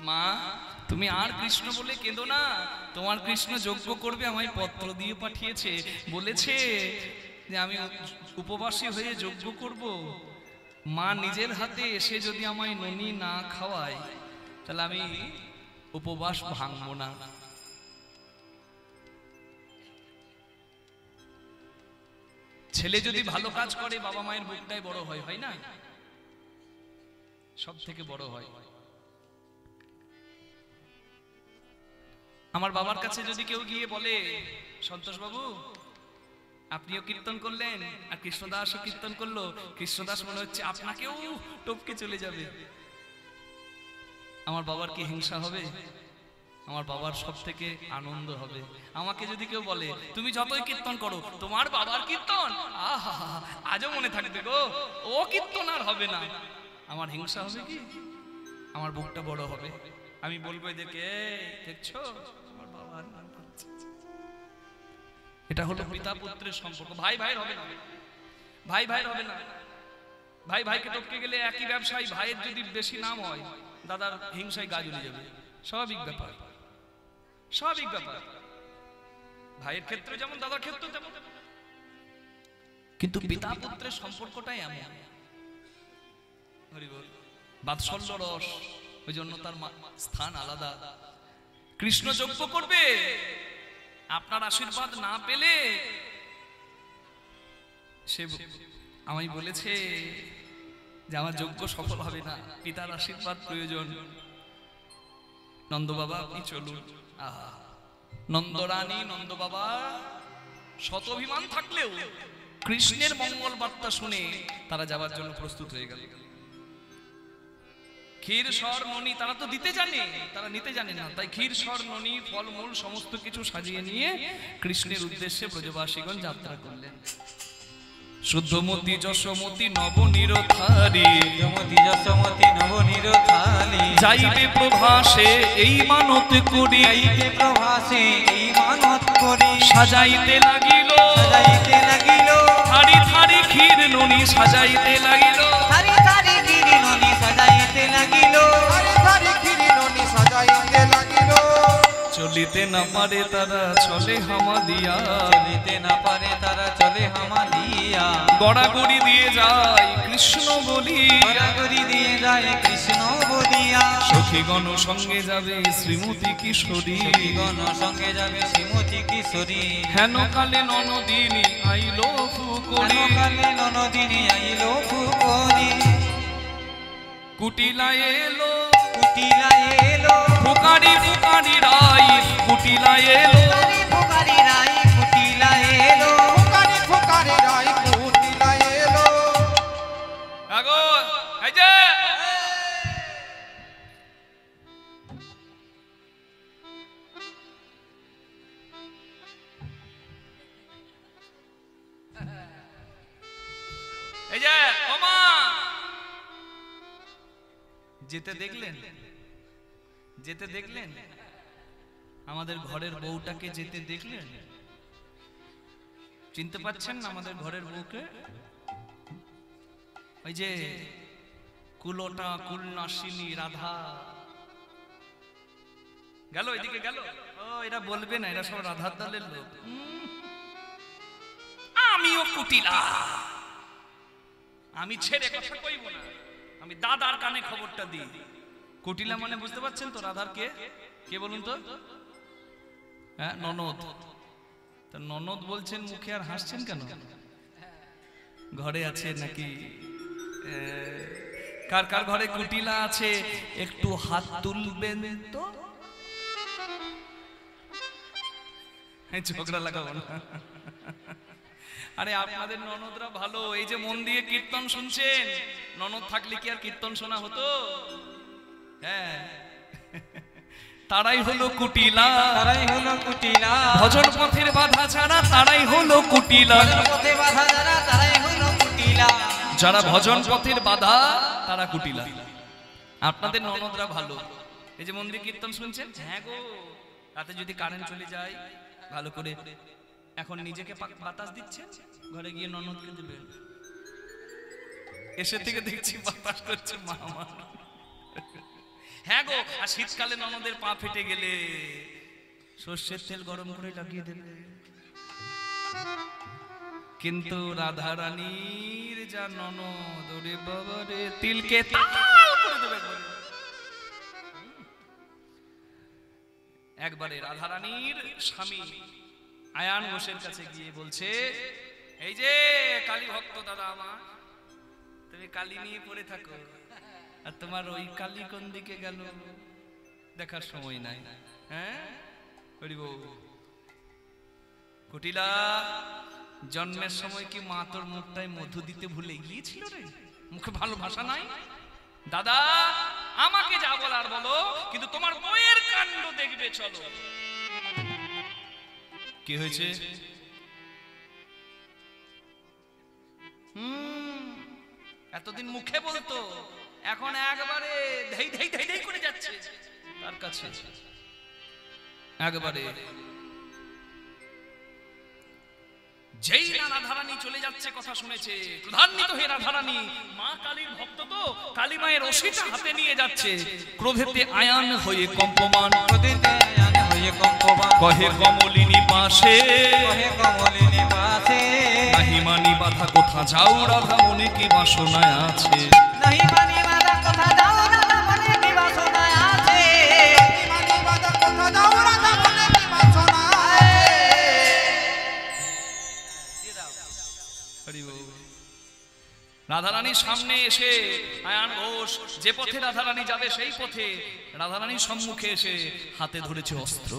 মা তুমি আর কৃষ্ণ বলে কেঁদো না, তোমার কৃষ্ণ যজ্ঞ করবে, আমায় পত্র দিয়ে পাঠিয়েছে, বলেছে যে আমি উপবাসী হয়ে যজ্ঞ করব। মা নিজের হাতে এসে যদি আমায় ননি না খাওয়ায় তাহলে আমি উপবাস ভাঙবো না। ছেলে যদি ভালো কাজ করে বাবা মায়ের বুকটাই বড় হয়, হয় না? সব থেকে বড় হয়। আমার বাবার কাছে যদি কেউ গিয়ে বলে, সন্তোষ বাবু আপনিও কীর্তন করলেন আর কৃষ্ণদাসও কীর্তন করলো, কৃষ্ণদাস মনে হচ্ছে আপনাকেও টপকে চলে যাবে, আমার বাবার কি হিংসা হবে? আমার বাবার সব থেকে আনন্দ হবে। আমাকে যদি কেউ বলে তুমি যতই কীর্তন করো তোমার বাবার কীর্তন আহা আজও মনে থাকবে গো, ও কীর্তন আর হবে না, আমার হিংসা হবে কি? আমার বুকটা বড় হবে, আমি বলবো এদেরকে দেখছো আমার বাবার নাম করছে। এটা হলো পিতা পুত্রের সম্পর্ক। ভাই ভাই হবে না, ভাই ভাই হবে না। ভাই ভাইকে টপকে গেলে একই ব্যবসায়ী, ভাইয়ের যদি বেশি নাম হয় দাদার হিংসায় গা জ্বলে যাবে, স্বাভাবিক ব্যাপার, স্বাভাবিক ব্যাপার। ভাইয়ের ক্ষেত্রে যেমন দাদার ক্ষেত্রে তেমন, কিন্তু পিতা পুত্রের সম্পর্কটাই এমন। বাৎসল্য রস, ওই জন্য তার স্থান আলাদা। কৃষ্ণ যজ্ঞ করবে, আপনার আশীর্বাদ না পেলে সে আমায় বলেছে যে আমার যজ্ঞ সফল হবে না, পিতার আশীর্বাদ প্রয়োজন। নন্দ বাবা আপনি চলুন। নন্দরানী নন্দ বাবা শত অভিমান থাকলেও কৃষ্ণের মঙ্গল বার্তা শুনে তারা যাবার জন্য প্রস্তুত হয়ে গেল। ক্ষীর স্বর ননি তারা তো দিতে জানে, তারা নিতে জানে না, তাই ক্ষীর স্বর ননি ফলমূল সমস্ত কিছু সাজিয়ে নিয়ে কৃষ্ণের উদ্দেশ্যে ব্রজবাসীগণ যাত্রা করলেন। শুদ্ধমতি যশোমতি নবনিরথারি, যমতি যশোমতি নবনিরথারি, যাইবে প্রভাসে এই মানত করি, যাইবে প্রভাসে এই মানত করি, সাজাইতে লাগিল, সাজাইতে লাগিল, থারি থারি ক্ষীর ননি সাজাইতে লাগিল, থারি থারি ক্ষীর ননি সাজাইতে লাগিল, থারি থারি ক্ষীর ননি সাজাইতে লাগিল। চলিতে না পারে তারা চলে হামা দিয়া, চলিতে না পারে তারা চলে হামা দিয়া, গড়াগড়ি দিয়ে যায় কৃষ্ণ বলি, গড়াগড়ি দিয়ে যায় কৃষ্ণ বলিয়া, সখীগণ সঙ্গে যাবে শ্রীমতী কিশোরী, সখীগণ সঙ্গে যাবে শ্রীমতী কিশোরী, হেন কালে ননদিনী আইলো ফুকরি, কালে ননদিনী আইলো ফুকরি, কুটিলা এলো, কুটিলা এলো, ফুকারি ফুকারি রাই কুটিলা এলো, ফুকারি রাই কুটিলা এলো, ফুকারি ফুকারি রাই কুটিলা এলো। আগো এই যে যেতে দেখলেন, যেতে দেখলেন, আমাদের ঘরের বউটাকে যেতে দেখলেন? চিনতে পারছেন না আমাদের ঘরের বউকে? ওই যে কুলটা কুলনাশিনী রাধা গেল, এদিকে গেল। ও এরা বলবে না, এরা সব রাধার দলের লোক। আমিও কুটিলা, আমি ছেড়ে কথা কইব না, আমি দাদার কানে খবরটা দিই। কুটিলা মানে বুঝতে পারছেন তো রাধার কে? কে বলুন তো? হ্যাঁ, ননদ। তা ননদ বলছেন মুখে, আর হাসছেন কেন? ঘরে আছে নাকি? কার কার ঘরে কুটিলা আছে একটু হাত তুলবেন তো। ঝগড়া লাগাবো না। আরে আপনাদের ননদরা ভালো, এই যে মন দিয়ে কীর্তন শুনছেন, ননদ থাকলে কি আর কীর্তন শোনা হতো? হ্যাঁ, তারাই হলো কুটিলা, তারাই হলো কুটিলা, ভজন পথের বাধা ছাড়া তারাই হলো কুটিলা, ভজন পথে বাধা যারা তারাই হলো কুটিলা, যারা ভজন পথের বাধা তারা কুটিলা। আপনাদের ননদরা ভালো, এই যে মন দিয়ে কীর্তন শুনছেন। হ্যাঁ গো, রাতে যদি কারেন্ট চলে যায় ভালো করে এখন নিজেকে বাতাস দিচ্ছে, ঘরে গিয়ে ননদকে দেবেন। এসে থেকে দেখছি বাতাস করছে মা আমার। হ্যাঁ গো, আর শীতকালে ননদের পা ফেটে গেলে সর্ষের তেল গরম করে লাগিয়ে দেবে। কিন্তু রাধা রানীর যা ননদ, ওরে বাবা রে, তিলকে তাল করে দেবে একবারে। রাধা রানীর স্বামী আয়ান ঘোষের কাছে গিয়ে বলছে, এই যে কালী ভক্ত দাদা আমার, তুমি কালী নিয়ে পড়ে থাকো, আর তোমার ওই কালী কোন দিকে গেল দেখার সময় নাই। হ্যাঁ কুটিলা, জন্মের সময় কি মা তোর মুখটায় মধু দিতে ভুলে গিয়েছিল রে? মুখে ভালো ভাষা নাই? দাদা আমাকে যা বলার বলো, কিন্তু তোমার বইয়ের কাণ্ড দেখবে চলো। কি হয়েছে? এতদিন মুখে বলতো, এখন একবারে ধেই ধেই ধেই ধেই করে যাচ্ছে তার কাছে একবারে। যেই না রাধারানী চলে যাচ্ছে কথা শুনেছে, ক্রোধান্বিত হয়ে রাধারানী, মা কালীর ভক্ত তো, কালী মায়ের রশিটা হাতে নিয়ে যাচ্ছে, ক্রোধেতে আয়ান হয়ে কম্পমান, ক্রোধেতে আয়ান হয়ে কম্পমান, কহে কমলিনী পাশে, কহে কমলিনী পাশে, নাহি মানি বাধা কোথা যাও রাধা মনে কি বাসনায় আছে, নাহি মানি বাধা কোথা যাও রাধা মনে কি বাসনায় আছে, মানি বাধা কোথা যাও রাধা মনে কি বাসনায়। রাধারানীর সামনে এসে আয়ান ঘোষ যে পথে রাধারানী যাবে সেই পথে রাধারানীর সম্মুখে এসে হাতে ধরেছে অস্ত্র।